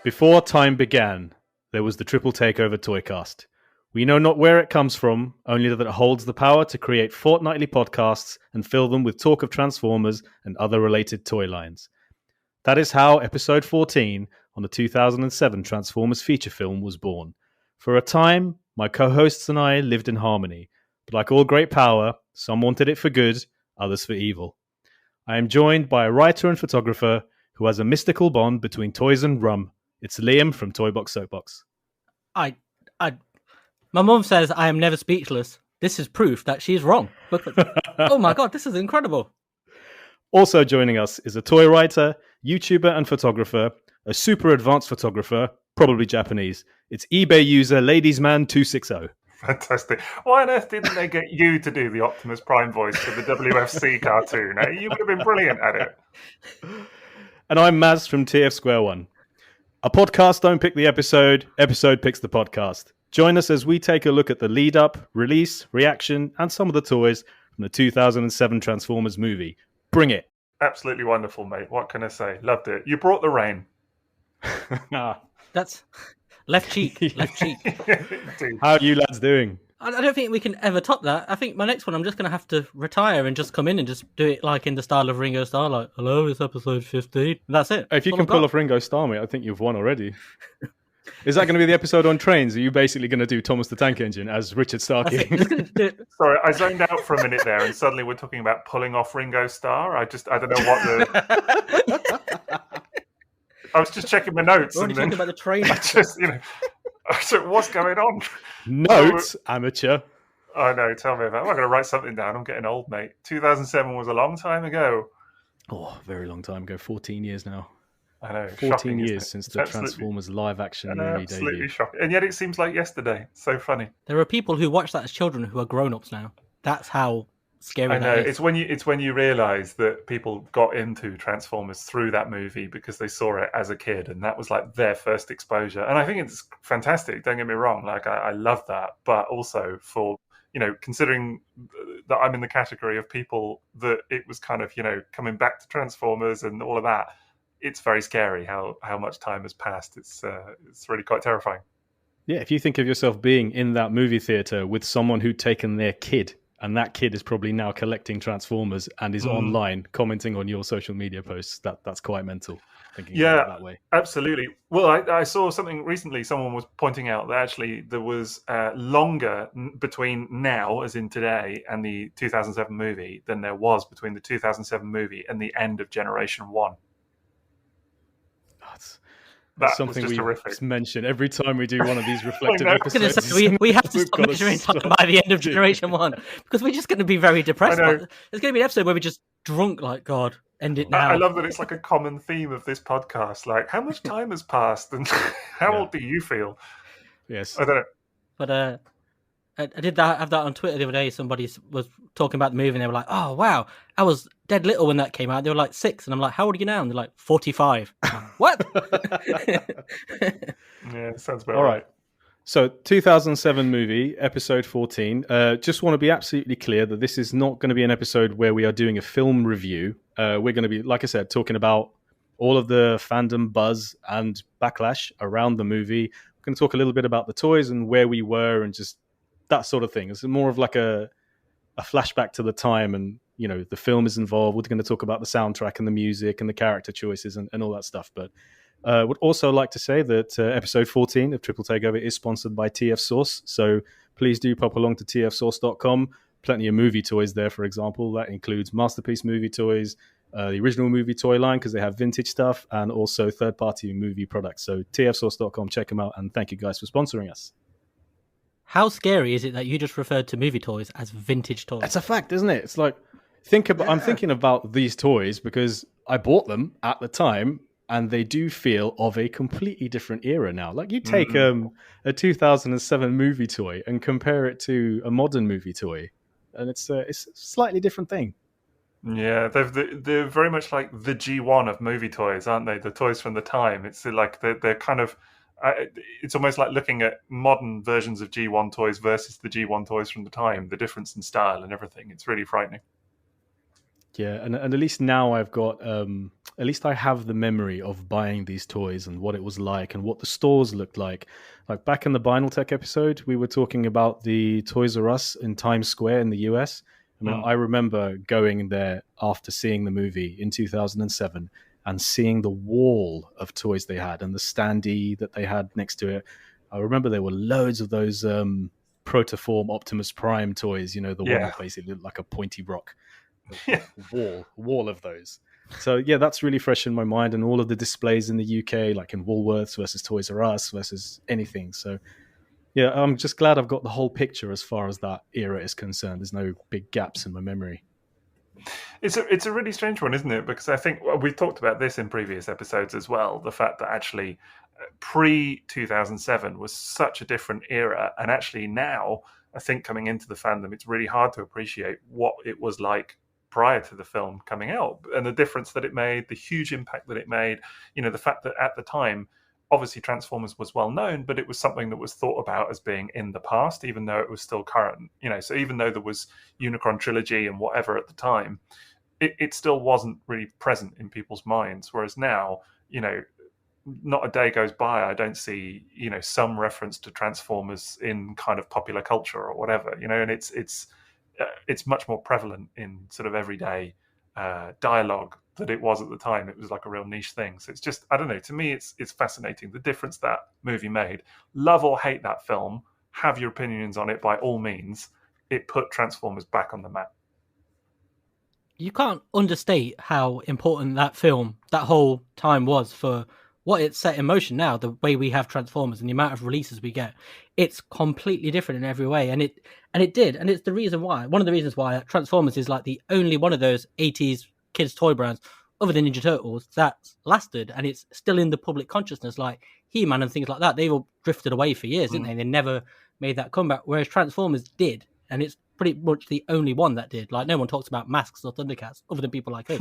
Before time began, there was the Triple Takeover Toycast. We know not where it comes from, only that it holds the power to create fortnightly podcasts and fill them with talk of Transformers and other related toy lines. That is how episode 14 on the 2007 Transformers feature film was born. For a time, my co-hosts and I lived in harmony, but like all great power, some wanted it for good, others for evil. I am joined by a writer and photographer who has a mystical bond between toys and rum. It's Liam from Toybox Soapbox. My mum says I am never speechless. This is proof that she's wrong. Oh my god, this is incredible. Also joining us is a toy writer, YouTuber and photographer, a super advanced photographer, probably Japanese. It's eBay user ladiesman260. Fantastic. Why on earth didn't they get you to do the Optimus Prime voice for the WFC cartoon? You would have been brilliant at it. And I'm M.A.S.K from TFsquareone. A podcast don't pick the episode picks the podcast. Join us as we take a look at the lead up, release, reaction, and some of the toys from the 2007 Transformers movie. Bring it. Absolutely wonderful, mate. What can I say? Loved it. You brought the rain. That's left cheek. How are you lads doing? I don't think we can ever top that. I think my next one, I'm just going to have to retire and just come in and just do it like in the style of Ringo Starr, like, hello, it's episode 15. That's it. If you can pull off Ringo Starr, mate, I think you've won already. Is that going to be the episide on trains? Are you basically going to do Thomas the Tank Engine as Richard Starkey? Sorry, I zoned out for a minute there and suddenly we're talking about pulling off Ringo Starr. I don't know what the... I was just checking my notes. We're only talking about the train. So what's going on? Notes, amateur. Oh no, tell me about it. I'm going to write something down. I'm getting old, mate. 2007 was a long time ago. Oh, very long time ago. 14 years now. I know. 14 years since the Transformers live action movie absolutely debut. Shocking. And yet it seems like yesterday. So funny. There are people who watch that as children who are grown-ups now. That's how scary I know. that is. It's when you realise that people got into Transformers through that movie because they saw it as a kid, and that was like their first exposure. And I think it's fantastic. Don't get me wrong. Like I love that, but also for considering that I'm in the category of people that it was kind of coming back to Transformers and all of that. It's very scary how much time has passed. It's really quite terrifying. Yeah, if you think of yourself being in that movie theatre with someone who'd taken their kid, and that kid is probably now collecting Transformers and is online commenting on your social media posts, that's quite mental. Thinking about it that way. Absolutely. Well, I saw something recently. Someone was pointing out that actually there was longer between now, as in today, and the 2007 movie than there was between the 2007 movie and the end of Generation 1. That's something we mention every time we do one of these reflective episodes. We have to stop measuring time by the end of Generation 1 because we're just going to be very depressed. There's going to be an episode where we're just drunk, like, God, end it now. I love that it's like a common theme of this podcast. Like, how much time has passed and how old do you feel? Yes. I don't know. But I did have that on Twitter the other day. Somebody was talking about the movie and they were like, oh, wow, I was dead little when that came out. They were like 6. And I'm like, how old are you now? And they're like, 45. What? Yeah, sounds about all right. So 2007 movie, episode 14. Just want to be absolutely clear that this is not going to be an episode where we are doing a film review. We're going to be, like I said, talking about all of the fandom buzz and backlash around the movie. We're going to talk a little bit about the toys and where we were and just that sort of thing. It's more of like a flashback to the time, and the film is involved. We're going to talk about the soundtrack and the music and the character choices and all that stuff. But would also like to say that episode 14 of Triple Takeover is sponsored by TF Source. So please do pop along to tfsource.com. Plenty of movie toys there, for example. That includes Masterpiece movie toys, the original movie toy line because they have vintage stuff, and also third-party movie products. So tfsource.com, check them out, and thank you guys for sponsoring us. How scary is it that you just referred to movie toys as vintage toys? That's a fact, isn't it? It's like, I'm thinking about these toys because I bought them at the time and they do feel of a completely different era now. Like you take a 2007 movie toy and compare it to a modern movie toy and it's a slightly different thing. Yeah, they're very much like the G1 of movie toys, aren't they? The toys from the time. It's like they're kind of... it's almost like looking at modern versions of G1 toys versus the G1 toys from the time, the difference in style and everything. It's really frightening. Yeah, and at least now I've got, at least I have the memory of buying these toys and what it was like and what the stores looked like. Like back in the Binaltech episode, we were talking about the Toys R Us in Times Square in the US. I mean, I remember going there after seeing the movie in 2007 and seeing the wall of toys they had and the standee that they had next to it. I remember there were loads of those Protoform Optimus Prime toys, the one that basically looked like a pointy rock. Yeah. Wall of those. So yeah, that's really fresh in my mind, and all of the displays in the UK, like in Woolworths versus Toys R Us versus anything. So yeah, I'm just glad I've got the whole picture as far as that era is concerned. There's no big gaps in my memory. It's a really strange one, isn't it? Because I think we've talked about this in previous episodes as well. The fact that actually pre 2007 was such a different era, and actually now I think coming into the fandom, it's really hard to appreciate what it was like prior to the film coming out and the difference that it made, the huge impact that it made. The fact that at the time, obviously Transformers was well known, but it was something that was thought about as being in the past, even though it was still current. So even though there was Unicron trilogy and whatever at the time, it still wasn't really present in people's minds. Whereas now, not a day goes by I don't see, some reference to Transformers in kind of popular culture or whatever, and it's much more prevalent in sort of everyday dialogue than it was at the time. It was like a real niche thing. So it's just, I don't know, to me it's fascinating, the difference that movie made. Love or hate that film, have your opinions on it by all means. It put Transformers back on the map. You can't understate how important that film, that whole time was for what it's set in motion now, the way we have Transformers and the amount of releases we get. It's completely different in every way. And it did. And it's the reason why, one of the reasons why Transformers is like the only one of those 80s kids' toy brands, other than Ninja Turtles, that's lasted. And it's still in the public consciousness, like He-Man and things like that. They all drifted away for years, didn't they? They never made that comeback. Whereas Transformers did. And it's pretty much the only one that did. Like, no one talks about Masks or Thundercats other than people like us,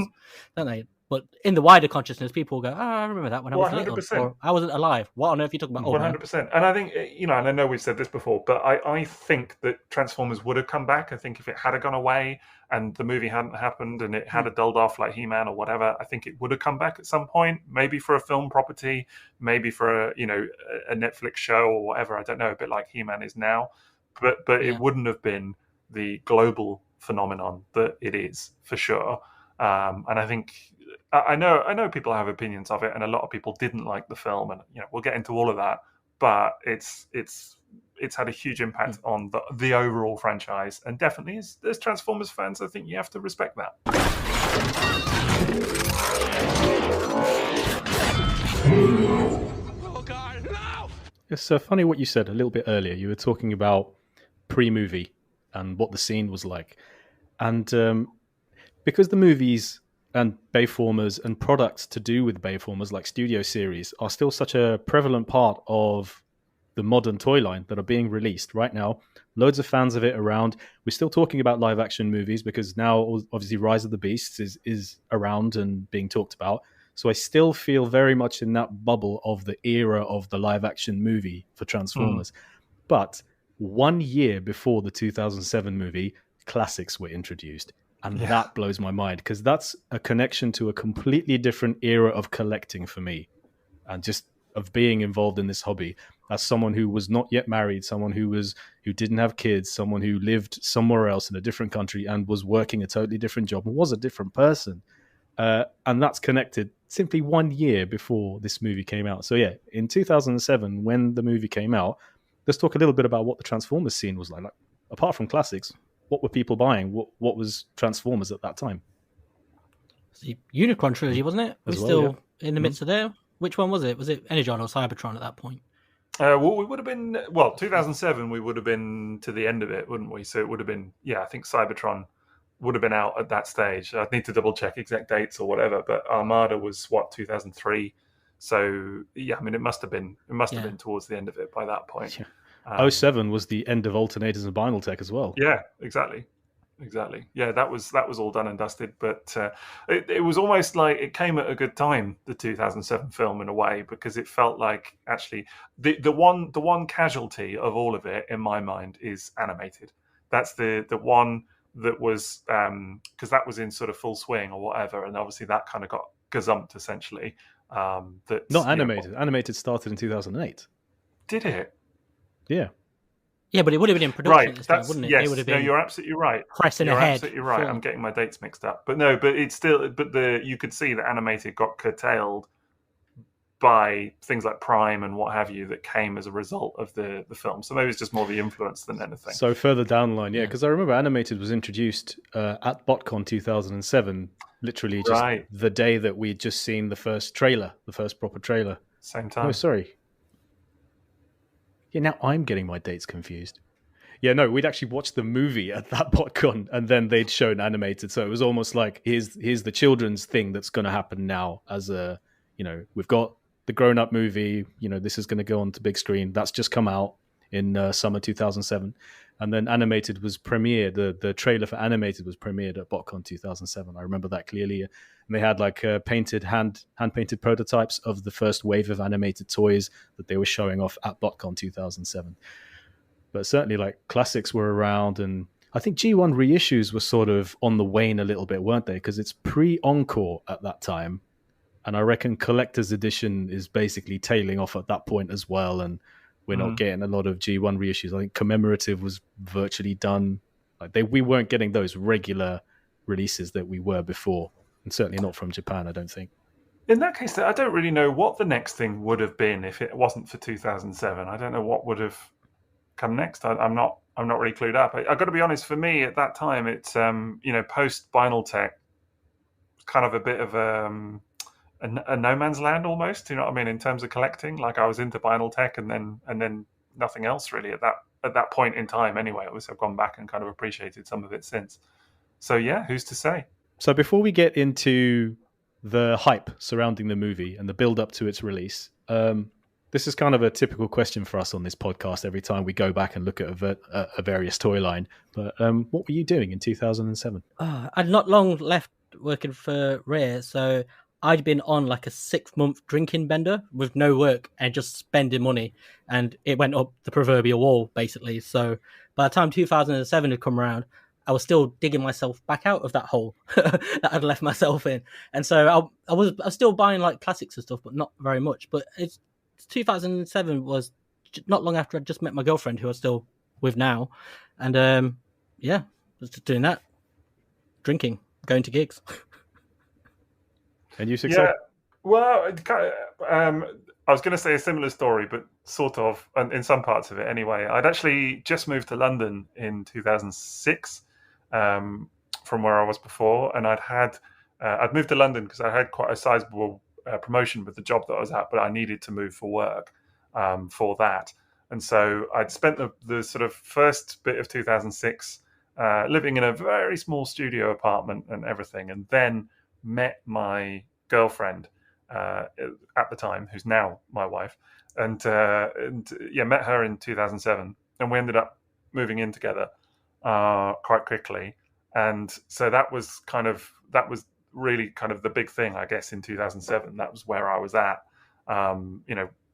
don't they? But in the wider consciousness, people go, I remember that when I was 100%. little, or I wasn't alive. What on earth are you talking about? 100%. And I think, and I know we've said this before, but I think that Transformers would have come back. I think if it had gone away and the movie hadn't happened and it had dulled off like He-Man or whatever, I think it would have come back at some point, maybe for a film property, maybe for a Netflix show or whatever. I don't know, a bit like He-Man is now. But it wouldn't have been the global phenomenon that it is, for sure. And I think I know people have opinions of it, and a lot of people didn't like the film, and we'll get into all of that. But it's had a huge impact on the overall franchise, and definitely as Transformers fans, I think you have to respect that. Oh God, no! It's funny what you said a little bit earlier. You were talking about pre-movie and what the scene was like, and because the movies and Bayformers and products to do with Bayformers like studio series are still such a prevalent part of the modern toy line that are being released right now, loads of fans of it around. We're still talking about live action movies because now obviously Rise of the Beasts is around and being talked about. So I still feel very much in that bubble of the era of the live action movie for Transformers. But 1 year before the 2007 movie, classics were introduced. And that blows my mind because that's a connection to a completely different era of collecting for me and just of being involved in this hobby. As someone who was not yet married, someone who didn't have kids, someone who lived somewhere else in a different country and was working a totally different job and was a different person. And that's connected simply 1 year before this movie came out. So yeah, in 2007, when the movie came out, let's talk a little bit about what the Transformers scene was like. Apart from classics, what were people buying? What was Transformers at that time? The Unicron trilogy, wasn't it? We're still in the midst of there. Which one was it? Was it Energon or Cybertron at that point? Well, we would have been 2007. We would have been to the end of it, wouldn't we? So it would have been, I think Cybertron would have been out at that stage. I'd need to double check exact dates or whatever. But Armada was 2003. So I mean, it must have been been towards the end of it by that point. Yeah. 07 was the end of alternators and Binaltech as well. Yeah, exactly. Yeah, that was all done and dusted. But it was almost like it came at a good time, the 2007 film, in a way, because it felt like actually the one casualty of all of it, in my mind, is animated. That's the one that was because that was in sort of full swing or whatever, and obviously that kind of got gazumped essentially. That Not animated. Animated started in 2008. Did it? Yeah. Yeah, but it would have been in production Right. at this time, wouldn't it? They would Yes. have No, been you're absolutely right. pressing You're ahead. absolutely right. for- I'm getting my dates mixed up, but no, but it's still, but you could see that animated got curtailed by things like Prime and what have you that came as a result of the film. So maybe it's just more the influence than anything. So further down the line, yeah, because I remember animated was introduced at BotCon 2007, literally just Right. the day that we'd just seen the first trailer, the first proper trailer. Same time. Oh, sorry. Yeah, now I'm getting my dates confused. Yeah, no, we'd actually watched the movie at that BotCon, and then they'd shown animated. So it was almost like here's the children's thing that's going to happen now. As a, we've got the grown-up movie. This is going to go on to big screen. That's just come out in summer 2007, and then animated was premiered. The trailer for animated was premiered at BotCon 2007. I remember that clearly. And they had like painted hand painted prototypes of the first wave of animated toys that they were showing off at BotCon 2007. But certainly, like, classics were around, and I think G1 reissues were sort of on the wane a little bit, weren't they? Because it's pre-Encore at that time, and I reckon Collector's Edition is basically tailing off at that point as well, and we're not getting a lot of G1 reissues. I think Commemorative was virtually done. Like we weren't getting those regular releases that we were before, and certainly not from Japan, I don't think. In that case, I don't really know what the next thing would have been if it wasn't for 2007. I don't know what would have come next. I'm not really clued up. I've got to be honest. For me, at that time, it's post Vinyl Tech, kind of a bit of a no man's land almost. You know what I mean? In terms of collecting, like I was into Vinyl Tech, and then nothing else really at that point in time. Anyway, obviously I've gone back and kind of appreciated some of it since. So yeah, who's to say? So before we get into the hype surrounding the movie and the build up to its release, this is kind of a typical question for us on this podcast every time we go back and look at a various toy line. But what were you doing in 2007? I'd not long left working for Rare, so I'd been on like a 6-month drinking bender with no work and just spending money, and it went up the proverbial wall, basically. So by the time 2007 had come around, I was still digging myself back out of that hole that I'd left myself in. And so I was still buying like classics and stuff, but not very much. But 2007 was not long after I'd just met my girlfriend, who I'm still with now. And yeah, was just doing that, drinking, going to gigs. And you, Sixo? Yeah, well, I was going to say a similar story, but sort of, in some parts of it anyway. I'd actually just moved to London in 2006 from where I was before, and I'd moved to London because I had quite a sizable promotion with the job that I was at, but I needed to move for work for that. And so I'd spent the sort of first bit of 2006 living in a very small studio apartment and everything, and then met my girlfriend at the time, who's now my wife, and met her in 2007, and we ended up moving in together quite quickly. And so that was really kind of the big thing, I guess, in 2007. That was where I was at,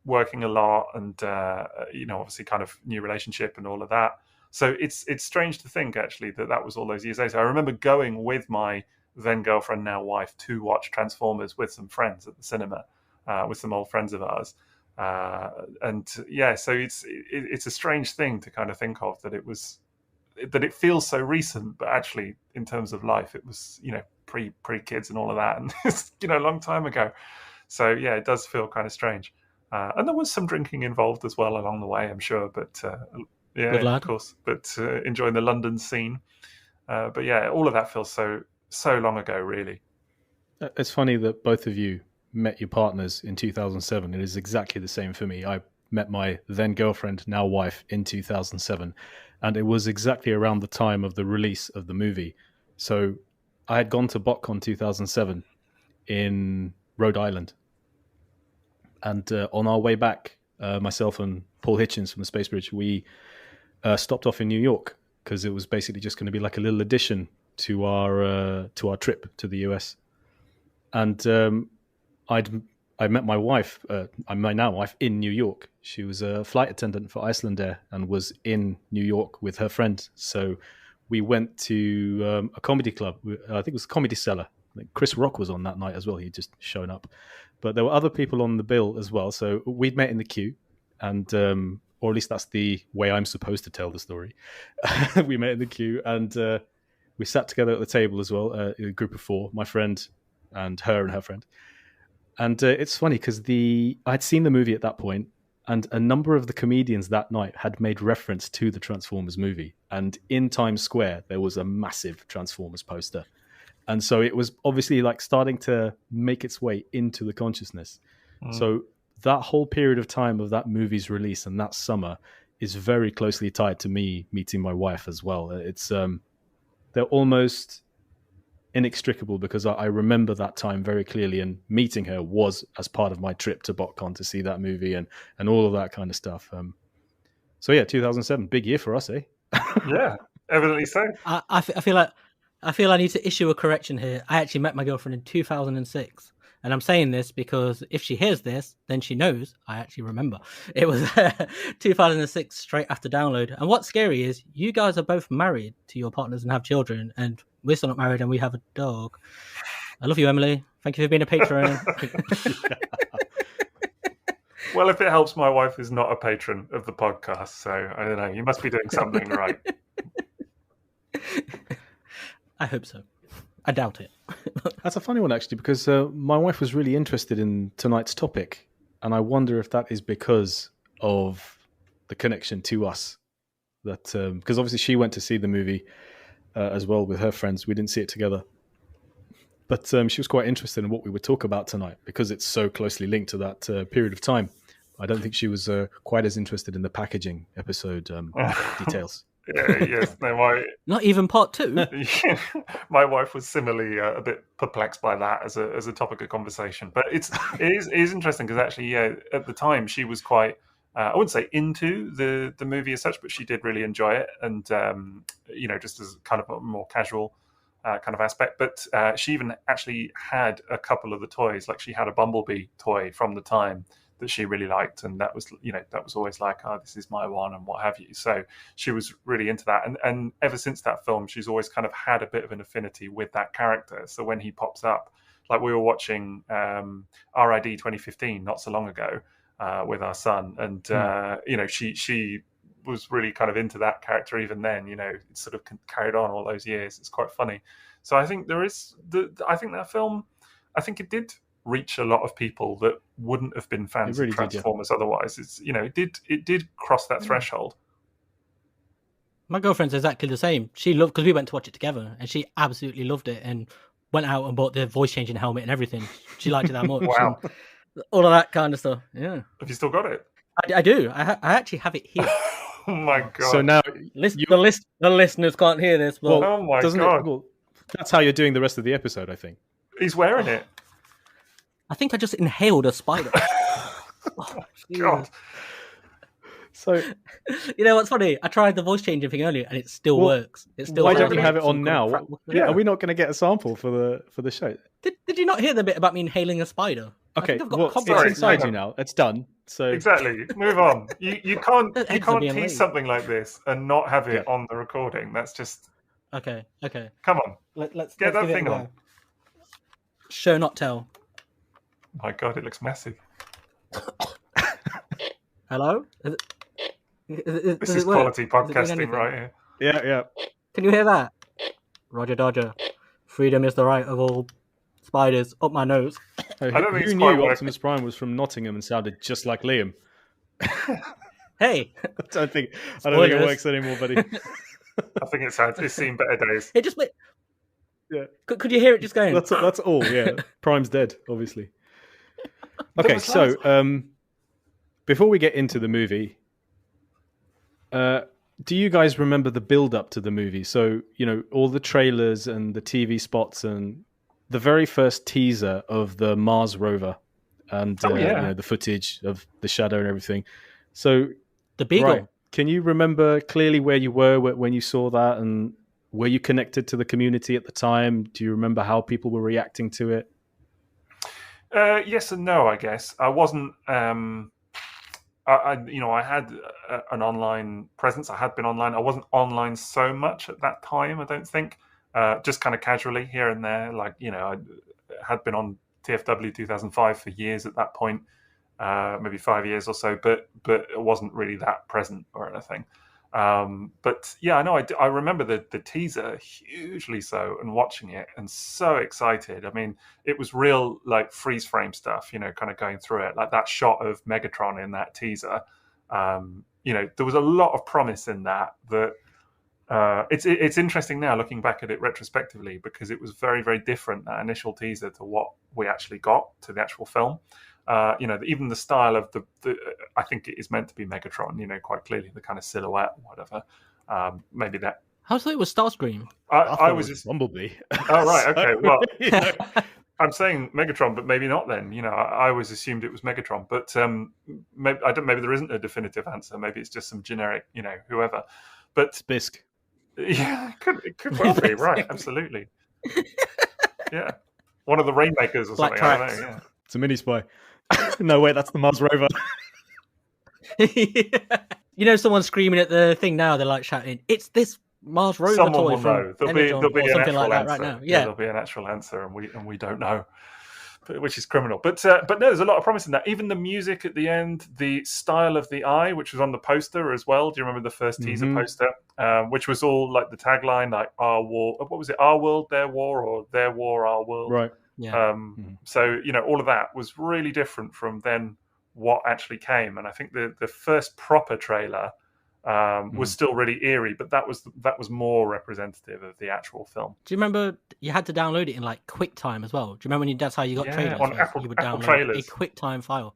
working a lot, and obviously kind of new relationship and all of that. So it's strange to think actually that was all those years later. I remember going with my then girlfriend, now wife, to watch Transformers with some friends at the cinema, with some old friends of ours, so it's a strange thing to kind of think of that it feels so recent, but actually in terms of life, it was pre kids and all of that, and it's a long time ago. So yeah, it does feel kind of strange, and there was some drinking involved as well along the way, I'm sure, but yeah, of course, but enjoying the London scene, but yeah, all of that feels so long ago, really. It's funny that both of you met your partners in 2007. It is exactly the same for me. I met my then girlfriend, now wife, in 2007, and it was exactly around the time of the release of the movie. So I had gone to BotCon 2007 in Rhode Island, and on our way back, myself and Paul Hitchens from the Space Bridge, we stopped off in New York because it was basically just going to be like a little addition to our trip to the US. And I met my wife, my now wife, in New York. She was a flight attendant for Iceland Air and was in New York with her friend. So we went to a comedy club. I think it was Comedy Cellar. I think Chris Rock was on that night as well. He'd just shown up. But there were other people on the bill as well. So we'd met in the queue, and or at least that's the way I'm supposed to tell the story. We met in the queue, and we sat together at the table as well, a group of 4, my friend and her friend. And it's funny because I'd seen the movie at that point, and a number of the comedians that night had made reference to the Transformers movie. And in Times Square, there was a massive Transformers poster. And so it was obviously like starting to make its way into the consciousness. So that whole period of time of that movie's release and that summer is very closely tied to me meeting my wife as well. It's they're almost inextricable because I remember that time very clearly, and meeting her was as part of my trip to BotCon to see that movie and all of that kind of stuff. So yeah, 2007, big year for us, eh? Yeah, evidently so. I feel I need to issue a correction here. I actually met my girlfriend in 2006. And I'm saying this because if she hears this, then she knows I actually remember. It was 2006, straight after download. And what's scary is you guys are both married to your partners and have children, and we're still not married and we have a dog. I love you, Emily. Thank you for being a patron. Well, if it helps, my wife is not a patron of the podcast, so I don't know. You must be doing something right. I hope so. I doubt it. That's a funny one, actually, because my wife was really interested in tonight's topic, and I wonder if that is because of the connection to us. That because obviously she went to see the movie as well with her friends. We didn't see it together, but she was quite interested in what we would talk about tonight because it's so closely linked to that period of time. I don't think she was quite as interested in the packaging episode details. Yes, no, not even part 2. My wife was similarly a bit perplexed by that as a topic of conversation. But it is interesting because actually, yeah, at the time she was quite I wouldn't say into the movie as such, but she did really enjoy it, and just as kind of a more casual kind of aspect. But she even actually had a couple of the toys, like she had a Bumblebee toy from the time that she really liked, and that was always like, oh, this is my one and what have you. So she was really into that, and ever since that film she's always kind of had a bit of an affinity with that character. So when he pops up, like we were watching RID 2015 not so long ago with our son, and she was really kind of into that character even then. It's sort of carried on all those years. It's quite funny. So I think I think that film, I think it did reach a lot of people that wouldn't have been fans of Transformers otherwise. It did cross that threshold. My girlfriend's exactly the same. She loved, because we went to watch it together, and she absolutely loved it and went out and bought the voice changing helmet and everything. She liked it that much. Wow. All of that kind of stuff. Yeah. Have you still got it? I do. I actually have it here. Oh my god! So now the listeners can't hear this. But... Well, oh my god! That's how you're doing the rest of the episode, I think. He's wearing it. I think I just inhaled a spider. Oh, God. So, you know what's funny? I tried the voice changing thing earlier, and it still works. It still. Why don't you have it on now? Yeah. Are we not going to get a sample for the show? Did you not hear the bit about me inhaling a spider? Okay, it's inside you now. It's done. So exactly. Move on. You can't tease something like this and not have it on the recording. That's just okay. Come on. Let's get that thing on. Show not tell. My God, it looks massive. Hello? This is quality podcasting right here. Yeah. Can you hear that? Roger Dodger. Freedom is the right of all spiders. Up my nose. I don't think who knew Optimus Prime was from Nottingham and sounded just like Liam? Hey. I don't think it works anymore, buddy. I think it's seen better days. It just... Yeah. Could you hear it just going? That's all, yeah. Prime's dead, obviously. Okay, so before we get into the movie, do you guys remember the build-up to the movie? So, all the trailers and the TV spots and the very first teaser of the Mars rover and the footage of the shadow and everything. So the Beagle. Right, can you remember clearly where you were when you saw that, and were you connected to the community at the time? Do you remember how people were reacting to it? Yes and no, I guess. I wasn't I had an online presence. I had been online. I wasn't online so much at that time, I don't think. Just kind of casually here and there. Like, I had been on TFW 2005 for years at that point, maybe 5 years or so, but it wasn't really that present or anything. But yeah, I know. I remember the teaser hugely so, and watching it and so excited. I mean, it was real like freeze frame stuff, kind of going through it, like that shot of Megatron in that teaser. There was a lot of promise in that. It's interesting now looking back at it retrospectively, because it was very, very different, that initial teaser, to what we actually got to the actual film. Even the style of the I think it is meant to be Megatron, quite clearly, the kind of silhouette or whatever. Maybe that. I thought it was Starscream. I was just Bumblebee. Oh, right. Okay. Well, know. I'm saying Megatron, but maybe not then. I always assumed it was Megatron, but maybe there isn't a definitive answer. Maybe it's just some generic, whoever. But It's Bisk. Yeah, it could well be, right. Absolutely. Yeah. One of the Rainmakers or Black something. I don't Tracks. know, yeah. It's a mini spy. No, wait, that's the Mars rover. Someone screaming at the thing now. They're like shouting, "It's this Mars rover Someone toy will from know. There'll Energon," be or an something actual like that answer. right now. Yeah, Yeah. there'll be an actual answer, and we don't know, which is criminal. But no, there's a lot of promise in that. Even the music at the end, the style of the eye, which was on the poster as well. Do you remember the first teaser poster, which was all like the tagline, like "Our war." What was it? "Our world, their war," or "Their war, our world." Right. Yeah. So all of that was really different from then what actually came. And I think the first proper trailer was still really eerie, but that was more representative of the actual film. Do you remember you had to download it in like QuickTime as well? Do you remember that's how you got trailers? On first? Apple, You would Apple download trailers. a QuickTime file.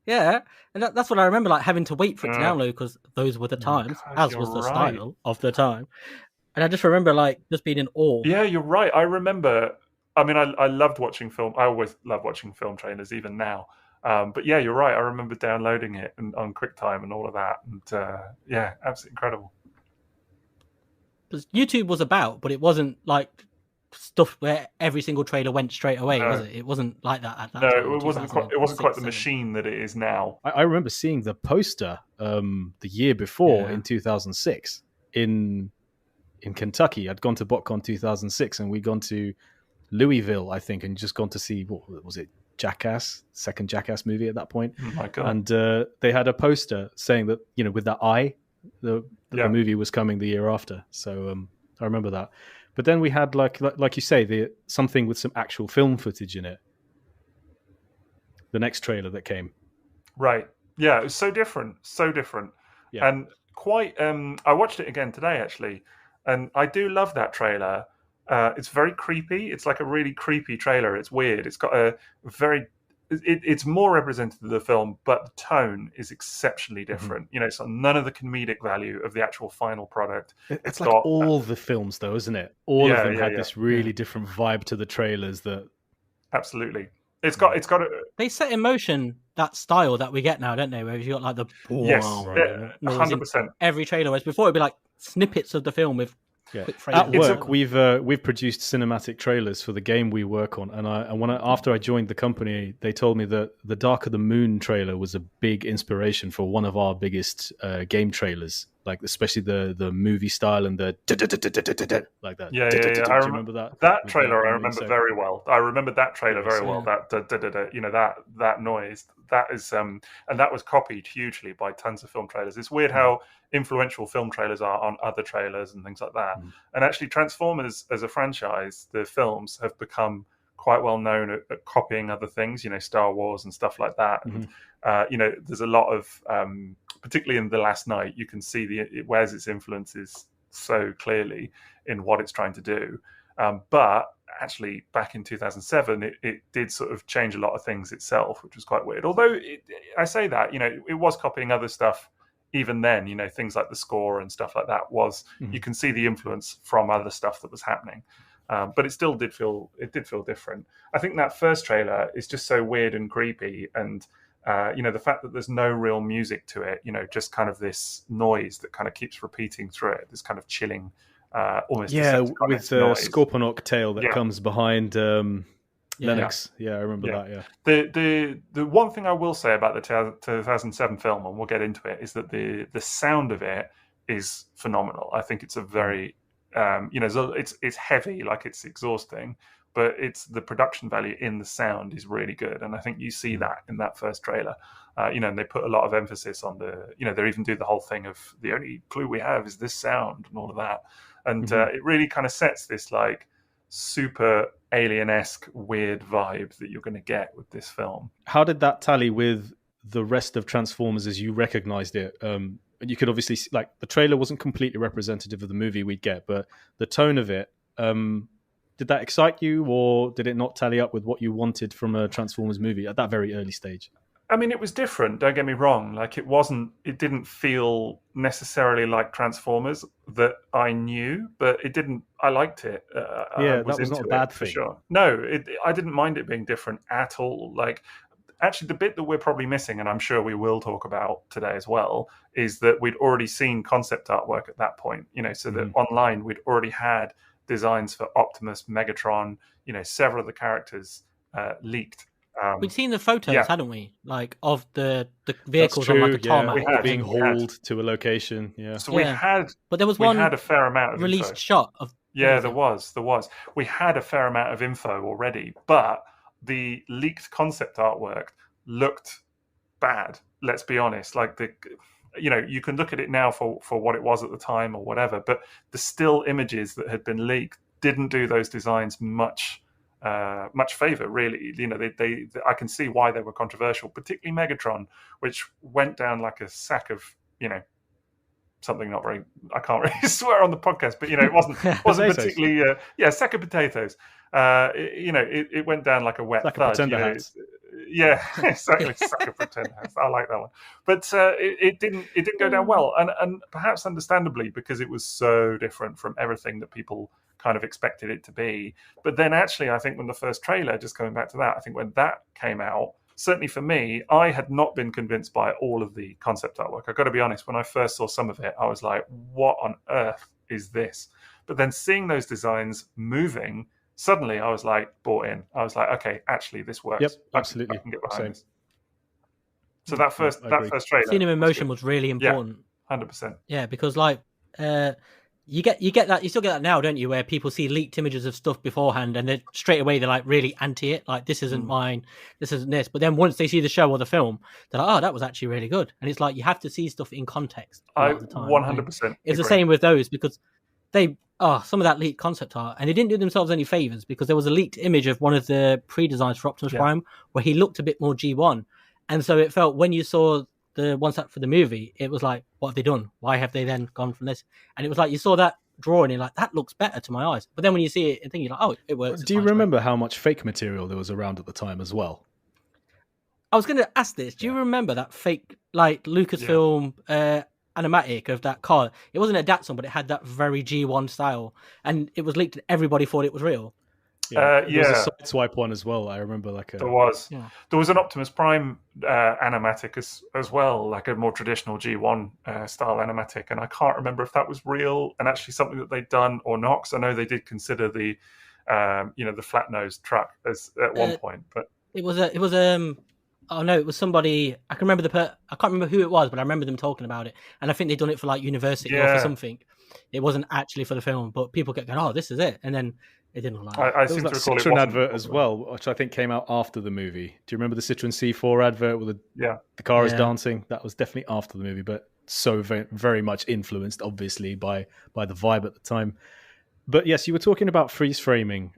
Yeah, and that's what I remember, like having to wait for it to download, because those were the times, God, as was the you're right. style of the time. And I just remember like just being in awe. Yeah, you're right. I remember. I mean, I loved watching film. I always love watching film trailers, even now. But yeah, you're right. I remember downloading it on QuickTime and all of that. And yeah, absolutely incredible. Because YouTube was about, but it wasn't like stuff where every single trailer went straight away, was it? It wasn't like that at that time. No, it wasn't quite. It wasn't quite the machine that it is now. I remember seeing the poster the year before in 2006 in Kentucky. I'd gone to BotCon 2006, and we'd gone to Louisville, I think, and just gone to see, what was it, Jackass, second Jackass movie at that point. Oh my God. And they had a poster saying that, with that eye, the movie was coming the year after. So I remember that. But then we had, like you say, something with some actual film footage in it. The next trailer that came. Right. Yeah, it was so different. Yeah. And quite, I watched it again today, actually, and I do love that trailer. It's very creepy. It's like a really creepy trailer. It's weird. It's got a very... It's more representative of the film, but the tone is exceptionally different. It's none of the comedic value of the actual final product. It's like all the films, though, isn't it? All of them had this really different vibe to the trailers. Absolutely. It's got a... They set in motion that style that we get now, don't they? Where you got like the... Yes, 100%. Every trailer, whereas before it'd be like snippets of the film with... At work, we've produced cinematic trailers for the game we work on, and after I joined the company, they told me that the Dark of the Moon trailer was a big inspiration for one of our biggest game trailers, like especially the movie style and the like that. Yeah. I remember that. That trailer I remember very well. I remember that trailer very well. That that noise. That is and that was copied hugely by tons of film trailers. It's weird how influential film trailers are on other trailers and things like that. And actually, Transformers as a franchise, the films have become quite well known at copying other things, Star Wars and stuff like that. And there's a lot of, particularly in The Last Night, you can see it wears its influences so clearly in what it's trying to do. But actually, back in 2007, it did sort of change a lot of things itself, which was quite weird. Although I say that, it was copying other stuff. Even then, things like the score and stuff like that you can see the influence from other stuff that was happening. But it still did feel different. I think that first trailer is just so weird and creepy, and the fact that there's no real music to it, just kind of this noise that kind of keeps repeating through it, this kind of chilling, almost with the Scorponok tail that comes behind Lennox. Yeah, I remember Yeah. that. Yeah. The one thing I will say about the 2007 film, and we'll get into it, is that the sound of it is phenomenal. I think it's a very it's heavy, like it's exhausting, but it's the production value in the sound is really good, and I think you see that in that first trailer. And they put a lot of emphasis on they even do the whole thing of the only clue we have is this sound and all of that, and it really kind of sets this like super alien-esque weird vibe that you're going to get with this film. How did that tally with the rest of Transformers as you recognized it? You could obviously see, like, the trailer wasn't completely representative of the movie we'd get, but the tone of it, did that excite you, or did it not tally up with what you wanted from a Transformers movie at that very early stage? I mean, it was different, don't get me wrong. Like, it didn't feel necessarily like Transformers that I knew, but I liked it. That was not a bad thing. For sure. No, I didn't mind it being different at all. Like, actually, the bit that we're probably missing, and I'm sure we will talk about today as well, is that we'd already seen concept artwork at that point, so that online we'd already had designs for Optimus, Megatron, several of the characters leaked. We'd seen the photos, hadn't we? Like, of the vehicles on like a tarmac being hauled to a location. Yeah. So we had, but there was had a fair amount of released info. shot of. Yeah, there was. We had a fair amount of info already, but the leaked concept artwork looked bad. Let's be honest. Like you can look at it now for what it was at the time or whatever, but the still images that had been leaked didn't do those designs much favor, really. They I can see why they were controversial, particularly Megatron, which went down like a sack of something not very. I can't really swear on the podcast, but it wasn't particularly a sack of potatoes. It went down like a wet thud. Yeah, exactly. Sack of pretend hats. I like that one, but it didn't go down well, and perhaps understandably, because it was so different from everything that people kind of expected it to be. But then actually, I think when the first trailer, just coming back to that, I think when that came out, certainly for me, I had not been convinced by all of the concept artwork. I've got to be honest, when I first saw some of it, I was like, what on earth is this? But then seeing those designs moving, suddenly I was like bought in. I was like, okay, actually this works. Yep, absolutely. I can get behind this. So that first trailer, seeing him in motion was really important. 100%. Yeah, because like you get that, you still get that now, don't you? Where people see leaked images of stuff beforehand, and then straight away they're like really anti it. Like, this isn't mine, this isn't this. But then once they see the show or the film, they're like, oh, that was actually really good. And it's like you have to see stuff in context. I 100%. It's the same with those, because some of that leaked concept art, and they didn't do themselves any favors, because there was a leaked image of one of the pre-designs for Optimus Prime where he looked a bit more G1, and so it felt, when you saw the one set for the movie, it was like, what have they done? Why have they then gone from this? And it was like you saw that drawing, and like, that looks better to my eyes. But then when you see it and think, you're like, oh, it works. Do you remember how much fake material there was around at the time as well? I was going to ask this. Do you remember that fake, like, Lucasfilm animatic of that car? It wasn't a Datsun, but it had that very G1 style, and it was leaked and everybody thought it was real. There was a sideswipe one as well. I remember there was an Optimus Prime animatic as well, like a more traditional G1 style animatic, and I can't remember if that was real and actually something that they'd done or not, because I know they did consider the the flat nosed truck as at one point, but it was somebody. I can remember I can't remember who it was, but I remember them talking about it, and I think they'd done it for like university or for something. It wasn't actually for the film, but people kept going, "Oh, this is it," and then it didn't look like. I seem to recall Citroen advert as well, which I think came out after the movie. Do you remember the Citroen C4 advert with the car is dancing? That was definitely after the movie, but so very, very much influenced, obviously, by the vibe at the time. But yes, you were talking about freeze framing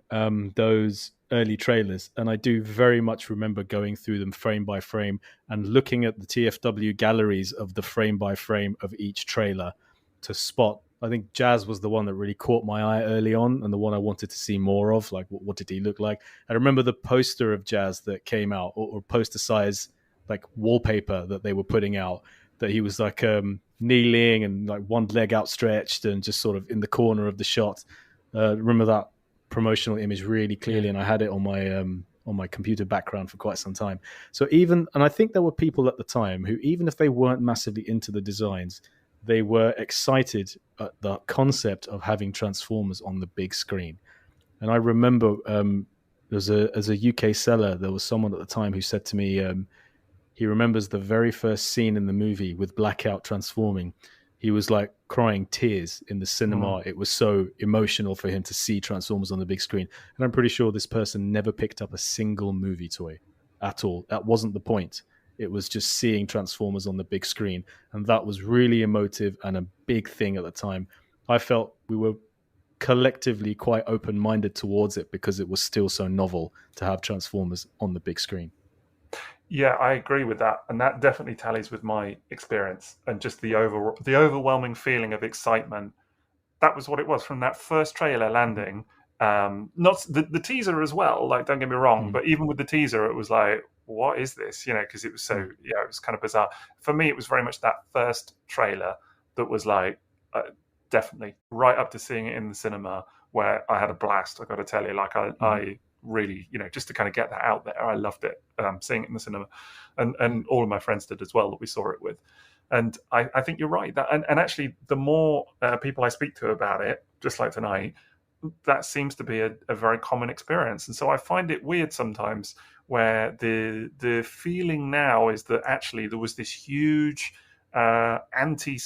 those early trailers, and I do very much remember going through them frame by frame and looking at the TFW galleries of the frame by frame of each trailer to spot. I think Jazz was the one that really caught my eye early on, and the one I wanted to see more of. Like, what did he look like? I remember the poster of Jazz that came out, or poster size, like, wallpaper that they were putting out, that he was like kneeling and like one leg outstretched and just sort of in the corner of the shot. Remember that promotional image really clearly, and I had it on my computer background for quite some time. So and I think there were people at the time who, even if they weren't massively into the designs, they were excited at the concept of having Transformers on the big screen. And I remember As a UK seller, there was someone at the time who said to me, he remembers the very first scene in the movie with Blackout transforming. He was like crying tears in the cinema. It was so emotional for him to see Transformers on the big screen. And I'm pretty sure this person never picked up a single movie toy at all. That wasn't the point. It was just seeing Transformers on the big screen. And that was really emotive and a big thing at the time. I felt we were collectively quite open-minded towards it because it was still so novel to have Transformers on the big screen. Yeah, I agree with that, and that definitely tallies with my experience and just the overwhelming feeling of excitement. That was what it was from that first trailer landing. Not the teaser as well. Like, don't get me wrong, but even with the teaser, it was like, what is this? You know, because it was so it was kind of bizarre. For me, it was very much that first trailer that was like definitely right up to seeing it in the cinema, where I had a blast. I got to tell you, like I really, you know, just to kind of get that out there, I loved it, seeing it in the cinema, and all of my friends did as well that we saw it with. And I think you're right, that and actually the more people I speak to about it, just like tonight, that seems to be a very common experience. And so I find it weird sometimes where the feeling now is that actually there was this huge anti,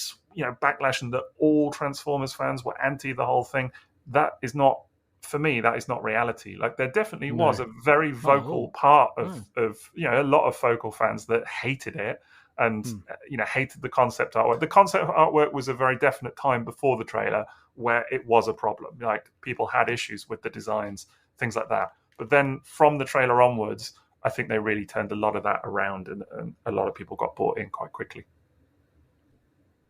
backlash, and that all Transformers fans were anti the whole thing. That is not, for me, that is not reality. Like, there definitely was a very vocal part of a lot of vocal fans that hated it and hated the concept artwork. The concept artwork was a very definite time before the trailer where it was a problem. Like, people had issues with the designs, things like that. But then from the trailer onwards, I think they really turned a lot of that around, and a lot of people got bought in quite quickly.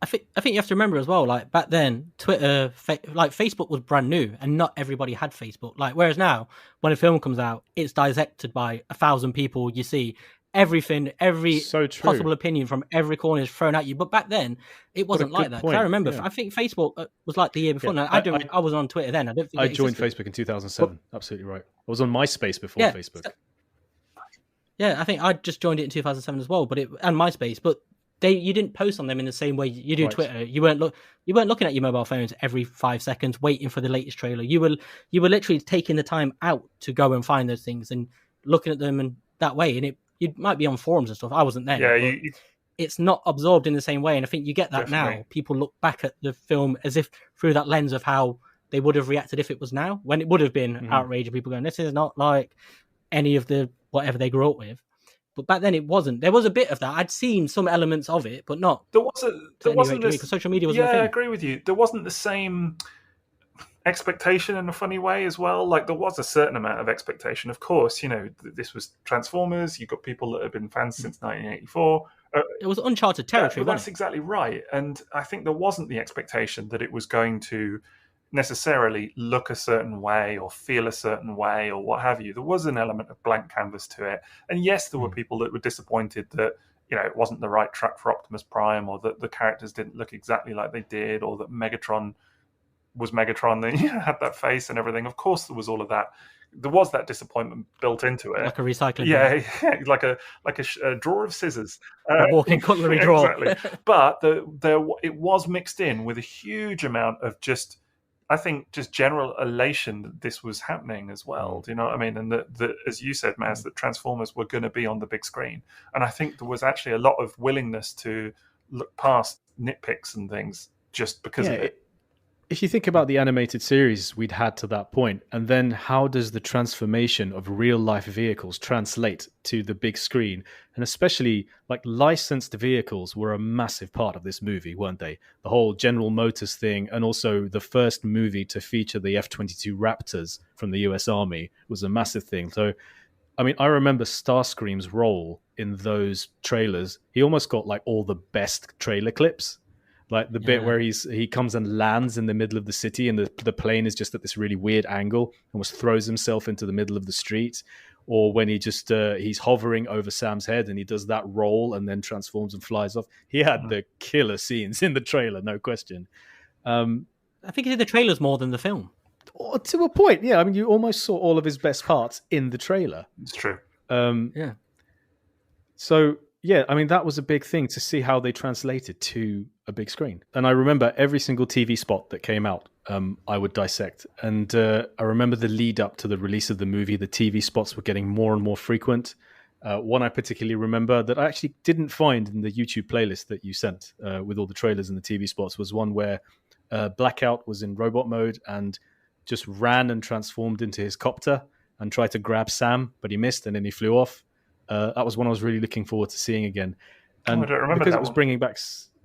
I think you have to remember as well, like back then, Twitter, Facebook was brand new, and not everybody had Facebook. Like, whereas now, when a film comes out, it's dissected by 1,000 people. You see everything, every possible opinion from every corner is thrown at you. But back then, it wasn't like that. I remember, I think Facebook was like the year before. Now, I was on Twitter then. I don't think I joined Facebook in 2007. Absolutely right. I was on MySpace before Facebook. Yeah, I think I just joined it in 2007 as well. And MySpace, but you didn't post on them in the same way you do Twitter. You weren't looking at your mobile phones every 5 seconds waiting for the latest trailer. You were literally taking the time out to go and find those things and looking at them and that way. And you might be on forums and stuff. I wasn't there. Yeah, it's not absorbed in the same way. And I think you get that now. People look back at the film as if through that lens of how they would have reacted if it was now, when it would have been outrage of people going, this is not like any of the whatever they grew up with. But back then it wasn't. There was a bit of that. I'd seen some elements of it, but not. There wasn't because social media wasn't. Yeah, I agree with you. There wasn't the same expectation in a funny way as well. Like, there was a certain amount of expectation. Of course, this was Transformers. You've got people that have been fans since 1984. It was uncharted territory. That's exactly right. And I think there wasn't the expectation that it was going to necessarily look a certain way or feel a certain way or what have you. There was an element of blank canvas to it. And yes, there were people that were disappointed that, it wasn't the right track for Optimus Prime, or that the characters didn't look exactly like they did, or that Megatron was Megatron, they had that face and everything. Of course, there was all of that. There was that disappointment built into it, like a recycling. Yeah, like a drawer of scissors, a walking cutlery drawer. Exactly. But it was mixed in with a huge amount of just general elation that this was happening as well. Do you know what I mean? And that as you said, Maz, that Transformers were going to be on the big screen, and I think there was actually a lot of willingness to look past nitpicks and things just because of it. If you think about the animated series we'd had to that point, and then how does the transformation of real life vehicles translate to the big screen? And especially, like, licensed vehicles were a massive part of this movie, weren't they? The whole General Motors thing, and also the first movie to feature the F-22 Raptors from the US Army was a massive thing. So, I mean, I remember Starscream's role in those trailers. He almost got like all the best trailer clips. Like the bit where he comes and lands in the middle of the city, and the plane is just at this really weird angle, almost throws himself into the middle of the street. Or when he just he's hovering over Sam's head and he does that roll and then transforms and flies off. He had the killer scenes in the trailer, no question. I think he did the trailers more than the film. To a point, yeah. I mean, you almost saw all of his best parts in the trailer. It's true. So, yeah, I mean, that was a big thing to see how they translated to a big screen. And I remember every single TV spot that came out, I would dissect. And I remember the lead up to the release of the movie, the TV spots were getting more and more frequent. One I particularly remember that I actually didn't find in the YouTube playlist that you sent with all the trailers and the TV spots was one where Blackout was in robot mode and just ran and transformed into his copter and tried to grab Sam, but he missed and then he flew off. That was one I was really looking forward to seeing again. And I don't remember because that it was one.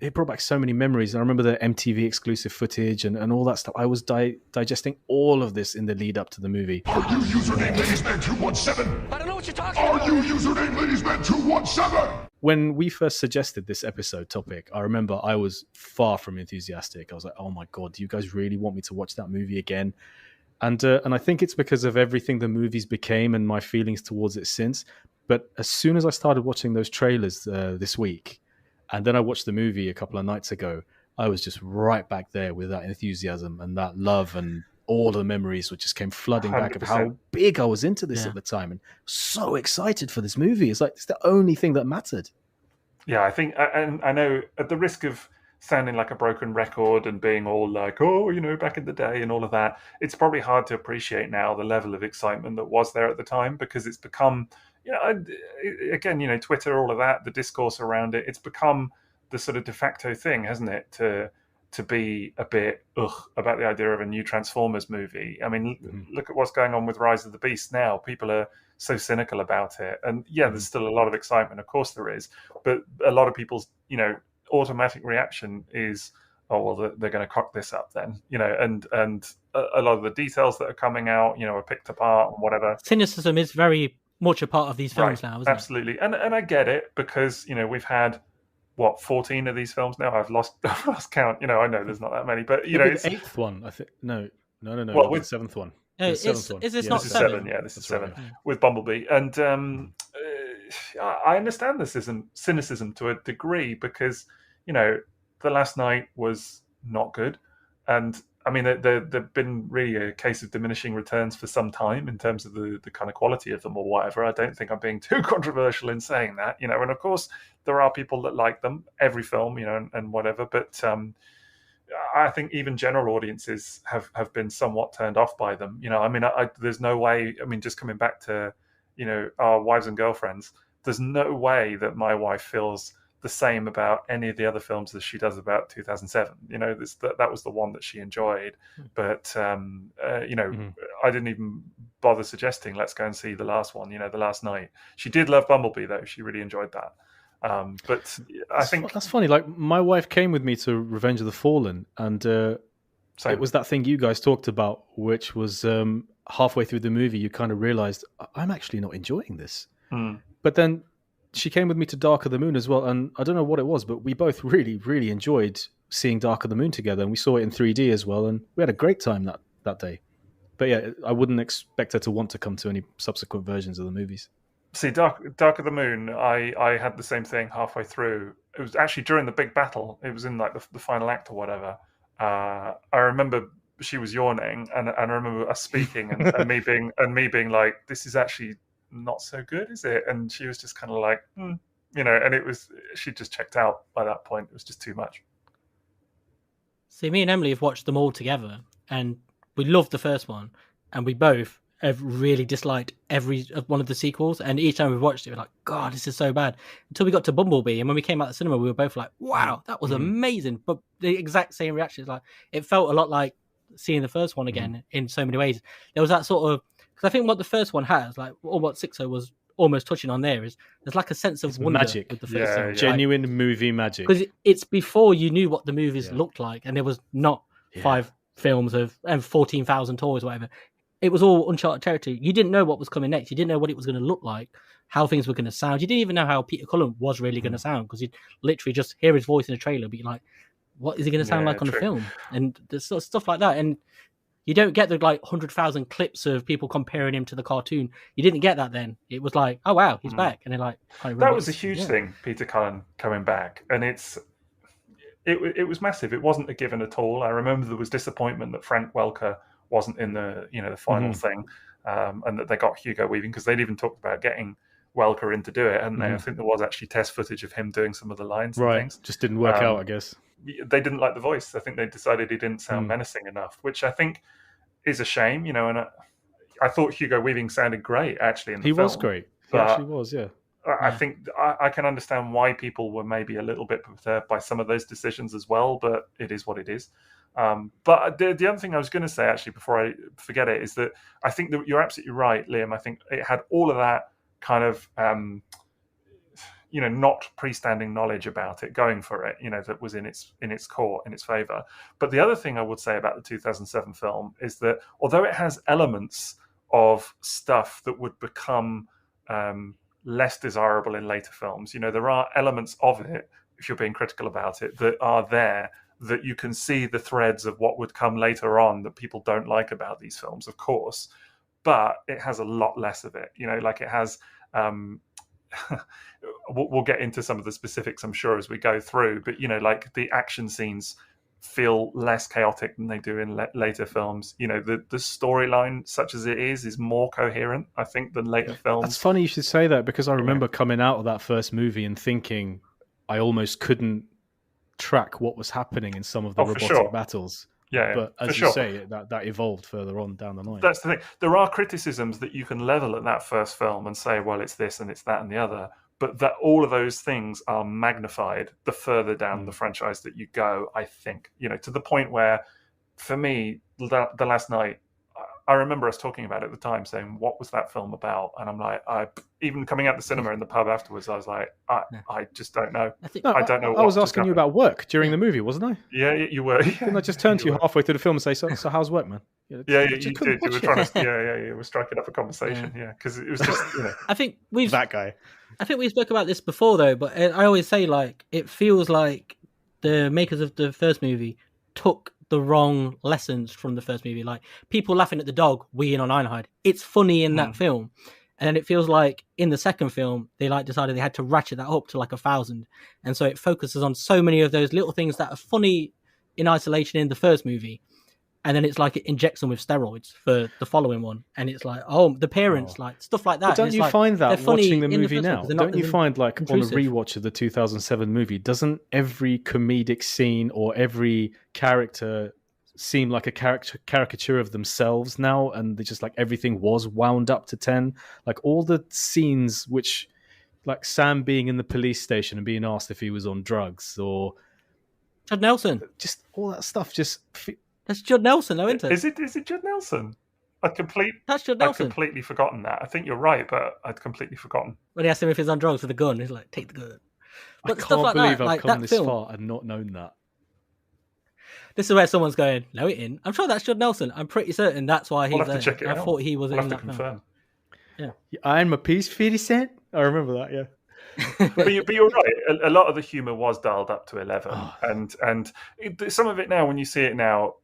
it brought back so many memories. I remember the MTV exclusive footage and all that stuff. I was digesting all of this in the lead up to the movie. Are you username LadiesMan217? I don't know what you're talking about. Are you username LadiesMan217? When we first suggested this episode topic, I remember I was far from enthusiastic. I was like, oh my God, do you guys really want me to watch that movie again? And I think it's because of everything the movies became and my feelings towards it since. But as soon as I started watching those trailers this week, and then I watched the movie a couple of nights ago, I was just right back there with that enthusiasm and that love and all the memories which just came flooding back of how big I was into this at the time and so excited for this movie. It's like it's the only thing that mattered. Yeah, I think, and I know at the risk of sounding like a broken record and being all like, oh, back in the day and all of that, it's probably hard to appreciate now the level of excitement that was there at the time because it's become, again, Twitter, all of that, the discourse around it, it's become the sort of de facto thing, hasn't it, to be a bit about the idea of a new Transformers movie. I mean, look at what's going on with Rise of the Beast now. People are so cynical about it. And yeah, there's still a lot of excitement. Of course there is. But a lot of people's, automatic reaction is, oh, well, they're going to cock this up then, and a lot of the details that are coming out, are picked apart and whatever. Cynicism is very much a part of these films now, isn't absolutely. it? And I get it because, we've had, 14 of these films now? I've lost count. I know there's not that many, but, it's the eighth one, I think. No. Well, with the seventh one. Is this not seven? Yeah, this is seven with Bumblebee. And I understand the cynicism to a degree because, The Last Night was not good. And I mean, there've been really a case of diminishing returns for some time in terms of the kind of quality of them or whatever. I don't think I'm being too controversial in saying that, and of course there are people that like them, every film, and whatever. But I think even general audiences have been somewhat turned off by them. There's no way. I mean, just coming back to, our wives and girlfriends, there's no way that my wife feels the same about any of the other films as she does about 2007. That was the one that she enjoyed. But, I didn't even bother suggesting, let's go and see the last one, The Last Night. She did love Bumblebee, though. She really enjoyed that. But I think... That's funny. Like, my wife came with me to Revenge of the Fallen, and it was that thing you guys talked about, which was halfway through the movie, you kind of realized, I'm actually not enjoying this. But then she came with me to Dark of the Moon as well, and I don't know what it was, but we both really, really enjoyed seeing Dark of the Moon together, and we saw it in 3D as well, and we had a great time that day. But yeah, I wouldn't expect her to want to come to any subsequent versions of the movies. See, Dark of the Moon, I had the same thing halfway through. It was actually during the big battle. It was in like the final act or whatever. I remember she was yawning, and I remember us speaking, and me being like, "This is actually not so good, is it?" And she was just kind of like, and she just checked out by that point. It was just too much. See, me and Emily have watched them all together, and we loved the first one, and we both have really disliked every one of the sequels, and each time we watched it, we're like, God, this is so bad. Until we got to Bumblebee, and when we came out of the cinema, we were both like, wow, that was amazing. But the exact same reaction, like, it felt a lot like seeing the first one again in so many ways. There was that sort of, because I think what the first one has, like, or what Sixo was almost touching on there, is there's like a sense of wonder magic with the first film. Genuine movie magic. Because it's before you knew what the movies looked like, and there was not 5 films of and 14,000 toys, whatever. It was all uncharted territory. You didn't know what was coming next. You didn't know what it was going to look like, how things were going to sound. You didn't even know how Peter Cullen was really going to sound, because you'd literally just hear his voice in a trailer, but you're like, what is he going to sound like on the film? And there's sort of stuff like that. And you don't get the 100,000 clips of people comparing him to the cartoon. You didn't get that then. It was like, oh wow, he's back, and they're like, that was a huge thing, Peter Cullen coming back, and it was massive. It wasn't a given at all. I remember there was disappointment that Frank Welker wasn't in the the final thing, and that they got Hugo Weaving, because they'd even talked about getting Welker in to do it, and I think there was actually test footage of him doing some of the lines. Right, and things. Just didn't work out, I guess. they didn't like the voice. I think they decided he didn't sound menacing enough, which I think is a shame, you know. And I thought Hugo Weaving sounded great actually in the film. He was great. He actually was, yeah. I think I can understand why people were maybe a little bit perturbed by some of those decisions as well, but it is what it is. But the other thing I was going to say, actually, before I forget it, is that I think that you're absolutely right, Liam. I think it had all of that kind of, not pre-standing knowledge about it, going for it, that was in its core, in its favor. But the other thing I would say about the 2007 film is that although it has elements of stuff that would become less desirable in later films, there are elements of it, if you're being critical about it, that are there, that you can see the threads of what would come later on that people don't like about these films, of course, but it has a lot less of it. Like it has, we'll get into some of the specifics, I'm sure, as we go through, but like the action scenes feel less chaotic than they do in later films. The storyline, such as it is more coherent, I think, than later films. That's funny you should say that, because I remember coming out of that first movie and thinking I almost couldn't track what was happening in some of the robotic battles. But as you say, that evolved further on down the line. That's the thing. There are criticisms that you can level at that first film and say, well, it's this and it's that and the other, but that all of those things are magnified the further down the franchise that you go, I think, to the point where, for me, the Last Night, I remember us talking about it at the time, saying, what was that film about? And I'm like, even coming out the cinema in the pub afterwards, I was like, I just don't know. I don't know. I was asking you about work during the movie, wasn't I? Yeah, you were. Didn't I just turn to you halfway through the film and say, so how's work, man? You did. You were trying to, you were striking up a conversation, because it was just, I think we've spoke about this before, though, but I always say, like, it feels like the makers of the first movie took the wrong lessons from the first movie. Like, people laughing at the dog weeing on Ironhide, it's funny in that film, and then it feels like in the second film they decided they had to ratchet that up to like 1,000, and so it focuses on so many of those little things that are funny in isolation in the first movie, and then it's like it injects them with steroids for the following one, and it's like, the parents, like stuff like that. But don't you find that watching the movie now? Don't you find, like, intrusive. On a rewatch of the 2007 movie, doesn't every comedic scene or every character seem like a caricature of themselves now, and they just, like, everything was wound up to 10? Like, all the scenes which, like, Sam being in the police station and being asked if he was on drugs, or Judd Nelson, just all that stuff, just. That's Judd Nelson, though, isn't it? Is it Judd Nelson? That's Judd Nelson. I'd completely forgotten that. I think you're right, but I'd completely forgotten. When he asked him if he's on drugs with a gun, he's like, take the gun. But I can't believe I've come this far and not known that. This is where someone's going, no, it ain't. I'm sure that's Judd Nelson. I'm pretty certain that's why he's there. To check it I out. thought he was we'll in have to that confirm. film. Yeah. I'm a piece 50 cent. I remember that, yeah. but you're right. A lot of the humor was dialed up to 11, and some of it now, when you see it now,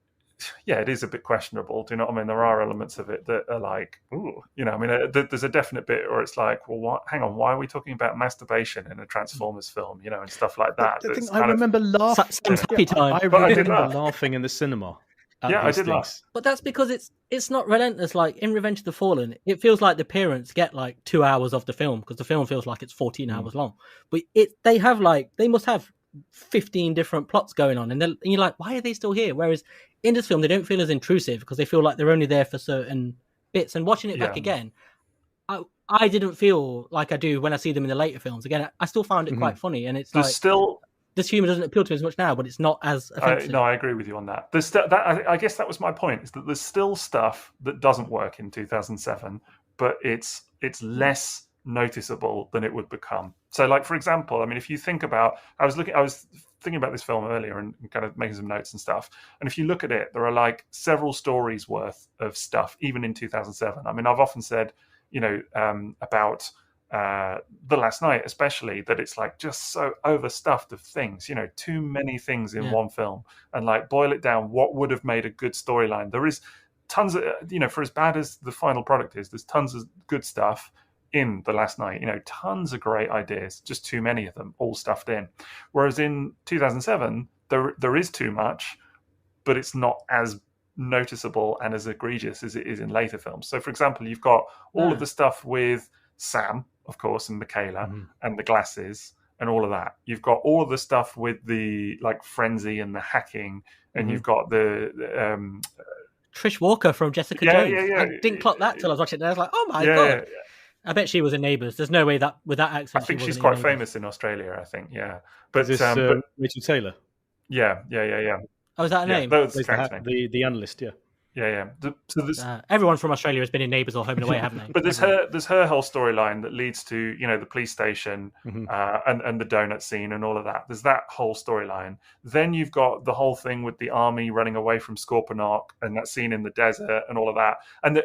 it is a bit questionable. Do you know what I mean? There are elements of it that are like, ooh, I mean, there's a definite bit where it's like, well, hang on, why are we talking about masturbation in a Transformers film, and stuff like that? I remember laughing. Happy time. I remember laughing in the cinema. I did laugh. But that's because it's not relentless. Like in Revenge of the Fallen, it feels like the parents get like 2 hours of the film, because the film feels like it's 14 hours long. But they must have 15 different plots going on, and you're like, why are they still here? Whereas in this film, they don't feel as intrusive, because they feel like they're only there for certain bits. And watching it back again, I didn't feel like I do when I see them in the later films. Again, I still found it quite funny, and it's this humor doesn't appeal to me as much now, but it's not as offensive. No, I agree with you on that. I guess that was my point, is that there's still stuff that doesn't work in 2007, but it's less noticeable than it would become. So, like, for example, I mean, if you think about, I was thinking about this film earlier and kind of making some notes and stuff, and if you look at it, there are like several stories worth of stuff, even in 2007. I mean, I've often said, about The Last Night especially, that it's like just so overstuffed of things, too many things in one film, and like, boil it down, what would have made a good storyline? There is tons of, for as bad as the final product is, there's tons of good stuff in The Last Night, tons of great ideas, just too many of them all stuffed in. Whereas in 2007, there is too much, but it's not as noticeable and as egregious as it is in later films. So, for example, you've got all of the stuff with Sam, of course, and Michaela, and the glasses, and all of that. You've got all of the stuff with the like frenzy and the hacking, and you've got the Trish Walker from Jessica Jones. I didn't clock that till I was watching it. I was like, oh my god. Yeah. I bet she was in Neighbours. There's no way that with that accent. I think she she's wasn't quite in Neighbours. famous in Australia. I think, yeah. But Is this but Rachel Taylor? yeah. Oh, is that her name? That's The analyst, yeah. Yeah. So there's everyone from Australia has been in Neighbours or Home and Away, haven't they? but there's her whole storyline that leads to the police station and the donut scene and all of that. There's that whole storyline. Then you've got the whole thing with the army running away from Scorponok and that scene in the desert and all of that. And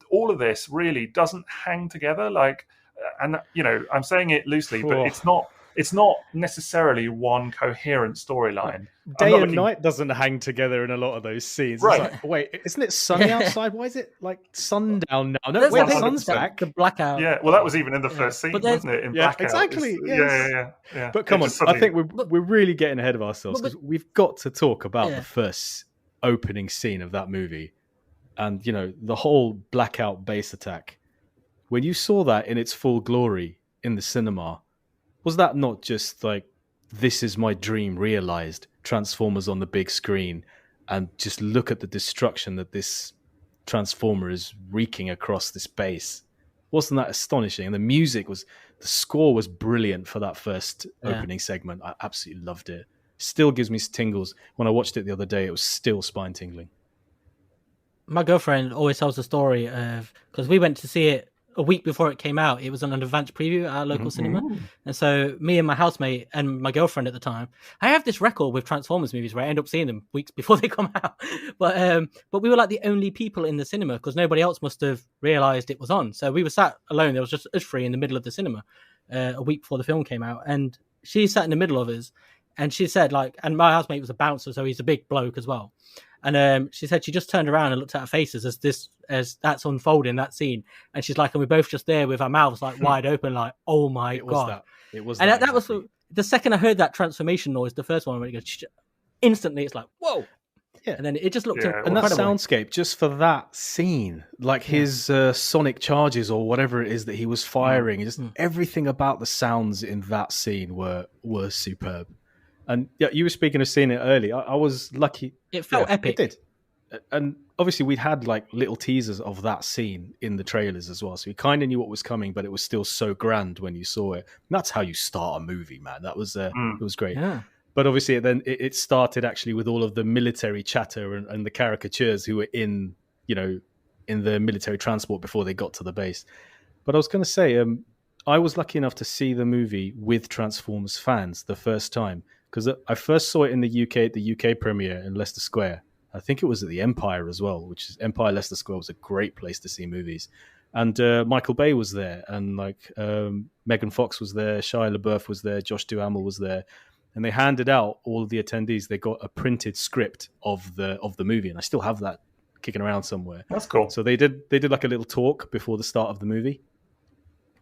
all of this really doesn't hang together. Like, and I'm saying it loosely, but it's not necessarily one coherent storyline. Day and night doesn't hang together in a lot of those scenes. Right. It's like, wait, isn't it sunny outside? Why is it like sundown now? No, There's wait, the the sun's back. The blackout. Yeah, well, that was even in the first scene, wasn't it? In blackout. Exactly. Yes. Yeah. But come on, I think we're really getting ahead of ourselves because we've got to talk about the first opening scene of that movie, and the whole blackout base attack. When you saw that in its full glory in the cinema, was that not just like, this is my dream realized, Transformers on the big screen, and just look at the destruction that this Transformer is wreaking across this base? Wasn't that astonishing? And the score was brilliant for that first opening segment. I absolutely loved it. Still gives me tingles. When I watched it the other day, it was still spine tingling. My girlfriend always tells the story of, because we went to see it a week before it came out. It was on an advanced preview at our local cinema. And so me and my housemate and my girlfriend at the time, I have this record with Transformers movies where I end up seeing them weeks before they come out. But we were like the only people in the cinema because nobody else must have realized it was on. So we were sat alone. There was just us three in the middle of the cinema a week before the film came out. And she sat in the middle of us and she said and my housemate was a bouncer, so he's a big bloke as well. And she said she just turned around and looked at our faces as that's unfolding, that scene. And she's like, and we're both just there with our mouths like wide open, like, oh my God. It was and that was the second I heard that transformation noise, the first one, when it goes, instantly it's like, whoa. Yeah. And then it just looked incredible. And that soundscape, just for that scene, like his sonic charges or whatever it is that he was firing, just everything about the sounds in that scene were superb. And you were speaking of seeing it early. I was lucky. It felt epic. It did. And obviously we'd had like little teasers of that scene in the trailers as well. So we kind of knew what was coming, but it was still so grand when you saw it. And that's how you start a movie, man. That was it was great. Yeah. But obviously then it started actually with all of the military chatter and the caricatures who were in the military transport before they got to the base. But I was going to say, I was lucky enough to see the movie with Transformers fans the first time. Because I first saw it in the UK at the UK premiere in Leicester Square. I think it was at the Empire as well, which is Empire Leicester Square was a great place to see movies. And Michael Bay was there, and Megan Fox was there, Shia LaBeouf was there, Josh Duhamel was there, and they handed out all of the attendees. They got a printed script of the movie, and I still have that kicking around somewhere. That's cool. So they did like a little talk before the start of the movie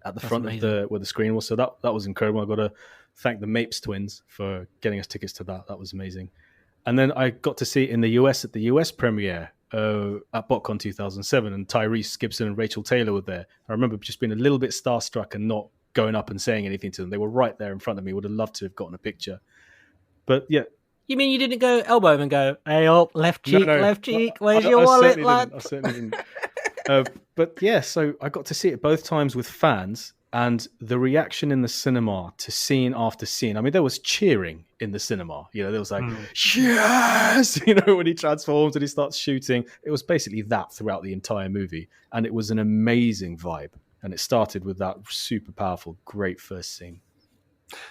at the front of where the screen was. So that was incredible. I got to thank the Mapes twins for getting us tickets to that. That was amazing. And then I got to see it in the US at the US premiere at BotCon 2007, and Tyrese Gibson and Rachel Taylor were there. I remember just being a little bit starstruck and not going up and saying anything to them. They were right there in front of me. Would have loved to have gotten a picture. But yeah. You mean you didn't go elbow and go, hey, up, left cheek, left cheek, where's your wallet, lad? I certainly didn't. But yeah, so I got to see it both times with fans, and the reaction in the cinema to scene after scene. I mean, there was cheering in the cinema. There was like, yes! When he transforms and he starts shooting. It was basically that throughout the entire movie. And it was an amazing vibe. And it started with that super powerful, great first scene.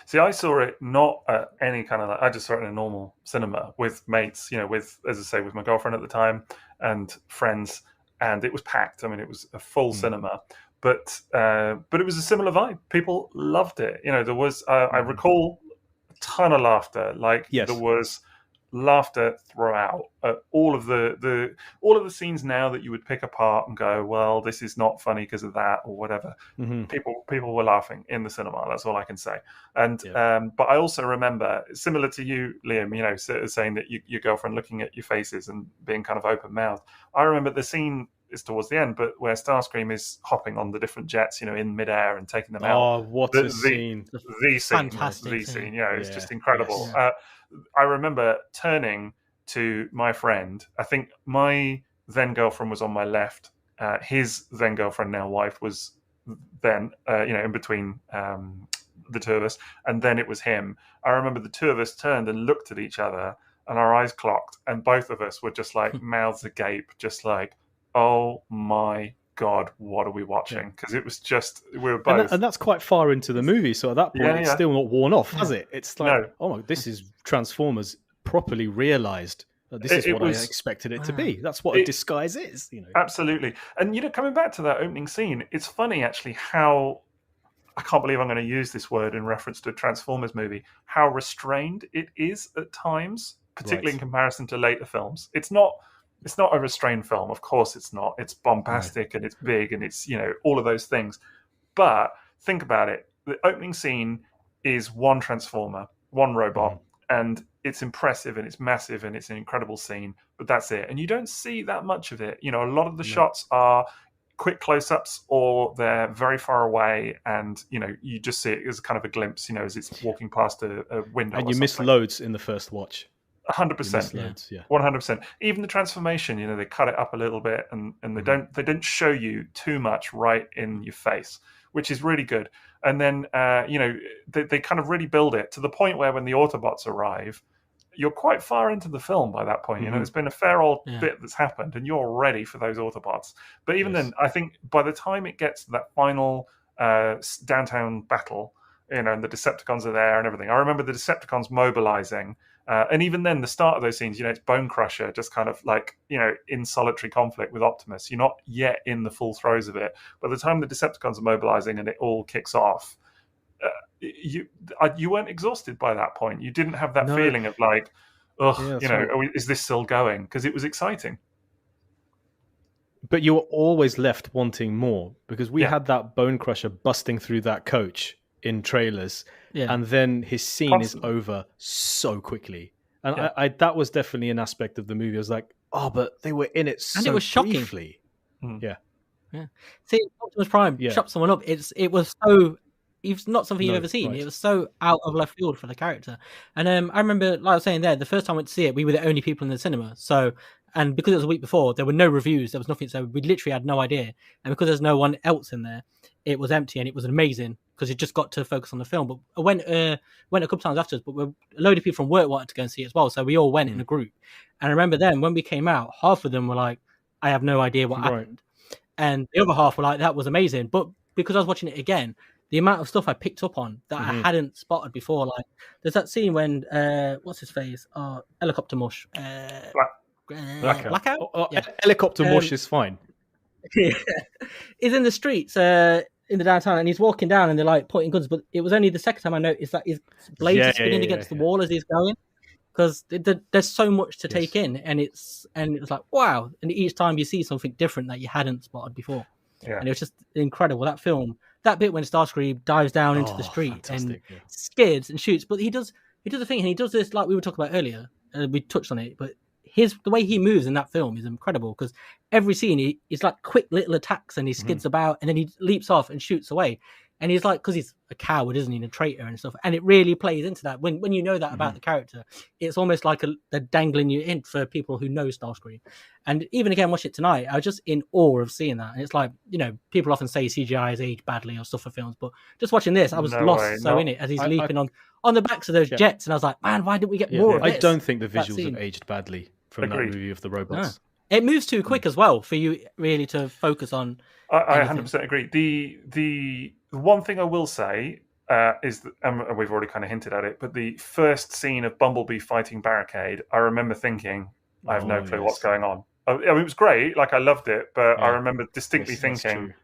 See, I saw it not at any kind of I just saw it in a normal cinema with mates, with, as I say, with my girlfriend at the time and friends. And it was packed. I mean, it was a full cinema. But it was a similar vibe. People loved it. There was I recall a ton of laughter. There was laughter throughout. All of the scenes now that you would pick apart and go, well, this is not funny because of that or whatever. People were laughing in the cinema. That's all I can say. And but I also remember, similar to you, Liam, saying that your girlfriend looking at your faces and being kind of open mouthed. I remember the scene is towards the end, but where Starscream is hopping on the different jets, in midair and taking them out. Oh, what a scene! The scene, Fantastic scene. scene. It's just incredible. Yes. I remember turning to my friend. I think my then girlfriend was on my left. His then girlfriend, now wife, was then in between the two of us, and then it was him. I remember the two of us turned and looked at each other, and our eyes clocked, and both of us were just like mouths agape, just like, oh my God, what are we watching? Because it was just, we were both. And that's quite far into the movie, so at that point, it's still not worn off, has it? It's like, oh, this is Transformers properly realised. This is what I expected it to be. That's what a disguise is. Absolutely. And, coming back to that opening scene, it's funny, actually, how, I can't believe I'm going to use this word in reference to a Transformers movie, how restrained it is at times, particularly in comparison to later films. It's not a restrained film. Of course it's not. It's bombastic and it's big and it's, all of those things. But think about it. The opening scene is one Transformer, one robot, and it's impressive and it's massive and it's an incredible scene, but that's it. And you don't see that much of it. A lot of the shots are quick close-ups or they're very far away, and you just see it as kind of a glimpse, as it's walking past a window. And you miss loads in the first watch. 100%, 100%. Even the transformation, they cut it up a little bit, and they don't show you too much right in your face, which is really good. And then they kind of really build it to the point where when the Autobots arrive, you're quite far into the film by that point. There's been a fair old bit that's happened, and you're ready for those Autobots. But even then, I think by the time it gets to that final downtown battle, and the Decepticons are there and everything. I remember the Decepticons mobilizing. And even then, the start of those scenes, it's Bone Crusher, just kind of like, in solitary conflict with Optimus. You're not yet in the full throes of it. By the time the Decepticons are mobilizing and it all kicks off, you weren't exhausted by that point. You didn't have that feeling of like, is this still going? Because it was exciting. But you were always left wanting more, because we had that Bone Crusher busting through that coach in trailers, and then his scene is over so quickly, and I that was definitely an aspect of the movie. I was like, oh, but they were in it so and it was shocking. briefly. See, Optimus Prime chopped someone up. It was so, it's not something you've ever seen. It was so out of left field for the character. And I remember, like I was saying there, the first time I went to see it, we were the only people in the cinema. So, and because it was a week before, there were no reviews, there was nothing, so we literally had no idea. And because there's no one else in there, it was empty, and it was amazing because it just got to focus on the film. But I went a couple times afterwards, but a load of people from work wanted to go and see it as well, so we all went in a group. And I remember then when we came out, half of them were like, I have no idea what happened, and the other half were like, that was amazing. But because I was watching it again, the amount of stuff I picked up on that I hadn't spotted before, like there's that scene when what's his face, Helicopter Mush, Blackout. Helicopter Mush is fine. He's in the streets in the downtown, and he's walking down, and they're like pointing guns. But it was only the second time I noticed that his blades are spinning against the wall as he's going, because there's so much to take in, and it was like, wow. And each time you see something different that you hadn't spotted before, and it was just incredible. That film, that bit when Starscream dives down into the street and skids and shoots, but he does the thing, and he does this like we were talking about earlier. We touched on it, but the way he moves in that film is incredible, because every scene he's like quick little attacks, and he skids about, and then he leaps off and shoots away, and he's like, because he's a coward, isn't he, and a traitor and stuff, and it really plays into that when you know that about the character. It's almost like they're dangling you in for people who know Starscream. And even again, watch it tonight, I was just in awe of seeing that. And it's like, people often say CGI has aged badly or stuff for films, but just watching this, I was in it as he's leaping on the backs of those jets, and I was like, man, why didn't we get more of this? I don't think the visuals have aged badly from that movie of the robots. No. It moves too quick as well for you really to focus on. I 100% agree. The one thing I will say is that, and we've already kind of hinted at it, but the first scene of Bumblebee fighting Barricade, I remember thinking, I have no clue what's going on. I mean, it was great, like I loved it, but I remember distinctly thinking,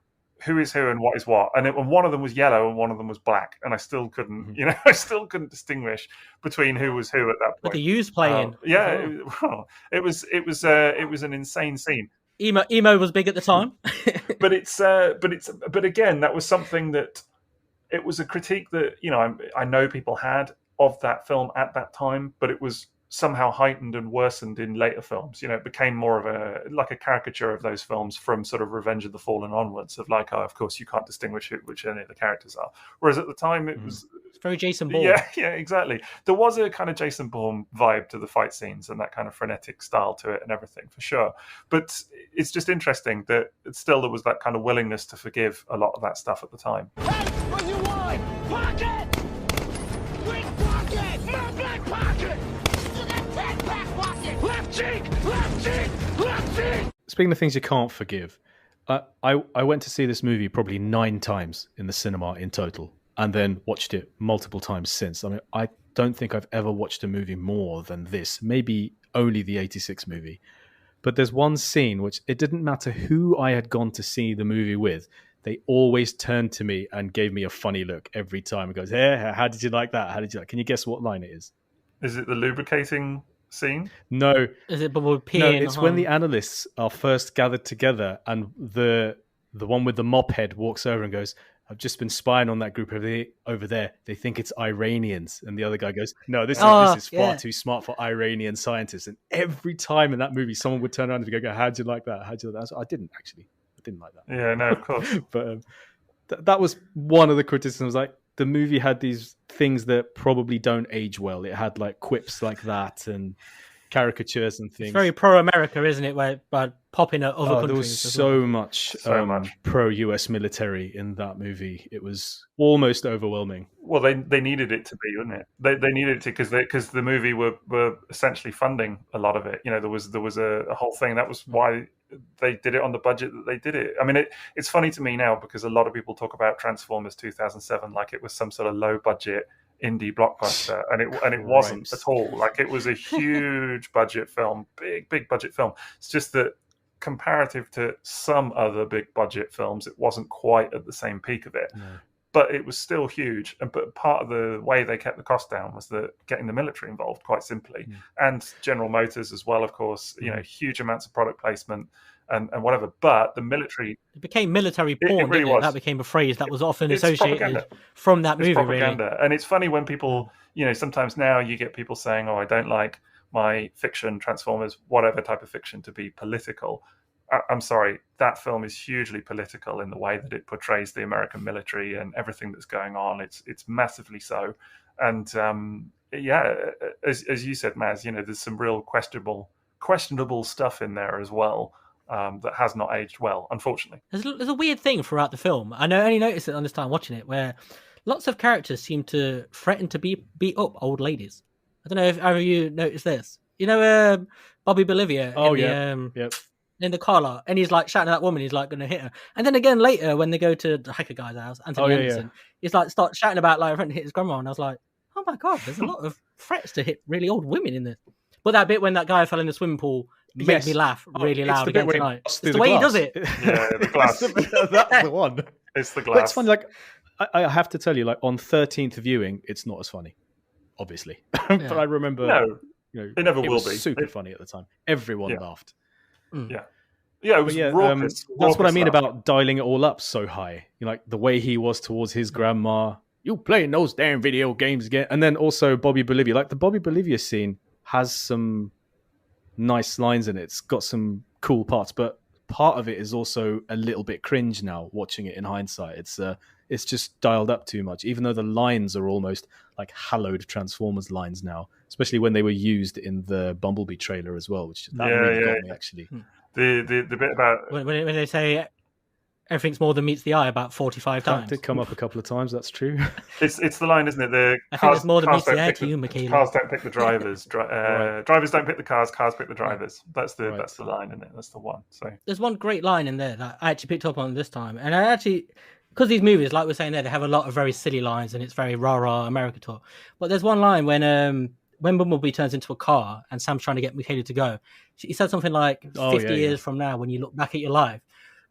who is who and what is what, and one of them was yellow and one of them was black, and I still couldn't, I still couldn't distinguish between who was who at that point. With the U's playing, it was an insane scene. Emo was big at the time, but again, that was something that it was a critique that I know people had of that film at that time, but it was somehow heightened and worsened in later films. You know, it became more of a caricature of those films from sort of Revenge of the Fallen onwards, of like, oh, of course you can't distinguish which any of the characters are. Whereas at the time it was It's very Jason Bourne. yeah, exactly. There was a kind of Jason Bourne vibe to the fight scenes and that kind of frenetic style to it and everything, for sure. But it's just interesting that still there was that kind of willingness to forgive a lot of that stuff at the time. Hey, what you want? Pocket! Quick pocket! My black pocket! You got 10 back pocket! Left cheek! Left cheek! Left cheek! Speaking of things you can't forgive, I went to see this movie probably 9 times in the cinema in total, and then watched it multiple times since. I mean, I don't think I've ever watched a movie more than this, maybe only the 86 movie. But there's one scene which it didn't matter who I had gone to see the movie with, they always turned to me and gave me a funny look every time. It goes, hey, how did you like that? How did you like? Can you guess what line it is? Is it the lubricating scene? No. Is it Bubble peeing? No, it's when the analysts are first gathered together and the one with the mop head walks over and goes, I've just been spying on that group over there. They think it's Iranians. And the other guy goes, no, this is far too smart for Iranian scientists. And every time in that movie, someone would turn around and go, how'd you like that? How'd you like that? I didn't actually. I didn't like that. Yeah, no, of course. But that was one of the criticisms. Like, the movie had these things that probably don't age well. It had like quips like that and caricatures and things. It's very pro-America, isn't it? Where by popping at other countries. There was so much pro-US military in that movie. It was almost overwhelming. Well, they needed it to be, wouldn't it? They needed it to because the movie were essentially funding a lot of it. You know, there was a whole thing. That was why they did it on the budget that they did it. I mean, it's funny to me now because a lot of people talk about Transformers 2007 like it was some sort of low budget indie blockbuster, and it wasn't at all. Like, it was a huge budget film, big budget film. It's just that comparative to some other big budget films, it wasn't quite at the same peak of it. No. But it was still huge. But part of the way they kept the cost down was getting the military involved, quite simply, and General Motors as well, of course. You know, huge amounts of product placement and whatever. But the military, it became military porn. It really was. That became a phrase that was often associated from that movie. Propaganda. Really, and it's funny when people, you know, sometimes now you get people saying, "Oh, I don't like my fiction, Transformers, whatever type of fiction, to be political." I'm sorry, that film is hugely political in the way that it portrays the American military and everything that's going on. It's massively so. And as you said, Maz, you know, there's some real questionable stuff in there as well that has not aged well, unfortunately. There's a weird thing throughout the film. I only noticed it on this time watching it, where lots of characters seem to threaten to beat up old ladies. I don't know if either of you noticed this. You know, Bobby Bolivia. In the car lot, and he's like shouting at that woman. He's like going to hit her, and then again later when they go to the hacker guy's house, Anthony Anderson, he's like start shouting about like trying to hit his grandma, and I was like, oh my god, there's a lot of threats to hit really old women in this. But that bit when that guy fell in the swimming pool made me laugh really loud again tonight. It's the way he does it. Yeah, the glass. That's the one. It's the glass. But it's funny. Like, I have to tell you, like on 13th viewing, it's not as funny, obviously. But I remember, it never will be. Super funny at the time. Everyone laughed. Yeah, it was raucous. That's what I mean about dialing it all up so high. You know, like the way he was towards his grandma. You playing those damn video games again? And then also Bobby Bolivia. Like the Bobby Bolivia scene has some nice lines in it. It's got some cool parts, but part of it is also a little bit cringe now. Watching it in hindsight, it's just dialed up too much. Even though the lines are almost like hallowed Transformers lines now, especially when they were used in the Bumblebee trailer as well, which got me actually. The bit about when they say everything's more than meets the eye about 45 times. That did come up a couple of times. That's true. It's the line, isn't it? I think it's more than meets the eye to you, Michaela. Cars don't pick the drivers. Drivers don't pick the cars. Cars pick the drivers. That's the line, isn't it? That's the one. So there's one great line in there that I actually picked up on this time, and I actually. Because these movies, like we're saying there, they have a lot of very silly lines and it's very rah-rah America talk. But there's one line when Bumblebee turns into a car and Sam's trying to get Michaela to go. He said something like, 50 years from now, when you look back at your life,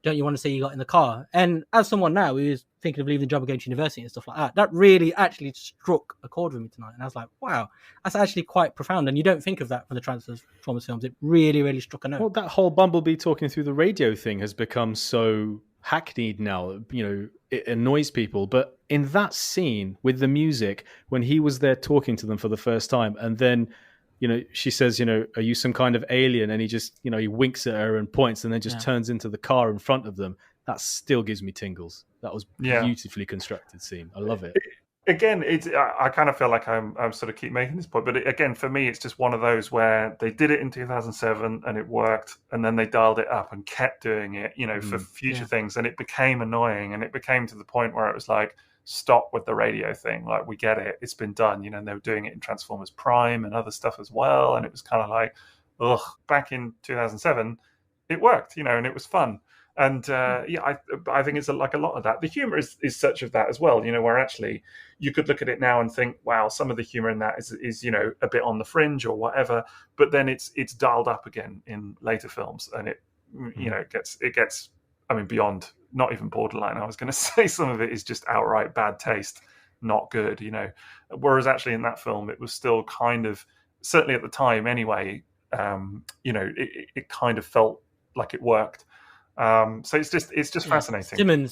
don't you want to say you got in the car? And as someone now who is thinking of leaving the job and going to university and stuff like that, that really actually struck a chord with me tonight. And I was like, wow, that's actually quite profound. And you don't think of that from the Transformers films. It really, really struck a note. Well, that whole Bumblebee talking through the radio thing has become so hackneyed now, you know, it annoys people. But in that scene with the music, when he was there talking to them for the first time, and then, she says, are you some kind of alien? And he just, he winks at her and points and then just turns into the car in front of them. That still gives me tingles. That was beautifully constructed scene. I love it. Again, I kind of feel like I'm sort of keep making this point, but again, for me, it's just one of those where they did it in 2007 and it worked, and then they dialed it up and kept doing it, for future things, and it became annoying, and it became to the point where it was like, stop with the radio thing. Like, we get it, it's been done, and they were doing it in Transformers Prime and other stuff as well, and it was kind of like, ugh. Back in 2007, it worked, and it was fun. And I think it's like a lot of that. The humor is such of that as well, where actually you could look at it now and think, wow, some of the humor in that is a bit on the fringe or whatever, but then it's dialed up again in later films, and it it gets beyond, not even borderline. I was going to say some of it is just outright bad taste, not good, whereas actually in that film it was still kind of, certainly at the time anyway, it kind of felt like it worked. So it's just fascinating.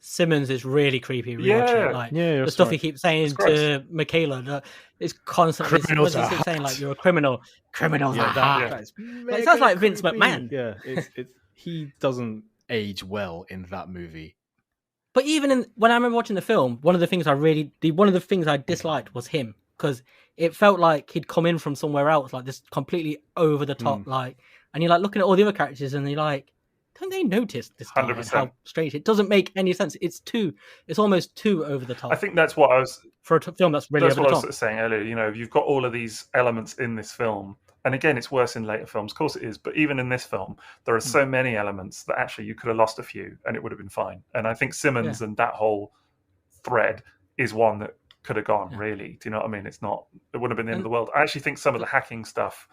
Simmons is really creepy. The stuff he keeps saying to Michaela, it's constantly saying like, you're a criminal. Criminals are hard. It sounds like Vince McMahon. Yeah, he doesn't age well in that movie. But even when I remember watching the film, one of the things I disliked was him, because it felt like he'd come in from somewhere else, like this completely over the top, and you're like looking at all the other characters, and you're like, don't they notice this guy 100%. and how strange? It doesn't make any sense. It's almost too over the top. I think that's what I was for a film that's really over the top. I was sort of saying earlier. You've got all of these elements in this film, and again, it's worse in later films. Of course, it is. But even in this film, there are so many elements that actually you could have lost a few, and it would have been fine. And I think Simmons and that whole thread is one that could have gone. Really, do you know what I mean? It wouldn't have been the end of the world. I actually think some of the hacking stuff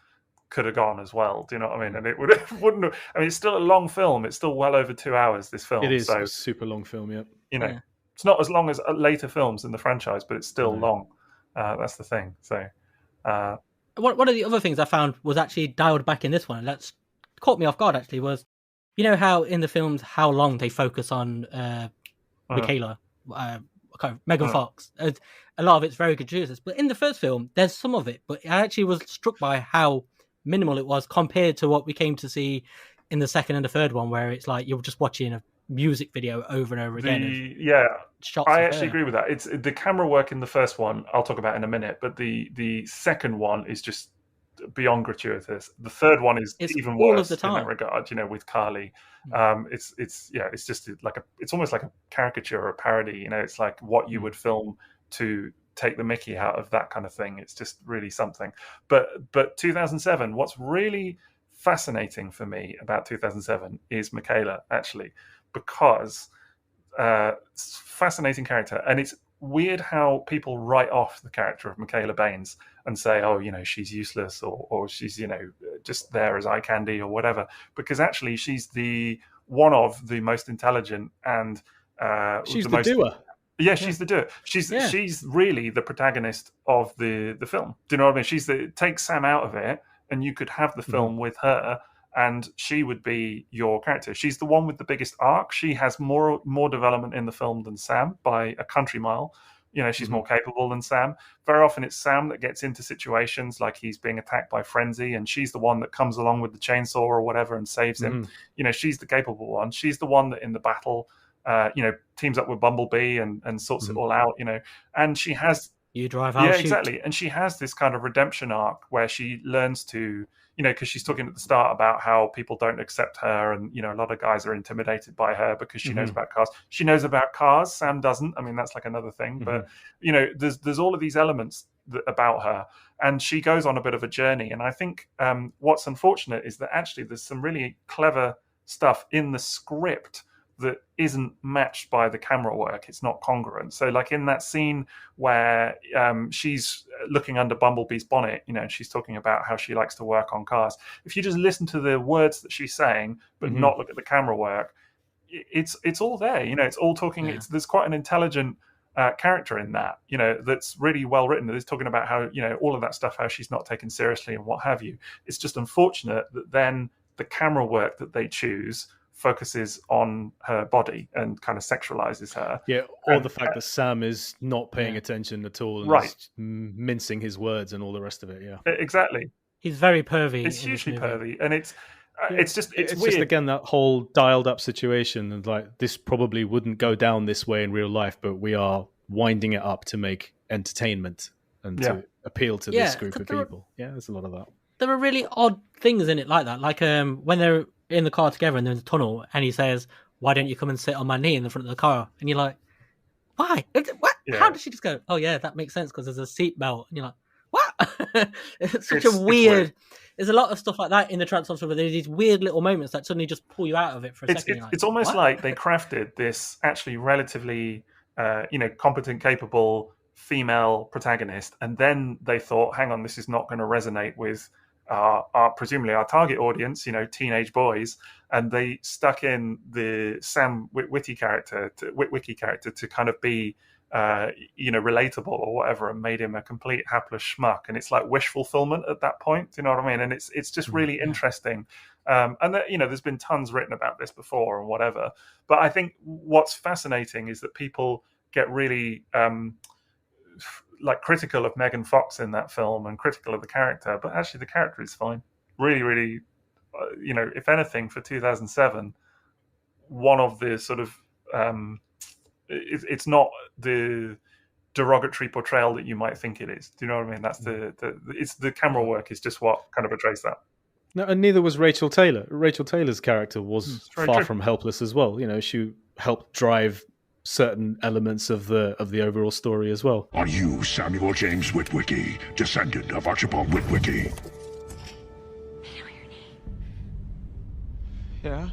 could have gone as well. Do you know what I mean? And it wouldn't have. It's still a long film. It's still well over 2 hours. This film. It is a super long film. Yep. It's not as long as later films in the franchise, but it's still long. That's the thing. So, one of the other things I found was actually dialed back in this one, and that's caught me off guard. Actually, was how in the films how long they focus on Michaela, Megan Fox. A lot of it's very gratuitous, but in the first film, there's some of it. But I actually was struck by how minimal it was compared to what we came to see in the second and the third one, where it's like you're just watching a music video over and over again. I actually agree with that. It's the camera work in the first one I'll talk about in a minute, but the second one is just beyond gratuitous. The third one is even worse in that regard, with Carly. It's just like it's almost like a caricature or a parody, it's like what you would film to take the mickey out of that kind of thing. It's just really something. But 2007, what's really fascinating for me about 2007 is Michaela, actually, because fascinating character, and it's weird how people write off the character of Michaela Baines and say, oh, she's useless, or she's just there as eye candy or whatever, because actually she's one of the most intelligent and she's the doer. Yeah, she's the doer. She's really the protagonist of the film. Do you know what I mean? Take Sam out of it, and you could have the film with her, and she would be your character. She's the one with the biggest arc. She has more development in the film than Sam by a country mile. She's more capable than Sam. Very often it's Sam that gets into situations like he's being attacked by Frenzy, and she's the one that comes along with the chainsaw or whatever and saves him. She's the capable one. She's the one that in the battle teams up with Bumblebee and sorts it all out, and she has you drive out. Yeah, exactly. And she has this kind of redemption arc where she learns to, because she's talking at the start about how people don't accept her, and a lot of guys are intimidated by her because she knows about cars. She knows about cars. Sam doesn't. That's like another thing. But there's all of these elements about her, and she goes on a bit of a journey. And I think what's unfortunate is that actually there's some really clever stuff in the script that isn't matched by the camera work. It's not congruent. So like in that scene where she's looking under Bumblebee's bonnet, and she's talking about how she likes to work on cars. If you just listen to the words that she's saying, but not look at the camera work, it's all there. It's all talking. Yeah. There's quite an intelligent character in that, that's really well written. It's talking about how, all of that stuff, how she's not taken seriously and what have you. It's just unfortunate that then the camera work that they choose focuses on her body and kind of sexualizes her. Yeah, or the fact that Sam is not paying Yeah. attention at all and Right. is mincing his words and all the rest of it. Yeah, Exactly. He's very pervy. It's in this hugely movie. pervy, and it's just it's weird. just again that whole dialed up situation, and like this probably wouldn't go down this way in real life, but we are winding it up to make entertainment and to appeal to this group of people. Yeah, there's a lot of that. There are really odd things in it like that. Like when they're in the car together and they're in the tunnel, and he says, "Why don't you come and sit on my knee in the front of the car?" And you're like, "Why? What? Yeah. How did she just go? Oh yeah, that makes sense because there's a seatbelt." And you're like, "What?" It's such a weird. There's a lot of stuff like that in the Transformers where there's these weird little moments that suddenly just pull you out of it for a second. It's almost like they crafted this actually relatively, competent, capable female protagonist, and then they thought, "Hang on, this is not going to resonate with presumably our target audience, teenage boys," and they stuck in the Sam Witwicky character to kind of be relatable or whatever, and made him a complete hapless schmuck. And it's like wish fulfillment at that point. Do you know what I mean? And it's just really interesting. And that, there's been tons written about this before and whatever. But I think what's fascinating is that people get really critical of Megan Fox in that film and critical of the character, but actually the character is fine. Really, really, if anything, for 2007, one of the sort of it's not the derogatory portrayal that you might think it is. Do you know what I mean? That's the camera work is just what kind of portrays that. No, and neither was Rachel Taylor. Rachel Taylor's character was far true. from helpless as well. She helped drive certain elements of the overall story as well. Are you Samuel James Witwicky, descendant of Archibald Witwicky? Yeah?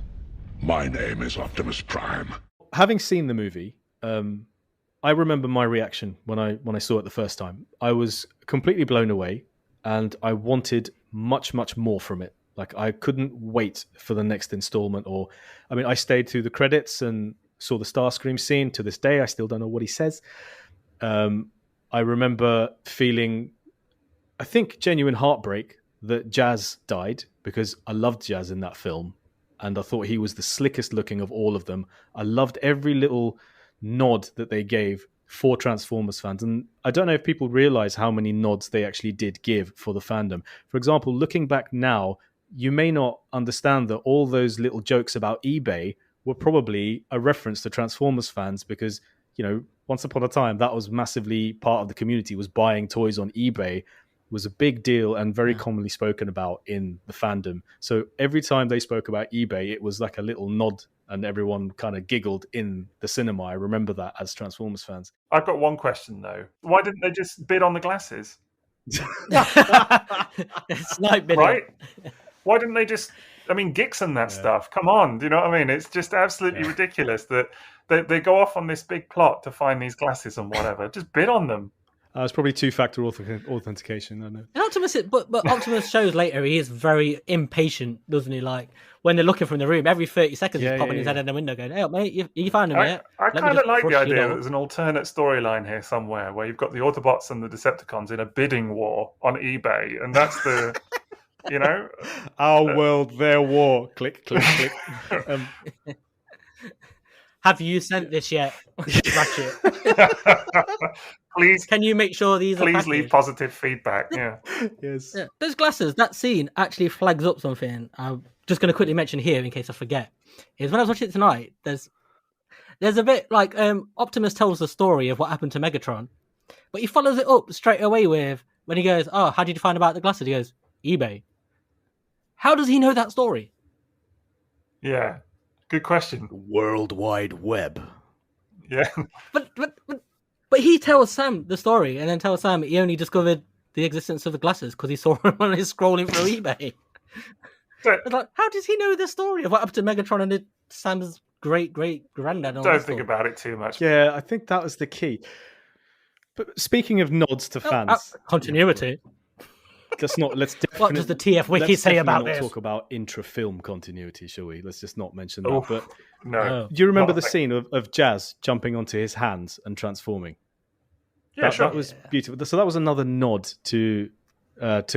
My name is Optimus Prime. Having seen the movie, I remember my reaction when I saw it the first time. I was completely blown away, and I wanted much, much more from it. Like, I couldn't wait for the next installment. I stayed through the credits and saw the Starscream scene. To this day, I still don't know what he says. I remember feeling, I think, genuine heartbreak that Jazz died, because I loved Jazz in that film, and I thought he was the slickest looking of all of them. I loved every little nod that they gave for Transformers fans, and I don't know if people realize how many nods they actually did give for the fandom. For example, looking back now, you may not understand that all those little jokes about eBay were probably a reference to Transformers fans, because, once upon a time, that was massively part of the community, was buying toys on eBay was a big deal and very commonly spoken about in the fandom. So every time they spoke about eBay, it was like a little nod, and everyone kind of giggled in the cinema. I remember that as Transformers fans. I've got one question, though. Why didn't they just bid on the glasses? Snipe bidding. Right? Why didn't they just... Gixon that stuff. Come on. Do you know what I mean? It's just absolutely ridiculous that they go off on this big plot to find these glasses and whatever. Just bid on them. It's probably two-factor authentication. I know. And Optimus, but Optimus shows later he is very impatient, doesn't he? Like when they're looking from the room, every 30 seconds he's popping his head in the window, going, "Hey, mate, you found him yet?" I kind of like the idea that there's an alternate storyline here somewhere where you've got the Autobots and the Decepticons in a bidding war on eBay, and that's the, our world, their war. Click, click, click. Have you sent this yet, Ratchet? Please, can you make sure these are Please packaged? leave positive feedback. Yeah. Yes. Yeah. Those glasses, that scene actually flags up something. I'm just going to quickly mention here in case I forget. Is when I was watching it tonight, there's a bit like Optimus tells the story of what happened to Megatron, but he follows it up straight away with when he goes, "Oh, how did you find about the glasses?" He goes, "eBay." How does he know that story? Yeah. Good question. World Wide Web. Yeah. But he tells Sam the story, and then tells Sam he only discovered the existence of the glasses because he saw them when he was scrolling through eBay. It's like, how does he know the story of what happened to Megatron and Sam's great granddad? Don't think about it too much. Yeah, I think that was the key. But speaking of nods to fans, continuity. Let's what does the TF Wiki say about this? Talk about intra-film continuity, shall we? Let's just not mention that. But no. Do you remember the scene of Jazz jumping onto his hands and transforming? Yeah, sure. That was beautiful. So that was another nod to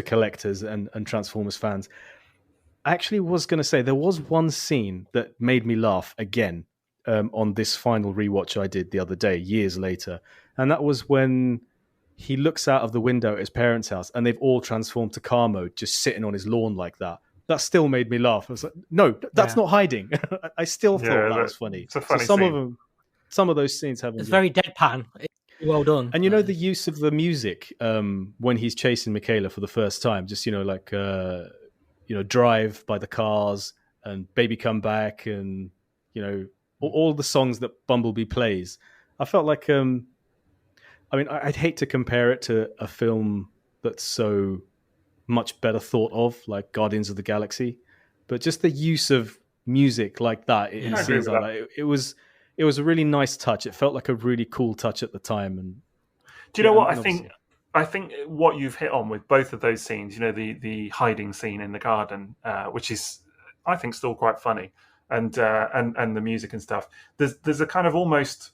collectors and Transformers fans. I actually was going to say there was one scene that made me laugh again on this final rewatch I did the other day, years later, and that was when he looks out of the window at his parents' house and they've all transformed to car mode, just sitting on his lawn like that. That still made me laugh. I was like, no, that's not hiding. I still thought that was funny. It's a funny some scene. of them, some of those scenes have. It's very deadpan. It's well done. And the use of the music when he's chasing Michaela for the first time, just like Drive by the Cars and Baby Come Back, and all the songs that Bumblebee plays. I felt like I'd hate to compare it to a film that's so much better thought of, like Guardians of the Galaxy, but just the use of music like that in scenes like that, it was a really nice touch. It felt like a really cool touch at the time. And do you know what I think? I think what you've hit on with both of those scenes, the hiding scene in the garden, which is, I think, still quite funny, and the music and stuff. There's a kind of almost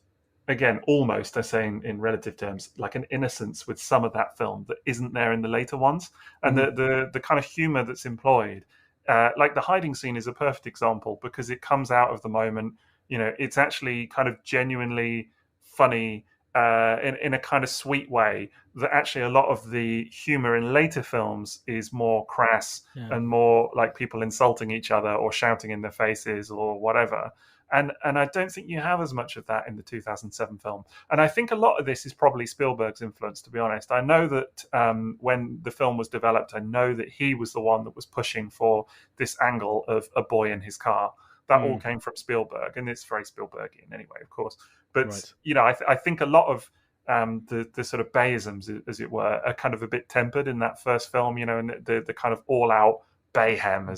I say in relative terms, like an innocence with some of that film that isn't there in the later ones, and the kind of humor that's employed. Like the hiding scene is a perfect example because it comes out of the moment. It's actually kind of genuinely funny. In a kind of sweet way, that actually a lot of the humor in later films is more crass and more like people insulting each other or shouting in their faces or whatever. And I don't think you have as much of that in the 2007 film. And I think a lot of this is probably Spielberg's influence, to be honest. I know that when the film was developed, I know that he was the one that was pushing for this angle of a boy in his car. That all came from Spielberg, and it's very Spielbergian anyway, of course. But I think a lot of the sort of Bayisms, as it were, are kind of a bit tempered in that first film. And the kind of all-out Bayhem, I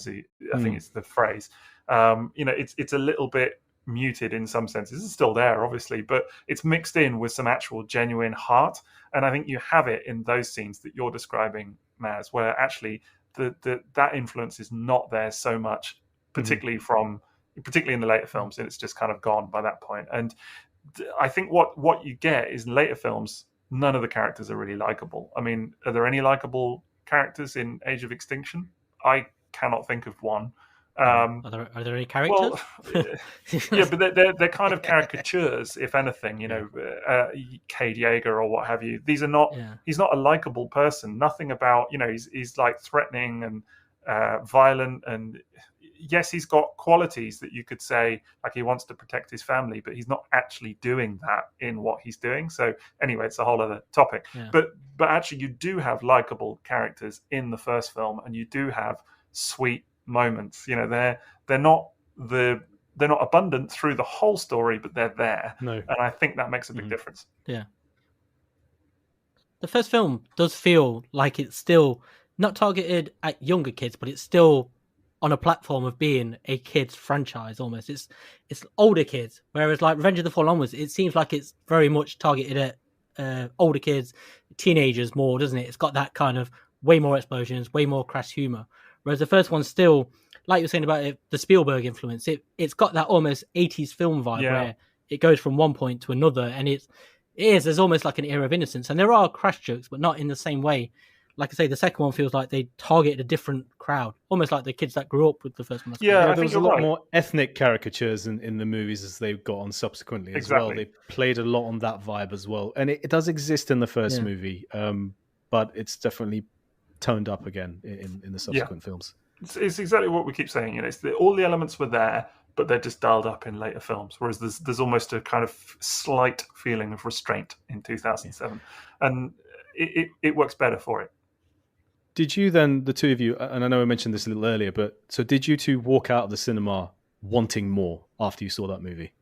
think it's the phrase. It's a little bit muted in some senses. It's still there, obviously, but it's mixed in with some actual genuine heart. And I think you have it in those scenes that you're describing, Maz, where actually that influence is not there so much, particularly in the later films, and it's just kind of gone by that point. And I think what you get is in later films, none of the characters are really likable. I mean, are there any likable characters in Age of Extinction? I cannot think of one. Are there any characters? Well, yeah, but they're kind of caricatures, if anything. Cade Yeager or what have you. These are not. Yeah. He's not a likable person. Nothing about. He's like threatening and violent, and yes, he's got qualities that you could say like he wants to protect his family, but he's not actually doing that in what he's doing. So anyway, it's a whole other topic. Yeah. But actually, you do have likable characters in the first film, and you do have sweet moments. They're not abundant through the whole story, but they're there. No. And I think that makes a big difference. Yeah. The first film does feel like it's still not targeted at younger kids, but it's still on a platform of being a kids franchise almost. It's older kids, whereas like Revenge of the Fallen onwards, it seems like it's very much targeted at older kids, teenagers more, doesn't it? It's got that kind of way more explosions, way more crass humor. Whereas the first one's still, like you were saying about it, the Spielberg influence, it's got that almost 80s film vibe where it goes from one point to another, and there's almost like an era of innocence. And there are crash jokes, but not in the same way. Like I say, the second one feels like they targeted a different crowd, almost like the kids that grew up with the first one. Yeah, there was a lot more ethnic caricatures in the movies as they've got on subsequently as well. They played a lot on that vibe as well. And it does exist in the first movie, but it's definitely toned up again in the subsequent films. It's exactly what we keep saying. All the elements were there, but they're just dialed up in later films. Whereas there's almost a kind of slight feeling of restraint in 2007, and it works better for it. Did you then, the two of you, and I know I mentioned this a little earlier, but so did you two walk out of the cinema wanting more after you saw that movie?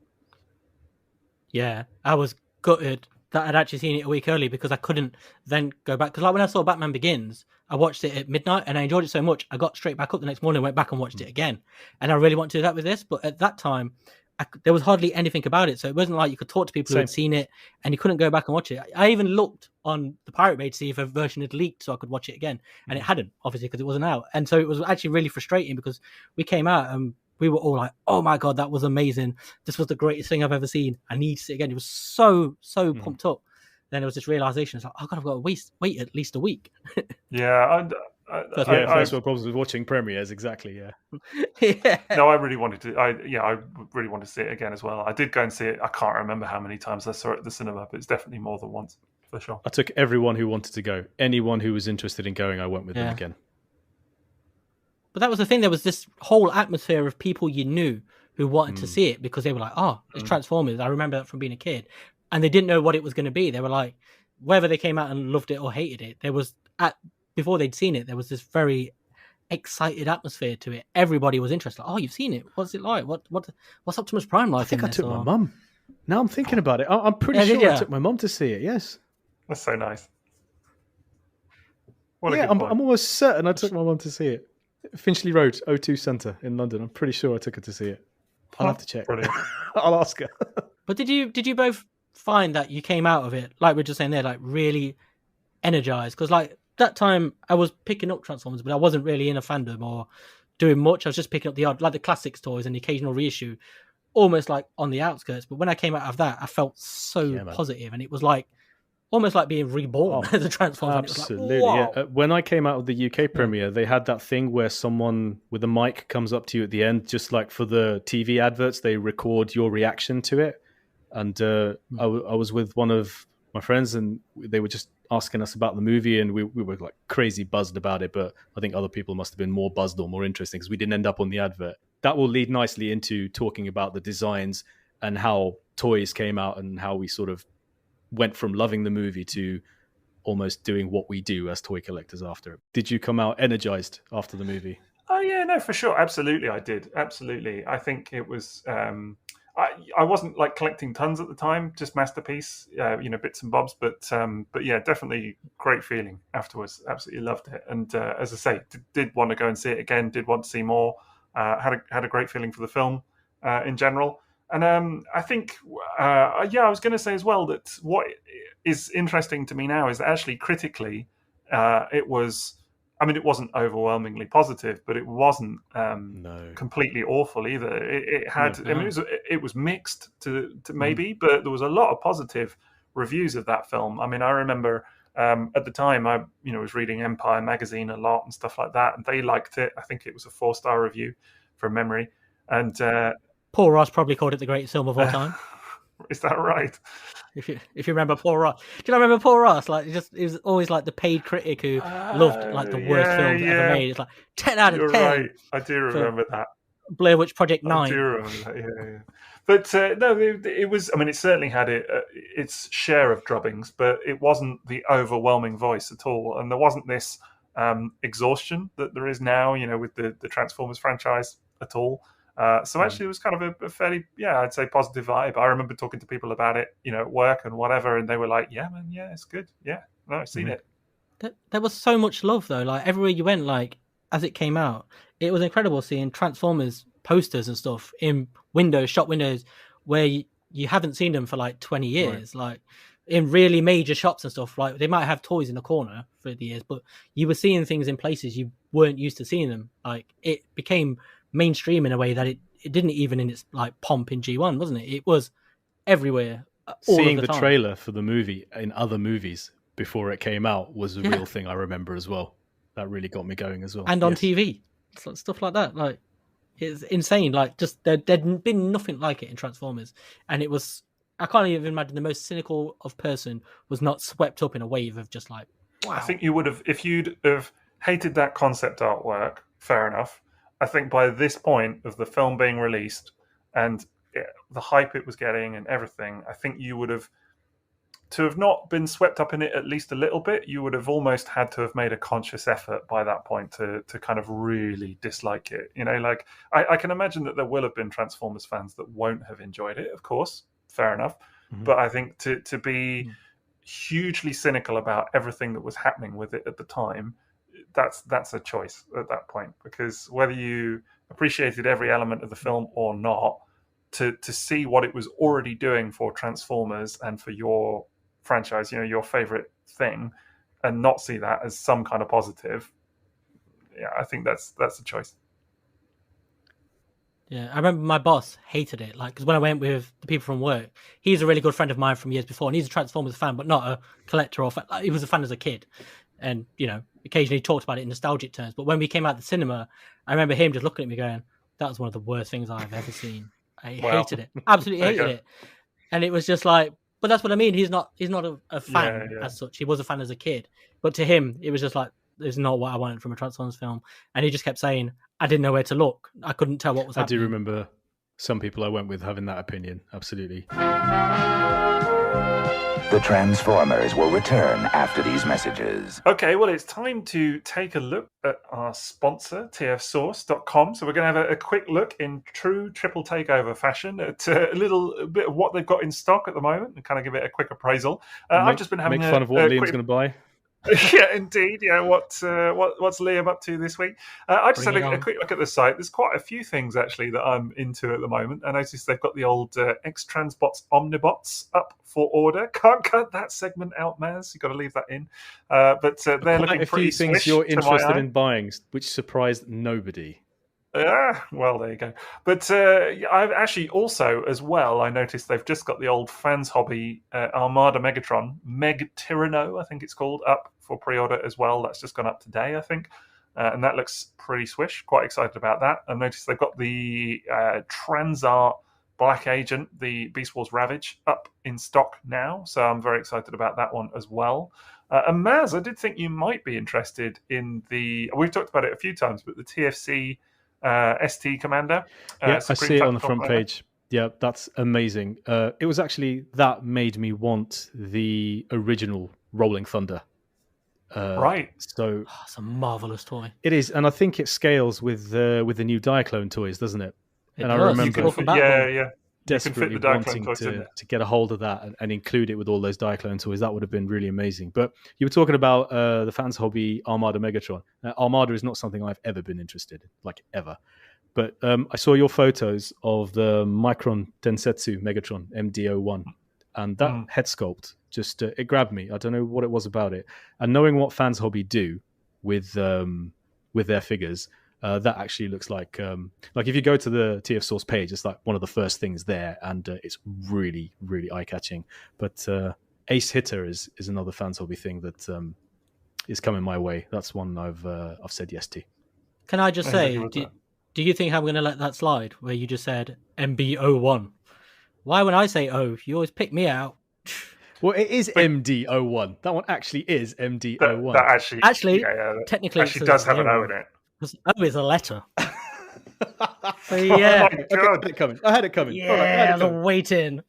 Yeah, I was gutted that I'd actually seen it a week early because I couldn't then go back. Because like when I saw Batman Begins, I watched it at midnight and I enjoyed it so much, I got straight back up the next morning and went back and watched it again. And I really want to do that with this, but at that time, there was hardly anything about it. So it wasn't like you could talk to people who had seen it and you couldn't go back and watch it. I even looked on the Pirate Bay to see if a version had leaked so I could watch it again. And it hadn't, obviously, because it wasn't out. And so it was actually really frustrating because we came out and we were all like, oh my God, that was amazing. This was the greatest thing I've ever seen. I need to see it again. It was so pumped up. Then there was this realization. It's like, oh God, I've got to wait at least a week. Yeah, First world problems with watching premieres, exactly. Yeah. Yeah. No, I really wanted to. I really wanted to see it again as well. I did go and see it. I can't remember how many times I saw it at the cinema, but it's definitely more than once for sure. I took everyone who wanted to go. Anyone who was interested in going, I went with them again. But that was the thing. There was this whole atmosphere of people you knew who wanted to see it because they were like, "Oh, it's Transformers." I remember that from being a kid, and they didn't know what it was going to be. They were like, whether they came out and loved it or hated it, there was before they'd seen it, there was this very excited atmosphere to it. Everybody was interested. Like, oh, you've seen it. What's it like? What's Optimus Prime like? I think in I this? took my mum. Now I'm thinking about it. I'm pretty sure I took my mum to see it. Yes. That's so nice. I'm almost certain I took my mum to see it. Finchley Road, O2 Centre in London. I'm pretty sure I took her to see it. I'll have to check. I'll ask her. But did you both find that you came out of it, like we're just saying there, like really energized? Because like that time I was picking up Transformers, but I wasn't really in a fandom or doing much. I was just picking up the odd, like the classics toys and the occasional reissue, almost like on the outskirts. But when I came out of that, I felt so positive, and it was like almost like being reborn as a Transformer. Absolutely. Like, when I came out of the UK premiere, they had that thing where someone with a mic comes up to you at the end, just like for the TV adverts, they record your reaction to it. And I was with one of my friends, and they were just asking us about the movie, and we were like crazy buzzed about it. But I think other people must have been more buzzed or more interesting because we didn't end up on the advert. That will lead nicely into talking about the designs and how toys came out and how we sort of went from loving the movie to almost doing what we do as toy collectors after it. Did you come out energized after the movie? Oh yeah, no, for sure. Absolutely, I did. Absolutely. I think it was... I wasn't like collecting tons at the time, just Masterpiece, bits and bobs. But yeah, definitely great feeling afterwards. Absolutely loved it. And as I say, did want to go and see it again, did want to see more. Had a great feeling for the film in general. And I think, I was going to say as well that what is interesting to me now is that actually critically, it wasn't overwhelmingly positive, but it wasn't completely awful either. It had, it was mixed to maybe, but there was a lot of positive reviews of that film. I mean, I remember at the time I was reading Empire magazine a lot and stuff like that, and they liked it. I think it was a 4-star review from memory, and. Paul Ross probably called it the greatest film of all time. Is that right? If you remember Paul Ross, do you remember Paul Ross? Like, it was always like the paid critic who loved like the worst films ever made. It's like 10 out of 10. You're right. I do remember that. Blair Witch Project 9. I do remember that. Yeah. But no, it was. I mean, it certainly had its share of drubbings, but it wasn't the overwhelming voice at all, and there wasn't this exhaustion that there is now. With the Transformers franchise at all. So actually, it was kind of a fairly, I'd say positive vibe. I remember talking to people about it, at work and whatever, and they were like, "Yeah, man, yeah, it's good. Yeah, no, I've seen it." There was so much love though. Like everywhere you went, like as it came out, it was incredible seeing Transformers posters and stuff in shop windows, where you haven't seen them for like 20 years. Right. Like in really major shops and stuff. Like they might have toys in the corner for the years, but you were seeing things in places you weren't used to seeing them. Like it became mainstream in a way that it didn't even in its like pomp in G1, wasn't it? It was everywhere. Seeing the trailer for the movie in other movies before it came out was a real thing I remember as well. That really got me going as well. And on TV, stuff like that. Like it's insane. Like just there'd been nothing like it in Transformers, and it was. I can't even imagine the most cynical of person was not swept up in a wave of just like, wow. I think you would have, if you'd have hated that concept artwork, fair enough. I think by this point of the film being released and the hype it was getting and everything, I think you would have, to have not been swept up in it at least a little bit, you would have almost had to have made a conscious effort by that point to kind of really dislike it. Like I can imagine that there will have been Transformers fans that won't have enjoyed it, of course, fair enough. Mm-hmm. But I think to be hugely cynical about everything that was happening with it at the time, that's a choice at that point, because whether you appreciated every element of the film or not, to see what it was already doing for Transformers and for your franchise, your favorite thing, and not see that as some kind of positive, I think that's a choice. Yeah, I remember my boss hated it, like, because when I went with the people from work, he's a really good friend of mine from years before, and he's a Transformers fan, but not a collector or fan. Like, he was a fan as a kid, and occasionally talked about it in nostalgic terms. But when we came out the cinema, I remember him just looking at me going, "That was one of the worst things I've ever seen. I Wow. hated it, absolutely There you hated go. it." And it was just like, but that's what I mean. He's not a fan Yeah. as such. He was a fan as a kid, but to him, it was just like, "This is not what I wanted from a Transformers film." And he just kept saying, "I didn't know where to look. I couldn't tell what was I happening." do remember some people I went with having that opinion. Absolutely. The Transformers will return after these messages. Okay, well, it's time to take a look at our sponsor, TFSource.com. So we're going to have a quick look in true triple takeover fashion at a little bit of what they've got in stock at the moment and kind of give it a quick appraisal. I've just been having make fun of what Liam's quick... going to buy. Yeah, indeed. Yeah, what's Liam up to this week? I just had a quick look at the site. There's quite a few things actually that I'm into at the moment. I noticed they've got the old X-Transbots Omnibots up for order. Can't cut that segment out, Maz. You've got to leave that in. But they're Quite looking a pretty few things swish you're to my interested eye. in buying, which surprised nobody. Well, there you go. But I've actually also, as well, I noticed they've just got the old Fans Hobby Armada Megatron, Meg Tyranno, I think it's called, up for pre-order as well. That's just gone up today, I think. And that looks pretty swish. Quite excited about that. I noticed they've got the Transart Black Agent, the Beast Wars Ravage, up in stock now. So I'm very excited about that one as well. And Maz, I did think you might be interested in we've talked about it a few times, but the TFC ST Commander. Yeah, I Supreme see it on the Tactical front Commander. page. Yeah, that's amazing. It was actually that made me want the original Rolling Thunder. Right. So It's a marvelous toy. it is, and I think it scales with the new Diaclone toys, doesn't it? It I does. remember You can fit Yeah. desperately the Diaclone wanting toys in there. to get a hold of that and include it with all those Diaclone toys. That would have been really amazing. But you were talking about the Fans Hobby Armada Megatron. Armada is not something I've ever been interested in, like ever. But I saw your photos of the Micron Densetsu Megatron MD01, and that head sculpt just it grabbed me. I don't know what it was about it, and knowing what Fans Hobby do with their figures, that actually looks like if you go to the TF Source page, it's like one of the first things there, and it's really really eye catching. But Ace Hitter is another Fans Hobby thing that is coming my way. That's one I've said yes to. Can I just say, do you think I'm going to let that slide where you just said MB01? Why when I say O, you always pick me out? Well, it is MD01. That one actually is MD01. That actually technically actually does have an O in it. Because O is a letter. So, Oh yeah. my God. I had it coming. Yeah, All right, I had it I was coming. waiting.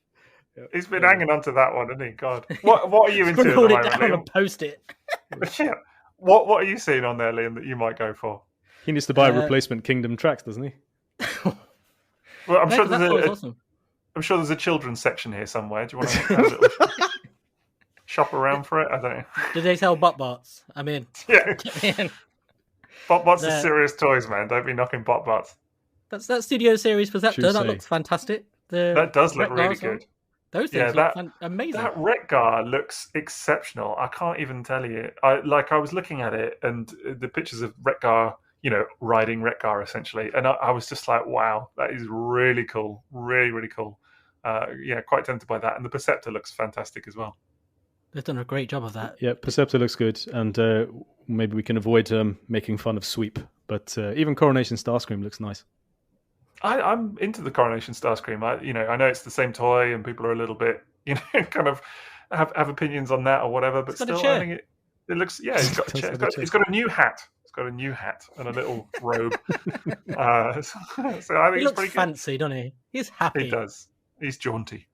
He's been hanging on to that one, hasn't he? God. What are you into at the Wrote it moment, down Liam? and post it. Yeah. What are you seeing on there, Liam, that you might go for? He needs to buy replacement Kingdom tracks, doesn't he? Well, I'm Yeah, sure 'cause that's always there's awesome. I'm sure there's a children's section here somewhere. Do you want to have a little shop around for it? I don't know. Do they sell BotBots? I mean, Yeah. get me in. BotBots are There. serious toys, man. Don't be knocking BotBots. That's that Studio Series Perceptor. True That say. looks fantastic. That does look Wreck-Gar really as well. good. Those Yeah, things look amazing. That Wreck-Gar looks exceptional. I can't even tell you. I was looking at it and the pictures of Wreck-Gar, riding Wreck-Gar essentially, and I was just like, wow, that is really cool. Really, really cool. Quite tempted by that. And the Perceptor looks fantastic as well. They've done a great job of that. Yeah, Perceptor looks good, and maybe we can avoid making fun of Sweep. But even Coronation Starscream looks nice. I'm into the Coronation Starscream. I know it's the same toy, and people are a little bit, kind of have opinions on that or whatever. But It's got a still, chair. I think it looks. Yeah, it's got a chair. It's got a new hat. It's got a new hat and a little robe. So I think He it's looks pretty good. fancy, doesn't he? He's happy. He does. He's jaunty.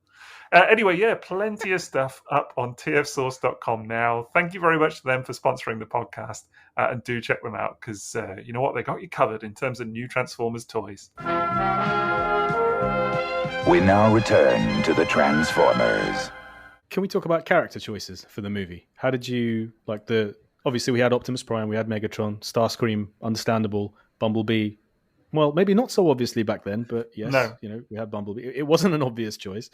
Anyway, yeah, plenty of stuff up on tfsource.com now. Thank you very much to them for sponsoring the podcast. And do check them out because you know what? They got you covered in terms of new Transformers toys. We now return to the Transformers. Can we talk about character choices for the movie? How did you like obviously we had Optimus Prime, we had Megatron, Starscream, understandable, Bumblebee. Well, maybe not so obviously back then, but yes, No. We had Bumblebee. It wasn't an obvious choice.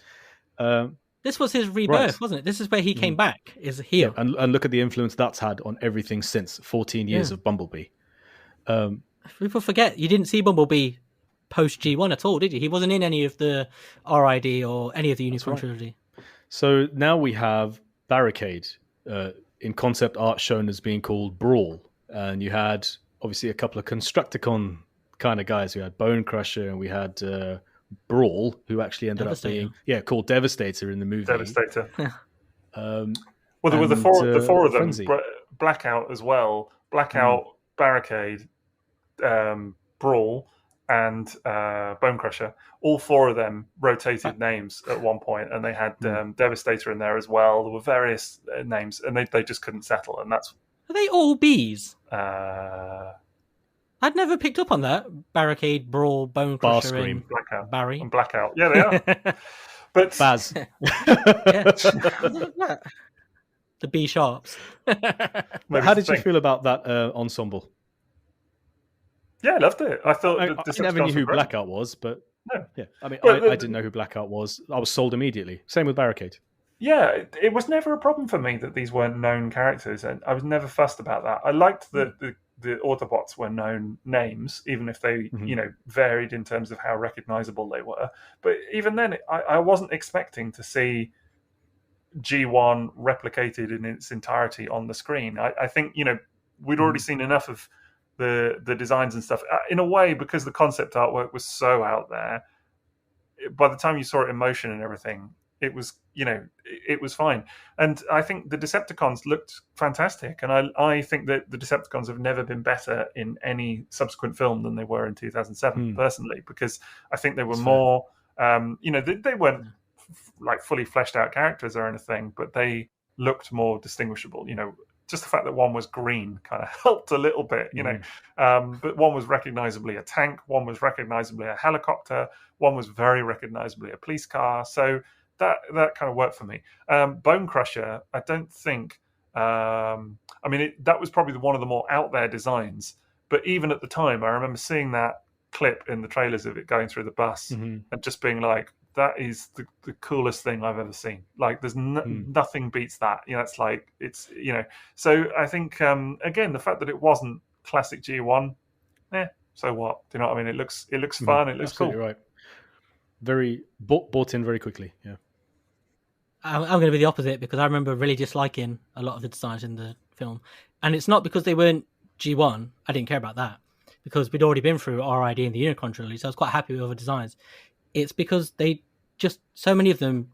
This was his rebirth, Right. wasn't it? This is where he came back, is here. And look at the influence that's had on everything since 14 years of Bumblebee. People forget you didn't see Bumblebee post G1 at all, did you? He wasn't in any of the RID or any of the Unicorn right. trilogy. So now we have Barricade in concept art shown as being called Brawl. and you had obviously a couple of Constructicon kind of guys. We had Bone Crusher and we had Brawl, who actually ended up being called Devastator in the movie. Devastator. Well, there were the four of them. Frenzy. Blackout as well. Blackout, Barricade, Brawl, and Bone Crusher. All four of them rotated names at one point, and they had Devastator in there as well. There were various names, and they just couldn't settle. And that's Are they all bees? I'd never picked up on that. Barricade, Brawl, Bone Crusher, and Blackout. Barry. And Blackout. Yeah, they are. But Baz. The B sharps. But how did you feel about that ensemble? Yeah, I loved it. I thought I never knew who Blackout was, but no. Yeah, I mean, I didn't know who Blackout was. I was sold immediately. Same with Barricade. Yeah, it was never a problem for me that these weren't known characters, and I was never fussed about that. I liked that the Autobots were known names, even if they, varied in terms of how recognizable they were. But even then, I wasn't expecting to see G1 replicated in its entirety on the screen. I think, we'd already seen enough of the designs and stuff. In a way, because the concept artwork was so out there, by the time you saw it in motion and everything, it was, it was fine. And I think the Decepticons looked fantastic. And I think that the Decepticons have never been better in any subsequent film than they were in 2007, personally, because I think they were more, they weren't like fully fleshed out characters or anything, but they looked more distinguishable. Just the fact that one was green kind of helped a little bit, but one was recognizably a tank, one was recognizably a helicopter, one was very recognizably a police car. So that kind of worked for me. Bone Crusher, I don't think, that was probably one of the more out there designs. But even at the time, I remember seeing that clip in the trailers of it going through the bus and just being like, that is the coolest thing I've ever seen. Like, there's nothing beats that. It's like, it's, So I think, again, the fact that it wasn't classic G1, so what? Do you know what I mean? It looks fun. It looks absolutely cool. Right. Very bought in very quickly. Yeah. I'm going to be the opposite, because I remember really disliking a lot of the designs in the film. And it's not because they weren't G1. I didn't care about that, because we'd already been through RID and the Unicron trilogy, so I was quite happy with other designs. It's because they just, so many of them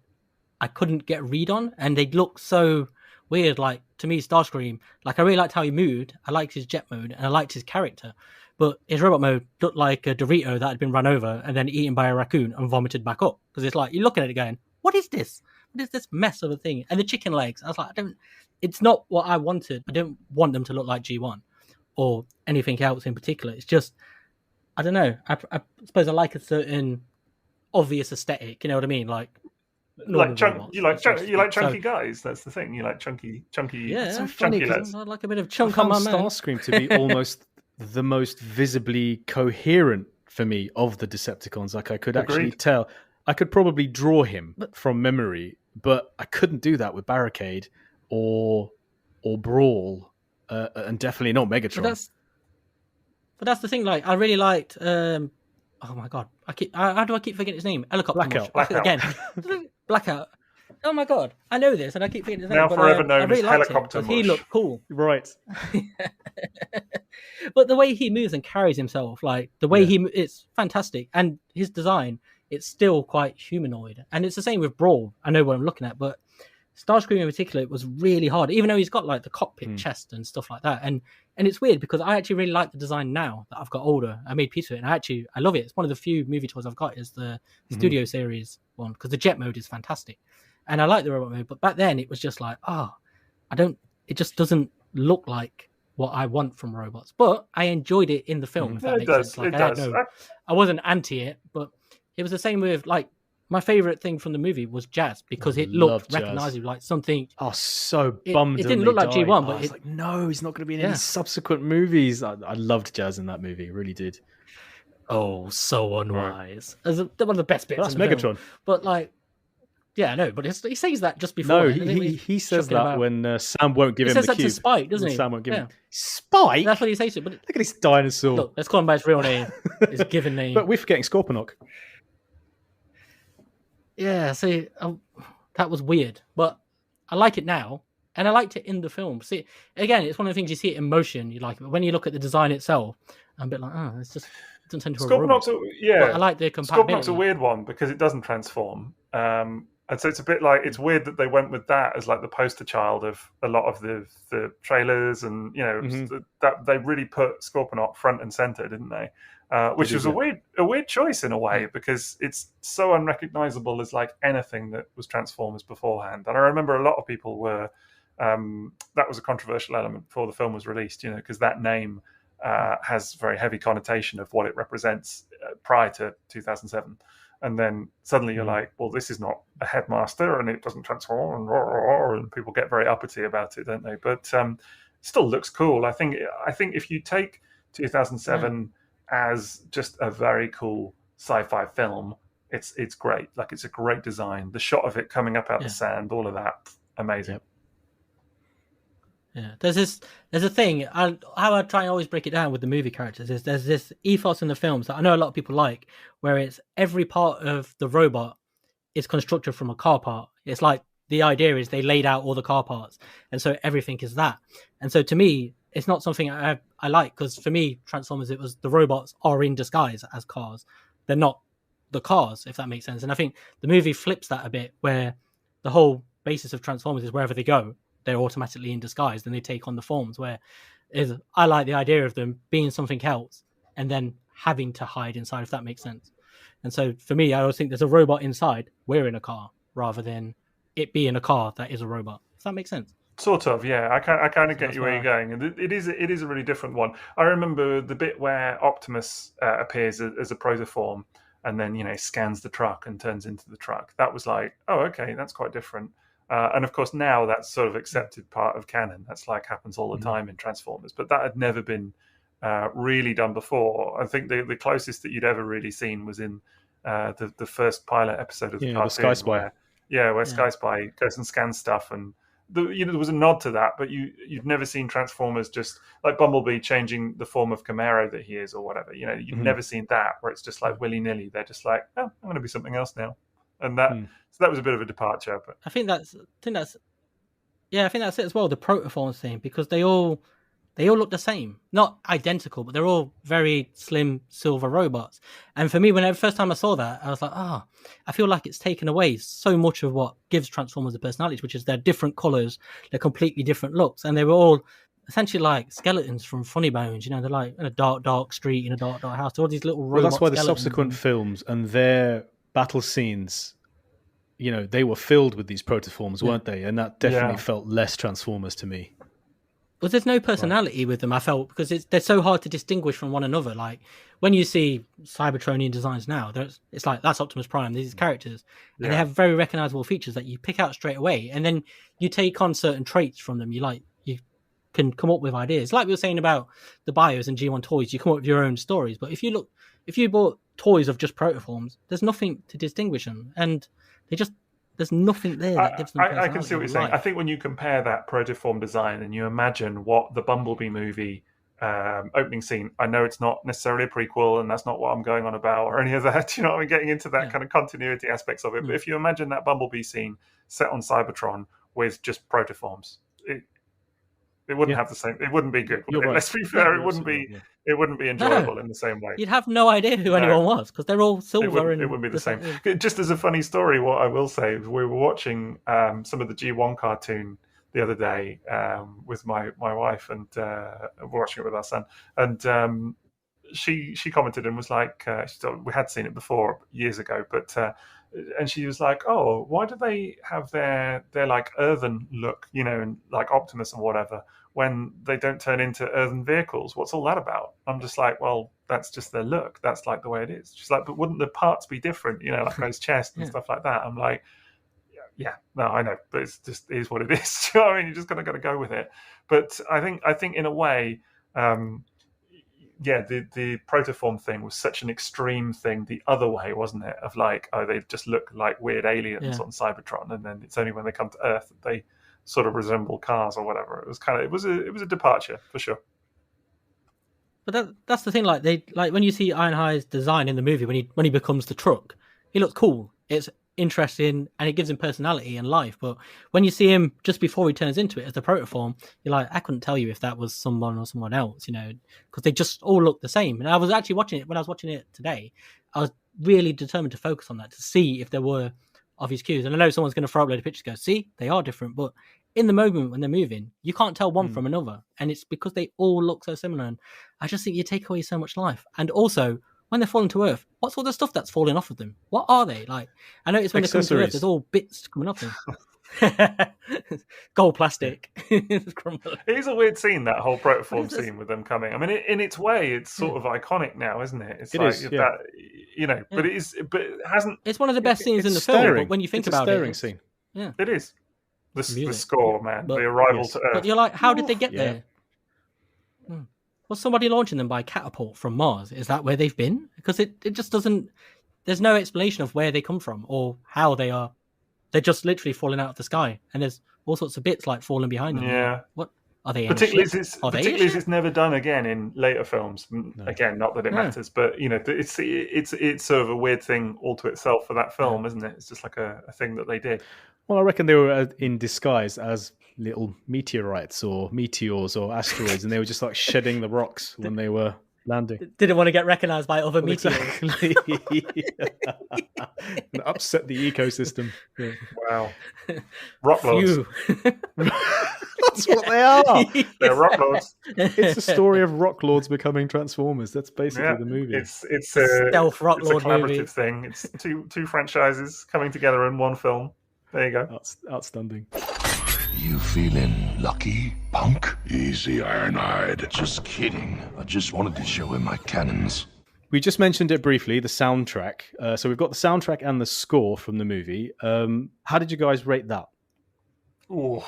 I couldn't get a read on, and they look so weird. Like, to me, Starscream, like, I really liked how he moved. I liked his jet mode, and I liked his character. But his robot mode looked like a Dorito that had been run over and then eaten by a raccoon and vomited back up. Because it's like, you're looking at it going, what is this? What is this mess of a thing? And the chicken legs, I was like, it's not what I wanted. I don't want them to look like G1 or anything else in particular. It's just, I don't know. I suppose I like a certain obvious aesthetic. You know what I mean? Like you like chunky guys. That's the thing. You like chunky. Yeah, it's so funny because I like a bit of chunk on my man. Starscream to be almost the most visibly coherent for me of the Decepticons. Like, I could actually tell. I could probably draw him from memory, but I couldn't do that with Barricade or Brawl, and definitely not Megatron. But that's the thing. Like, I really liked. Oh my god! How do I keep forgetting his name? Helicopter Blackout. Again. Blackout. Oh my god! I know this, and I keep forgetting his name. Now but forever known I really as liked Helicopter him, he looked cool. Right. But the way he moves and carries himself, like the way it's fantastic, and his design, it's still quite humanoid. And it's the same with Brawl. I know what I'm looking at, but Starscream in particular, it was really hard, even though he's got like the cockpit chest and stuff like that. And it's weird because I actually really like the design now that I've got older. I made peace with it, and I love it. It's one of the few movie toys I've got is the Studio Series one, because the jet mode is fantastic. And I like the robot mode, but back then it was just like, it just doesn't look like what I want from robots. But I enjoyed it in the film. If that makes sense. Like, I wasn't anti it, but it was the same with, like, my favorite thing from the movie was Jazz, because it looked recognizable, like something. Oh, so bummed. It didn't look like G1, but it's like, no, he's not going to be in any subsequent movies. I loved Jazz in that movie, really did. Oh, so unwise. Right. One of the best bits. That's in the Megatron. Film. But like, yeah, no, but he says that just before. No, he says that when Sam won't give him the cube. He says that to Spike, doesn't he? Sam won't give him. Spike? That's what he says to him. But look at this dinosaur. Look, let's call him by his real name. His given name. But we're forgetting Scorponok. Yeah, see, that was weird, but I like it now. and I liked it in the film. See, again, it's one of the things you see it in motion. You like it, but when you look at the design itself, I'm a bit like, oh, it's just it doesn't tend to a robot. But I like the compatibility. Scorponok's a weird one because it doesn't transform. And so it's a bit like, it's weird that they went with that as like the poster child of a lot of the trailers, and that they really put Scorponok front and center, didn't they? Which was a weird choice in a way, because it's so unrecognizable as like anything that was Transformers beforehand. And I remember a lot of people were that was a controversial element before the film was released, because that name has very heavy connotation of what it represents prior to 2007. And then suddenly you're like, well, this is not a headmaster and it doesn't transform, and people get very uppity about it, don't they? But still looks cool. I think if you take 2007 as just a very cool sci-fi film, it's great. Like, it's a great design. The shot of it coming up out the sand, all of that, amazing. Yep. Yeah, there's a thing. How I try and always break it down with the movie characters is there's this ethos in the films that I know a lot of people like, where it's every part of the robot is constructed from a car part. It's like the idea is they laid out all the car parts, and so everything is that. And so to me, it's not something I like, because for me, Transformers, it was the robots are in disguise as cars. They're not the cars, if that makes sense. And I think the movie flips that a bit, where the whole basis of Transformers is wherever they go, they're automatically in disguise, and they take on the forms. I like the idea of them being something else and then having to hide inside, if that makes sense. And so for me, I always think there's a robot inside, we're in a car, rather than it being a car that is a robot. Does that make sense? Sort of, yeah. I kind of get you where you're going, and it is a really different one. I remember the bit where Optimus appears as a protoform, and then scans the truck and turns into the truck. That was like, oh, okay, that's quite different. And of course, now that's sort of accepted part of canon. That's like happens all the time in Transformers, but that had never been really done before. I think the closest that you'd ever really seen was in the first pilot episode of the cartoon, Sky Spy. where Sky Spy goes and scans stuff, and there was a nod to that. But you've never seen Transformers just like Bumblebee changing the form of Camaro that he is, or whatever. You've never seen that, where it's just like willy nilly. They're just like, oh, I'm going to be something else now, and that. So that was a bit of a departure, but I think that's it as well. The protoforms thing, because they all look the same, not identical, but they're all very slim silver robots. And for me, the first time I saw that, I was like, I feel like it's taken away so much of what gives Transformers a personality, which is their different colors, their completely different looks, and they were all essentially like skeletons from Funny Bones. They're like in a dark street in a dark house. All these little robots. Well, that's why the subsequent films and their battle scenes, they were filled with these protoforms, weren't they? And that definitely felt less Transformers to me. But there's no personality with them, I felt, because they're so hard to distinguish from one another. Like, when you see Cybertronian designs now, it's like, that's Optimus Prime, these characters. And they have very recognizable features that you pick out straight away. And then you take on certain traits from them. You can come up with ideas. Like we were saying about the bios and G1 toys, you come up with your own stories. But if you bought toys of just protoforms, there's nothing to distinguish them. And there's nothing there that gives them personality. I can see what you're saying. I think when you compare that protoform design and you imagine what the Bumblebee movie opening scene, I know it's not necessarily a prequel, and that's not what I'm going on about or any of that. Getting into that kind of continuity aspects of it. But if you imagine that Bumblebee scene set on Cybertron with just protoforms, it wouldn't have the same. It wouldn't be good. Right. Let's be fair. It wouldn't be. Yeah. It wouldn't be enjoyable in the same way. You'd have no idea who anyone was, because they're all silver. It wouldn't be the same. Just as a funny story, what I will say, we were watching some of the G1 cartoon the other day with my wife, and we're watching it with our son, and she commented and was like, we had seen it before years ago, but and she was like, oh, why do they have their like earthen look, and like Optimus and whatever, when they don't turn into earthen vehicles? What's all that about? I'm just like, well, that's just their look. That's like the way it is. She's like, but wouldn't the parts be different? Like his chest and stuff like that. I'm like, yeah, no, I know, but it's just is what it is. I mean, you're just gonna go with it. But I think in a way, the protoform thing was such an extreme thing the other way, wasn't it? Of like, oh, they just look like weird aliens on Cybertron, and then it's only when they come to Earth that they sort of resemble cars or whatever. It was a departure for sure. But that's the thing. Like when you see Ironhide's design in the movie, when he becomes the truck, he looks cool. It's interesting, and it gives him personality and life. But when you see him just before he turns into it as the protoform, you're like, I couldn't tell you if that was someone or someone else, because they just all look the same. And I was actually watching it when I was watching it today. I was really determined to focus on that to see if there were obvious cues. And I know someone's going to throw up a load of pictures and go, see, they are different. But in the moment when they're moving, you can't tell one from another. And it's because they all look so similar. And I just think you take away so much life. And also, when they're falling to Earth, what's all the stuff that's falling off of them? What are they? Like, I noticed when they come to Earth, there's all bits coming off them. Gold plastic. It is a weird scene, that whole protoform scene with them coming. I mean, in its way, it's sort of iconic now, isn't it? It's that, but it is, but it hasn't. It's one of the best scenes in the film. But when you think about it, scene. Yeah, it is. The score, man, the arrival to Earth. But you're like, how did they get there? Was somebody launching them by catapult from Mars? Is that where they've been? Because it just doesn't. There's no explanation of where they come from or how they are. They're just literally falling out of the sky, and there's all sorts of bits like falling behind them. Yeah. What are they? Particularly as it's never done again in later films. No. Again, not that it matters, but it's sort of a weird thing all to itself for that film, isn't it? It's just like a thing that they did. Well, I reckon they were in disguise as little meteorites or meteors or asteroids, and they were just like shedding the rocks when they were landing. Didn't want to get recognized by other meteors. Exactly. And upset the ecosystem. Yeah. Wow. Rock lords. That's what they are. They're rock lords. It's the story of rock lords becoming Transformers. That's basically the movie. It's a stealth rock lord collaborative movie thing. It's two franchises coming together in one film. There you go. That's outstanding. You feeling lucky, punk? Easy, Ironhide. Just kidding. I just wanted to show him my cannons. We just mentioned it briefly, the soundtrack. So we've got the soundtrack and the score from the movie. How did you guys rate that? Ooh,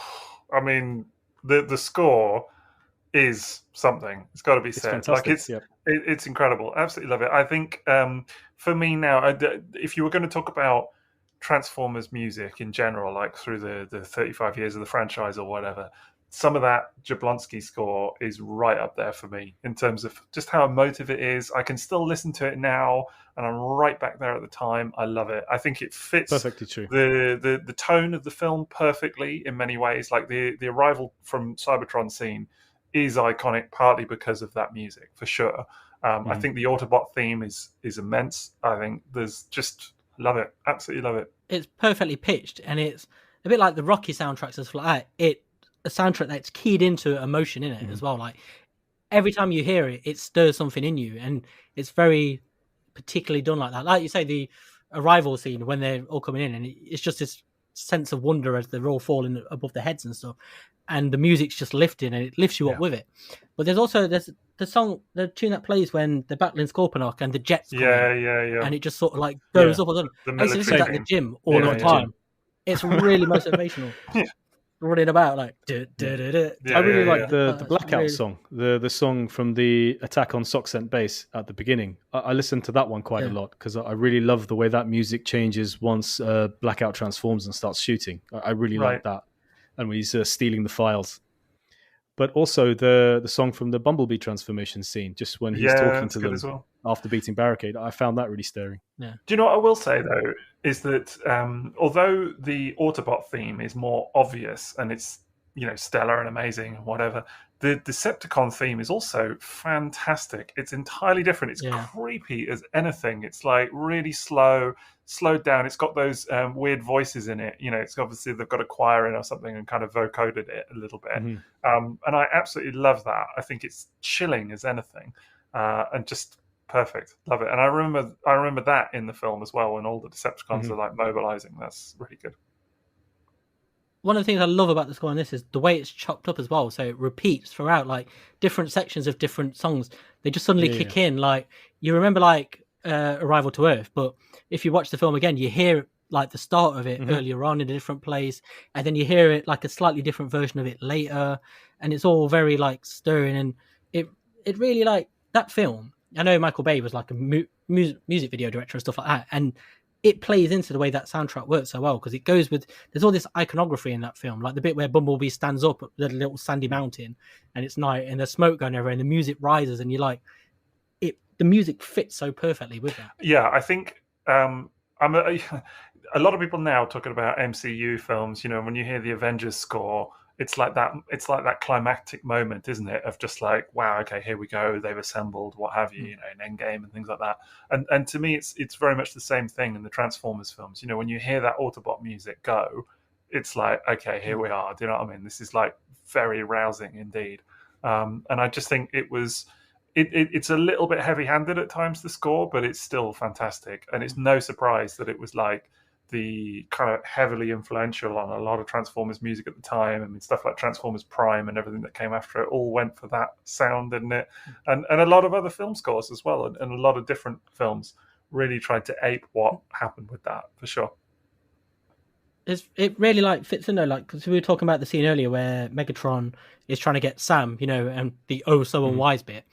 I mean, the score is something. It's got to be said. Fantastic. Like it's incredible. Absolutely love it. I think for me now, if you were going to talk about Transformers music in general, like through the 35 years of the franchise or whatever, some of that Jablonski score is right up there for me in terms of just how emotive it is. I can still listen to it now, and I'm right back there at the time. I love it. I think it fits perfectly true. The tone of the film perfectly in many ways. Like the arrival from Cybertron scene is iconic partly because of that music, for sure. I think the Autobot theme is immense. I think there's just love it. Absolutely love it. It's perfectly pitched, and it's a bit like the Rocky soundtracks as well. A soundtrack that's keyed into emotion in it as well. Like every time you hear it, it stirs something in you, and it's very particularly done like that. Like you say, the arrival scene when they're all coming in, and it's just this sense of wonder as they're all falling above their heads and stuff, and the music's just lifting, and it lifts you up with it. But there's the tune that plays when they're battling Scorponok and the jets come in, and it just sort of like goes up. I used to listen to that in the gym all the time. It's really motivational. Running about like I really like the Blackout song, the song from the Attack on Socksent Base at the beginning. I listened to that one quite a lot because I really love the way that music changes once Blackout transforms and starts shooting. I really like that, and when he's stealing the files. But also the song from the Bumblebee transformation scene, just when he's talking to them after beating Barricade. I found that really stirring. Yeah. Do you know what I will say, though, is that although the Autobot theme is more obvious and it's, stellar and amazing and whatever, the Decepticon theme is also fantastic. It's entirely different. It's creepy as anything. It's like really slowed down. It's got those weird voices in it. It's obviously they've got a choir in or something and kind of vocoded it a little bit. And I absolutely love that. I think it's chilling as anything, and just perfect. Love it. And I remember that in the film as well when all the Decepticons are like mobilizing. That's really good. One of the things I love about the score on this is the way it's chopped up as well. So it repeats throughout, like different sections of different songs. They just suddenly kick in. Like you remember, like Arrival to Earth, but if you watch the film again, you hear like the start of it earlier on in a different place, and then you hear it like a slightly different version of it later, and it's all very like stirring. And it really like that film. I know Michael Bay was like a music video director and stuff like that, and it plays into the way that soundtrack works so well because it goes with there's all this iconography in that film, like the bit where Bumblebee stands up at the little sandy mountain and it's night and there's smoke going everywhere and the music rises and you're like the music fits so perfectly with that. I think a lot of people now talking about MCU films, when you hear the Avengers score, it's like that climactic moment, isn't it? Of just like, wow, okay, here we go, they've assembled, what have you, in Endgame and things like that. And to me, it's very much the same thing in the Transformers films. When you hear that Autobot music go, it's like, okay, here we are. Do you know what I mean? This is like very rousing indeed. And I just think it's a little bit heavy-handed at times, the score, but it's still fantastic. And it's no surprise that it was like the kind of heavily influential on a lot of Transformers music at the time. I mean, stuff like Transformers Prime and everything that came after it all went for that sound, didn't it? And a lot of other film scores as well, and a lot of different films really tried to ape what happened with that, for sure. It really like fits in though, like, because we were talking about the scene earlier where Megatron is trying to get Sam, and the oh so unwise bit,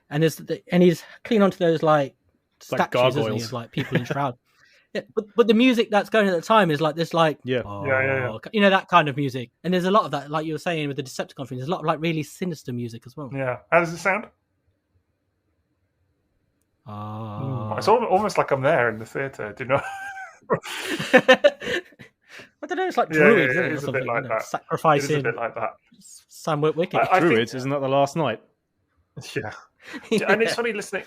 and he's clinging onto those like statues, isn't he, of like people in shrouds. Yeah, but the music that's going at the time is like this, like yeah. That kind of music, and there's a lot of that, like you were saying with the Decepticon thing. There's a lot of like really sinister music as well. Yeah, how does it sound? It's almost like I'm there in the theatre. Do you know? I don't know. It's like druids, it is a bit like that. Sacrificing. It is a bit like that. Sam Witwicky. Druids, isn't that the last night? Yeah, and it's funny listening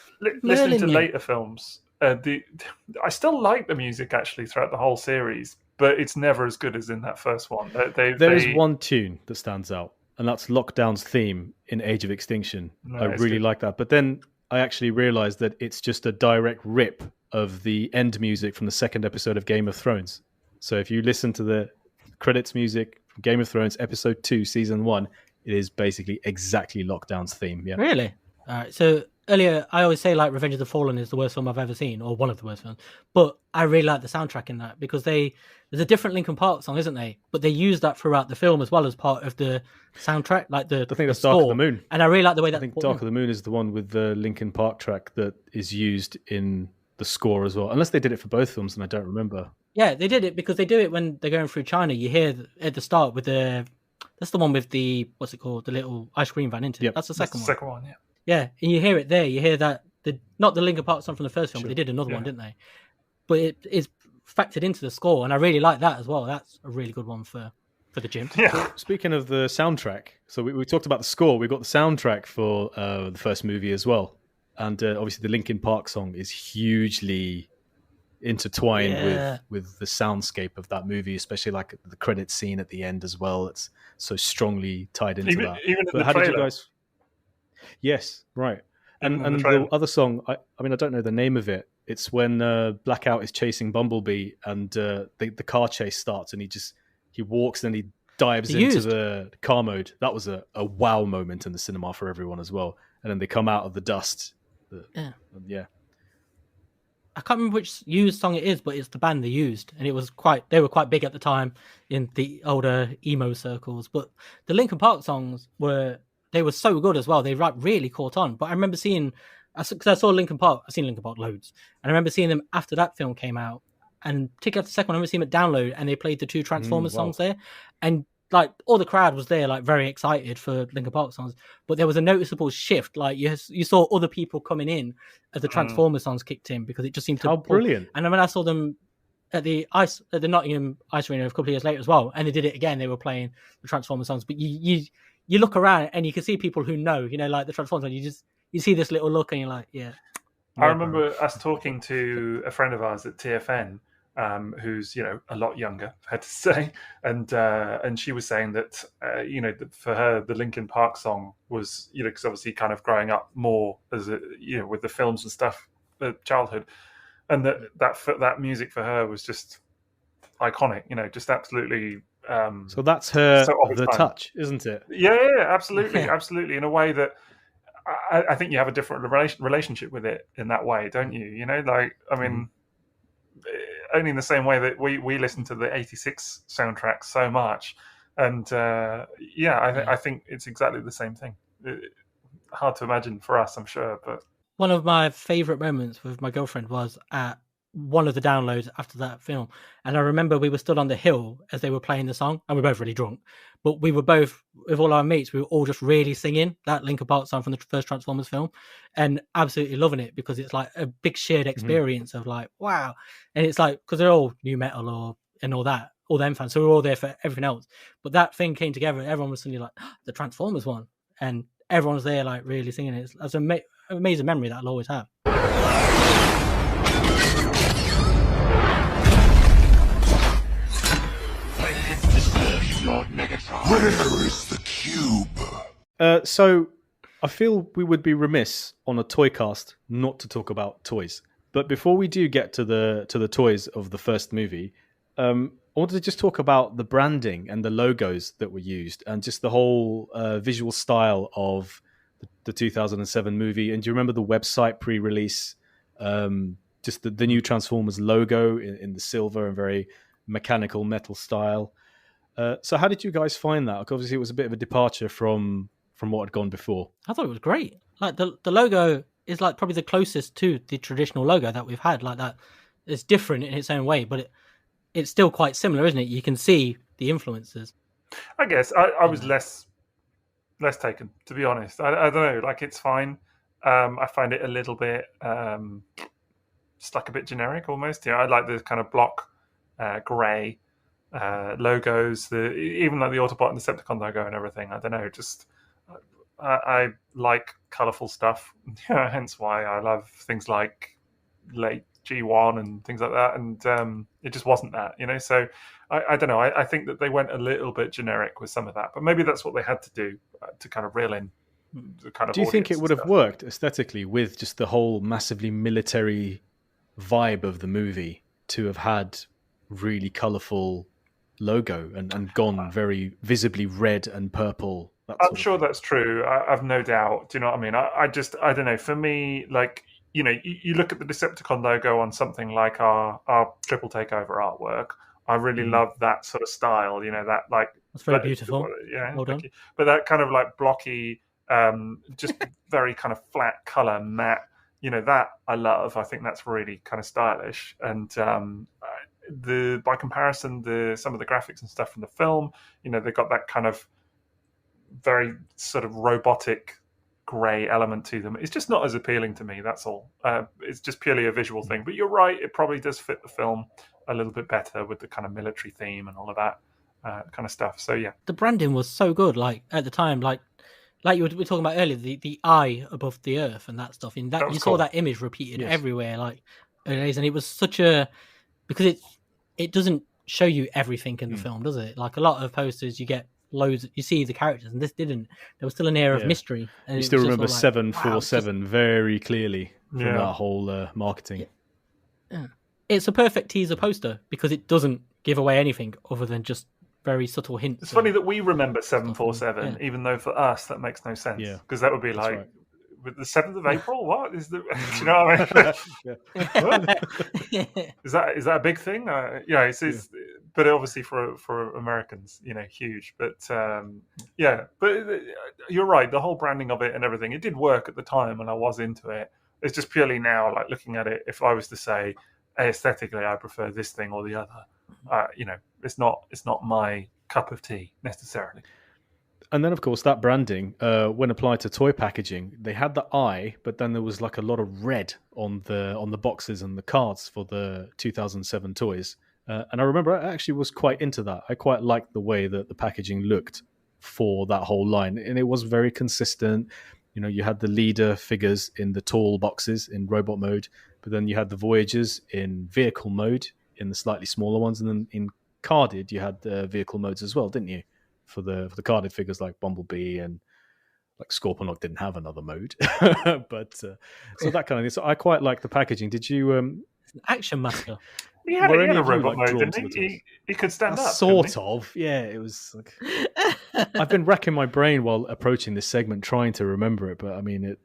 to later films. I still like the music actually throughout the whole series, but it's never as good as in that first one. There is one tune that stands out, and that's Lockdown's theme in Age of Extinction. I really like that. But then I actually realized that it's just a direct rip of the end music from the second episode of Game of Thrones. So if you listen to the credits music from Game of Thrones episode 2, season 1, it is basically exactly Lockdown's theme. Yeah. Really? All right. So earlier, I always say like Revenge of the Fallen is the worst film I've ever seen, or one of the worst films. But I really like the soundtrack in that, because there's a different Linkin Park song, isn't they? But they use that throughout the film as well as part of the soundtrack, like I think that's Dark of the Moon. And I really like the way that. I think Dark of the Moon is the one with the Linkin Park track that is used in the score as well. Unless they did it for both films, and I don't remember. Yeah, they did it because they do it when they're going through China. You hear at the start with that's the one with the, what's it called? The little ice cream van, isn't it? Yep. That's the second one. Second one, yeah. Yeah, and you hear it there. You hear that not the Linkin Park song from the first film, but they did another one, didn't they? But it is factored into the score, and I really like that as well. That's a really good one for the gym. Yeah. So, speaking of the soundtrack, so we talked about the score. We got the soundtrack for the first movie as well, and obviously the Linkin Park song is hugely intertwined with the soundscape of that movie, especially like the credit scene at the end as well. It's so strongly tied into that. Even but how did you guys? Yes, right. And the other song, I mean, I don't know the name of it. It's when Blackout is chasing Bumblebee, and the car chase starts, and he walks and he dives into the car mode. That was a wow moment in the cinema for everyone as well. And then they come out of the dust. Yeah. I can't remember which used song it is, but it's the band they used, and they were quite big at the time in the older emo circles. But the Linkin Park songs were so good as well. They really caught on. But I remember because I saw Linkin Park. I've seen Linkin Park loads, and I remember seeing them after that film came out, and particularly after the second one, I remember seeing them at Download, and they played the two Transformers songs there, and like all the crowd was there, like very excited for Linkin Park songs. But there was a noticeable shift. Like you saw other people coming in as the Transformers songs kicked in, because it just seemed to how brilliant. And then when I saw them at the Nottingham Ice Arena a couple of years later as well, and they did it again, they were playing the Transformers songs. But you look around and you can see people who know, like the Transformers, and you see this little look and you're like, yeah. I remember us talking to a friend of ours at TFN, who's a lot younger, I had to say, and she was saying that for her the Linkin Park song was because obviously kind of growing up more as with the films and stuff, childhood, and that music for her was just iconic, just absolutely. So that's her the touch, isn't it? Yeah, absolutely, absolutely. In a way that I think you have a different relationship with it in that way, don't you? I mean. Only in the same way that we listen to the 86 soundtrack so much, and I think it's exactly the same thing. Hard to imagine for us, I'm sure, but one of my favorite moments with my girlfriend was at one of the downloads after that film. And I remember we were stood on the hill as they were playing the song, and we were both really drunk. But we were both, with all our mates, we were all just really singing that Linkin Park song from the first Transformers film, and absolutely loving it, because it's like a big shared experience of like, wow. And it's like, because they're all new metal and all that, all them fans, so we're all there for everything else. But that thing came together, and everyone was suddenly like, the Transformers one, and everyone was there like really singing it. It's an amazing memory that I'll always have. Where is the cube? So I feel we would be remiss on a toy cast not to talk about toys. But before we do get to the toys of the first movie, I wanted to just talk about the branding and the logos that were used, and just the whole visual style of the 2007 movie. And do you remember the website pre-release? Just the new Transformers logo in the silver and very mechanical metal style. So how did you guys find that? Like, obviously, it was a bit of a departure from what had gone before. I thought it was great. Like the logo is like probably the closest to the traditional logo that we've had. Like that, it's different in its own way, but it's still quite similar, isn't it? You can see the influences. I guess I was less taken, to be honest. I don't know. Like, it's fine. I find it a little bit just like a bit generic almost. You know, I like the kind of block grey logos, even like the Autobot and Decepticon logo and everything. I don't know, just I like colourful stuff. Hence why I love things like late G1 and things like that. And it just wasn't that, you know. So I don't know. I think that they went a little bit generic with some of that, but maybe that's what they had to do to kind of reel in the kind of. Do you think it would have worked aesthetically with just the whole massively military vibe of the movie to have had really colourful logo and gone very visibly red and purple? I'm sure that's true. I've no doubt. Do you know what I mean? I don't know. For me, like, you know, you look at the Decepticon logo on something like our Triple Takeover artwork. I really love that sort of style. You know, that like that's very beautiful. Yeah, well done. But that kind of like blocky, just very kind of flat color, matte. You know, that I love. I think that's really kind of stylish. And by comparison, some of the graphics and stuff from the film, you know, they got that kind of very sort of robotic grey element to them. It's just not as appealing to me, that's all. It's just purely a visual thing. But you're right, it probably does fit the film a little bit better with the kind of military theme and all of that kind of stuff. So yeah, the branding was so good. Like at the time, like you were talking about earlier, the eye above the earth and that stuff. In that you saw that image repeated everywhere, like, and it was such a, because it doesn't show you everything in the film, does it? Like a lot of posters, you get loads, you see the characters, and this didn't. There was still an air of mystery. And you still remember 747 very clearly from that whole marketing. Yeah. It's a perfect teaser poster because it doesn't give away anything other than just very subtle hints. It's funny that we remember 747, even though for us that makes no sense. Yeah, because that would be like with the 7th of April. What is the? Do you know what I mean? Is that a big thing? It's but obviously for Americans, you know, huge. But but you're right. The whole branding of it and everything, it did work at the time, and I was into it. It's just purely now, like looking at it, if I was to say aesthetically, I prefer this thing or the other. You know, it's not my cup of tea necessarily. And then, of course, that branding, when applied to toy packaging, they had the eye, but then there was like a lot of red on the boxes and the cards for the 2007 toys. And I remember I actually was quite into that. I quite liked the way that the packaging looked for that whole line, and it was very consistent. You know, you had the leader figures in the tall boxes in robot mode, but then you had the Voyagers in vehicle mode in the slightly smaller ones, and then in carded you had the vehicle modes as well, didn't you? For the carded figures like Bumblebee and like Scorponok didn't have another mode, but so that kind of thing. So I quite like the packaging. Did you? Action Master. He had a robot mode, didn't he? He could stand up. Sort of, yeah. It was like I've been racking my brain while approaching this segment, trying to remember it, but I mean,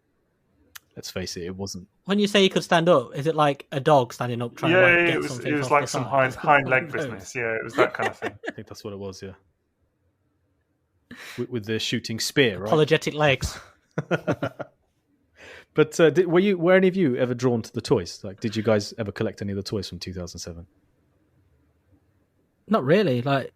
let's face it, it wasn't. When you say he could stand up, is it like a dog standing up trying to get something? It was like some hind leg business. Yeah, it was that kind of thing. I think that's what it was. Yeah, with the shooting spear, right? Apologetic legs. But were any of you ever drawn to the toys? Like, did you guys ever collect any of the toys from 2007? Not really. Like,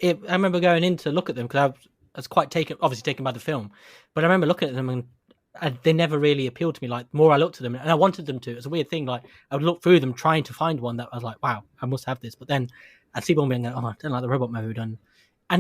I remember going in to look at them because I was quite obviously taken by the film. But I remember looking at them and they never really appealed to me. Like, the more I looked at them, and I wanted them to. It's a weird thing. Like, I would look through them trying to find one that I was like, wow, I must have this. But then I'd see one being like, oh, I don't like the robot mode. And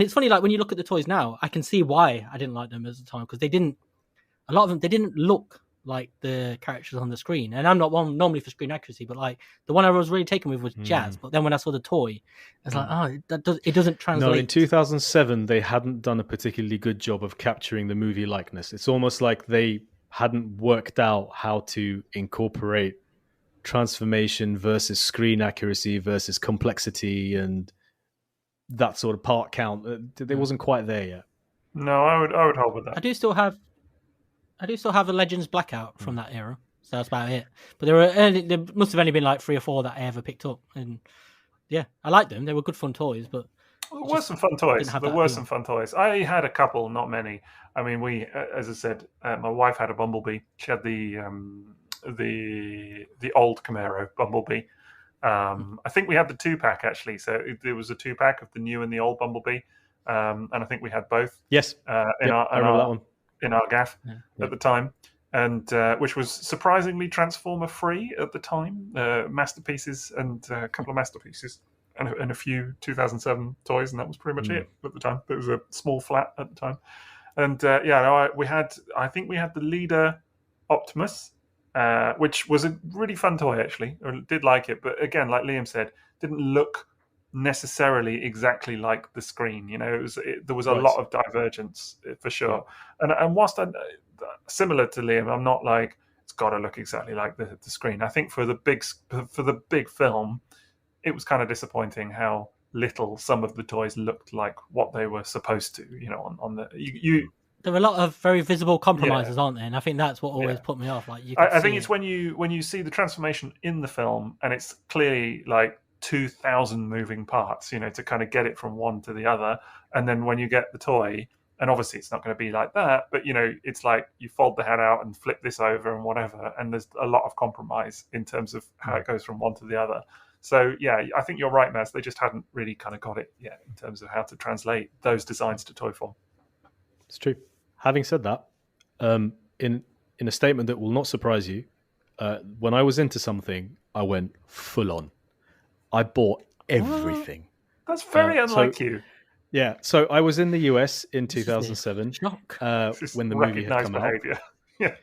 it's funny, like, when you look at the toys now, I can see why I didn't like them at the time, because a lot of them, they didn't look like the characters on the screen. And I'm not one normally for screen accuracy, but like the one I was really taken with was Jazz. But then when I saw the toy, it's like, it doesn't translate. No, in 2007, they hadn't done a particularly good job of capturing the movie likeness. It's almost like they hadn't worked out how to incorporate transformation versus screen accuracy versus complexity and that sort of part count. It wasn't quite there yet. No, I would hold with that. I do still have a Legends Blackout from that era, so that's about it. But there must have only been like 3 or 4 that I ever picked up, and yeah, I liked them. They were good fun toys, but there were some fun toys. I had a couple, not many. I mean, we, as I said, my wife had a Bumblebee. She had the old Camaro Bumblebee. I think we had the 2-pack actually. So there was a 2-pack of the new and the old Bumblebee, and I think we had both. Yes, I remember that one. In our gaff at the time, and which was surprisingly Transformer free at the time. Masterpieces and a couple of masterpieces and a few 2007 toys, and that was pretty much it at the time. It was a small flat at the time, and I think we had the Leader Optimus, which was a really fun toy actually. I did like it, but again, like Liam said, didn't look necessarily exactly like the screen. You know, there was a lot of divergence for sure. And whilst I'm similar to Liam, I'm not like it's got to look exactly like the screen. I think for the big film, it was kind of disappointing how little some of the toys looked like what they were supposed to. You know, on the you. There are a lot of very visible compromises, aren't there? And I think that's what always put me off. Like, I think it's when you see the transformation in the film, and it's clearly like 2,000 moving parts, you know, to kind of get it from one to the other. And then when you get the toy, and obviously it's not going to be like that, but you know, it's like you fold the head out and flip this over and whatever, and there's a lot of compromise in terms of how it goes from one to the other. So yeah, I think you're right, Maz. They just hadn't really kind of got it yet in terms of how to translate those designs to toy form. It's true. Having said that, in a statement that will not surprise you, when I was into something, I went full on. I bought everything. That's very unlike you. Yeah, so I was in the US in 2007 when the movie had come out. Yeah.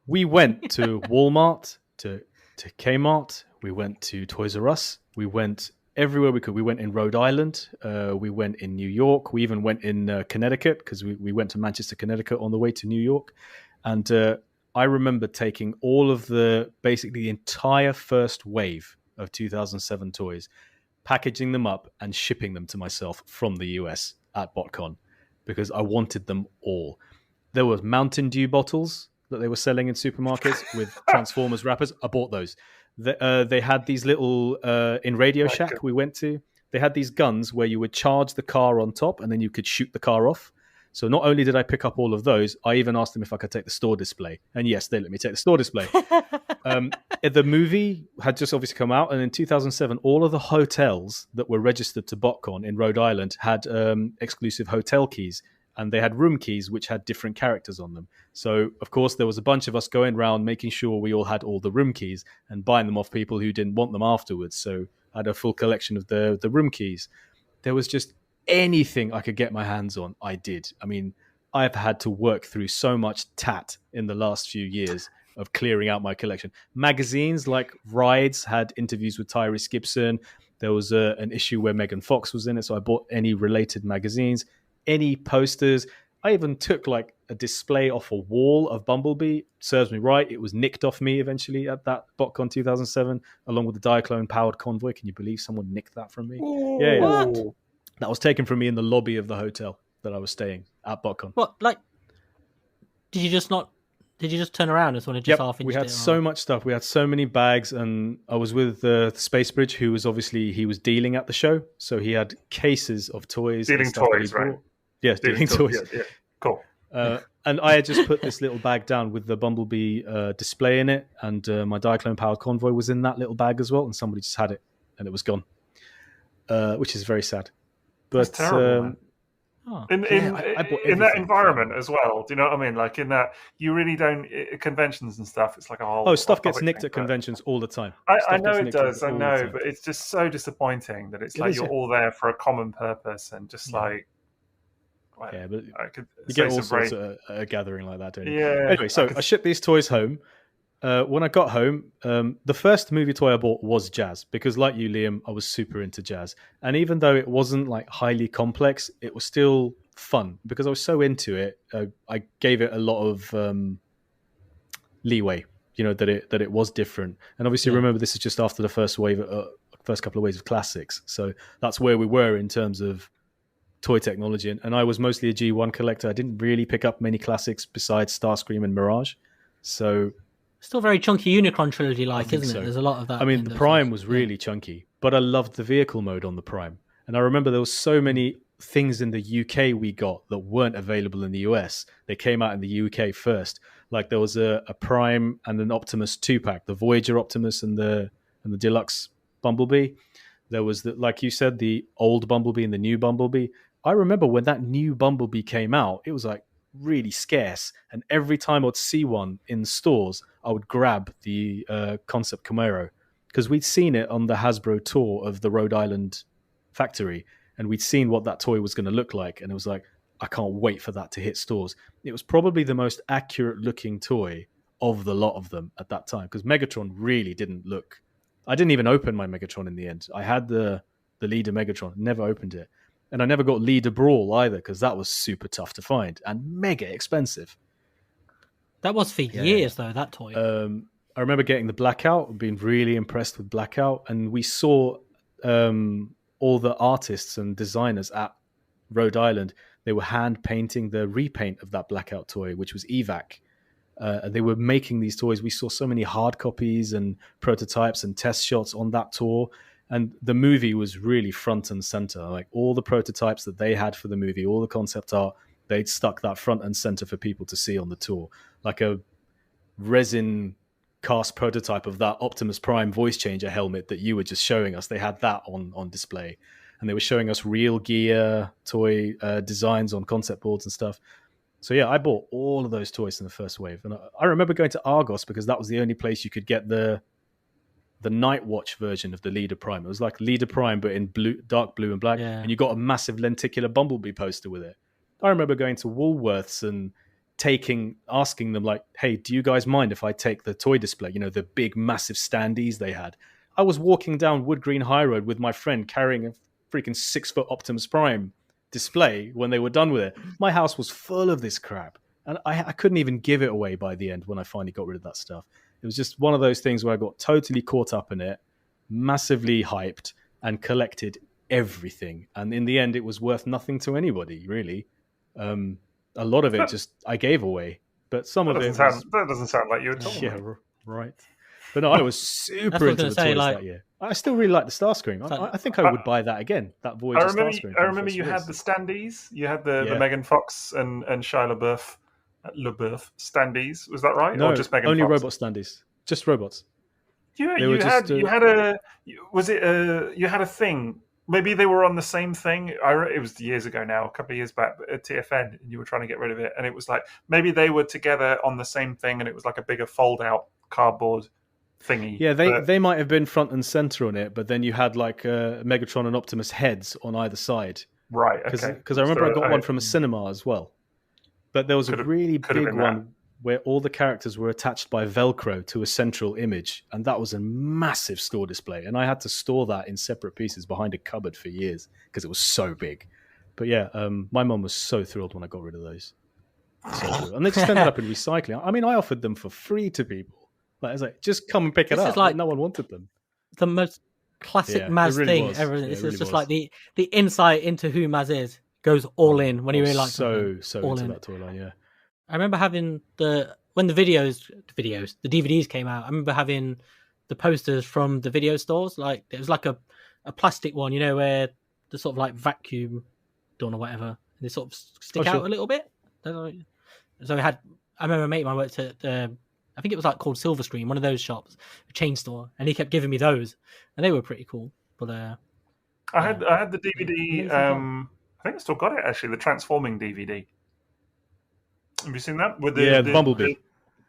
We went to Walmart, to Kmart, we went to Toys R Us, we went everywhere we could. We went in Rhode Island, we went in New York, we even went in Connecticut, because we went to Manchester, Connecticut on the way to New York. And I remember taking all of basically the entire first wave of 2007 toys, packaging them up and shipping them to myself from the US at BotCon, because I wanted them all. There were Mountain Dew bottles that they were selling in supermarkets with Transformers wrappers. I bought those. They had these little, in Radio Shack we went to, they had these guns where you would charge the car on top and then you could shoot the car off. So not only did I pick up all of those, I even asked them if I could take the store display. And yes, they let me take the store display. The movie had just obviously come out. And in 2007, all of the hotels that were registered to BotCon in Rhode Island had exclusive hotel keys. And they had room keys, which had different characters on them. So, of course, there was a bunch of us going around making sure we all had all the room keys and buying them off people who didn't want them afterwards. So I had a full collection of the room keys. There was just anything I could get my hands on, I did. I mean, I've had to work through so much tat in the last few years of clearing out my collection. Magazines like Rides had interviews with Tyrese Gibson. There was an issue where Megan Fox was in it, so I bought any related magazines, any posters. I even took like a display off a wall of Bumblebee. Serves me right. It was nicked off me eventually at that BotCon 2007, along with the Diaclone powered convoy. Can you believe someone nicked that from me? Yeah. What? That was taken from me in the lobby of the hotel that I was staying at BotCon. What, like, did you just turn around and sort of just half we had so much stuff. We had so many bags, and I was with the Space Bridge, who was obviously, he was dealing at the show. So he had cases of toys. Dealing toys, right? Yes, dealing toys. Yeah. Cool. And I had just put this little bag down with the Bumblebee display in it, and my Diaclone powered convoy was in that little bag as well, and somebody just had it, and it was gone, which is very sad. But That's terrible, man. In I bought in that everything environment from- as well, do you know what I mean? Like in that, you really don't conventions and stuff. It's like a whole. Stuff gets topic nicked thing, at conventions all the time. I Stuff know gets it nicked does. I all the know, time. but it's just so disappointing that it's It like is, you're yeah. all there for a common purpose and just like. Yeah, but I could you say get all some sorts brave- at a gathering like that, don't you? Yeah. Anyway, so I shipped these toys home. When I got home, the first movie toy I bought was Jazz, because like you, Liam, I was super into Jazz. And even though it wasn't like highly complex, it was still fun because I was so into it. I gave it a lot of leeway, that it was different. And obviously, remember, this is just after the first couple of waves of classics. So that's where we were in terms of toy technology. And I was mostly a G1 collector. I didn't really pick up many classics besides Starscream and Mirage. So still very chunky Unicron trilogy like, isn't so. it? There's a lot of that. I mean, the Prime was really chunky, but I loved the vehicle mode on the Prime. And I remember there was so many things in the UK we got that weren't available in the US. They came out in the UK first. Like there was a Prime and an Optimus 2-pack, the Voyager Optimus and the Deluxe Bumblebee. There was, like you said, the old Bumblebee and the new Bumblebee. I remember when that new Bumblebee came out, it was like really scarce. And every time I'd see one in stores, I would grab the Concept Camaro because we'd seen it on the Hasbro tour of the Rhode Island factory. And we'd seen what that toy was going to look like. And it was like, I can't wait for that to hit stores. It was probably the most accurate looking toy of the lot of them at that time because Megatron really didn't look. I didn't even open my Megatron in the end. I had the Leader Megatron, never opened it. And I never got Leader Brawl either because that was super tough to find and mega expensive. That was for years, though, that toy. I remember getting the Blackout, being really impressed with Blackout. And we saw all the artists and designers at Rhode Island. They were hand painting the repaint of that Blackout toy, which was Evac. And they were making these toys. We saw so many hard copies and prototypes and test shots on that tour. And the movie was really front and center. Like all the prototypes that they had for the movie, all the concept art, they'd stuck that front and center for people to see on the tour. Like a resin cast prototype of that Optimus Prime voice changer helmet that you were just showing us. They had that on display. And they were showing us real gear toy designs on concept boards and stuff. So yeah, I bought all of those toys in the first wave. And I remember going to Argos because that was the only place you could get the Night Watch version of the Leader Prime. It was like Leader Prime, but in blue, dark blue and black. Yeah. And you got a massive lenticular Bumblebee poster with it. I remember going to Woolworths and asking them like, hey, do you guys mind if I take the toy display? The big, massive standees they had. I was walking down Wood Green High Road with my friend carrying a freaking 6-foot Optimus Prime display when they were done with it. My house was full of this crap. And I couldn't even give it away by the end when I finally got rid of that stuff. It was just one of those things where I got totally caught up in it, massively hyped, and collected everything. And in the end, it was worth nothing to anybody, really. A lot of it just I gave away. But some of it... That doesn't sound like you at all. Yeah, right. But no, I was super into the toys that year. I still really like the Starscream. I think I would buy that again, that Voyager Starscream. I remember you had the standees. You had the Megan Fox and Shia LaBeouf standees. Was that right? No, or just Megan only Fox? robot standees. Just robots. You had a thing. Maybe they were on the same thing. It was years ago now, a couple of years back, at TFN, and you were trying to get rid of it. And it was like, maybe they were together on the same thing, and it was like a bigger fold-out cardboard thingy. Yeah, they might have been front and center on it, but then you had like Megatron and Optimus heads on either side. Right, okay. Because I remember I got one from a cinema as well. But there was a really big one where all the characters were attached by Velcro to a central image, and that was a massive store display. And I had to store that in separate pieces behind a cupboard for years because it was so big. But yeah, my mum was so thrilled when I got rid of those. And they just ended up in recycling. I mean, I offered them for free to people. Like, I was like, just come and pick it up. Like no one wanted them. The most classic M.A.S. thing ever. This is just like the insight into who M.A.S. is goes all in when you really like so all into in. that toy line, yeah. I remember having when the DVDs came out. I remember having the posters from the video stores. Like it was like a plastic one, where the sort of like vacuum done or whatever, and they sort of stick out a little bit. So I remember a mate of mine worked at I think it was like called Silver Screen, one of those shops, a chain store, and he kept giving me those, and they were pretty cool. But I had the DVD. amazing film. I think I still got it actually. The Transforming DVD. Have you seen that? With the Bumblebee.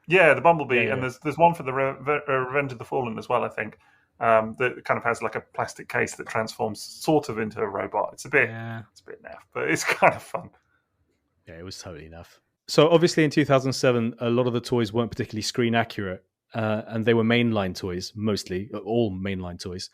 The Bumblebee, Yeah. and there's one for the Revenge of the Fallen as well. I think that kind of has like a plastic case that transforms sort of into a robot. It's a bit naff, but it's kind of fun. Yeah, it was totally enough. So obviously in 2007, a lot of the toys weren't particularly screen accurate, and they were mainline toys, mostly, all mainline toys.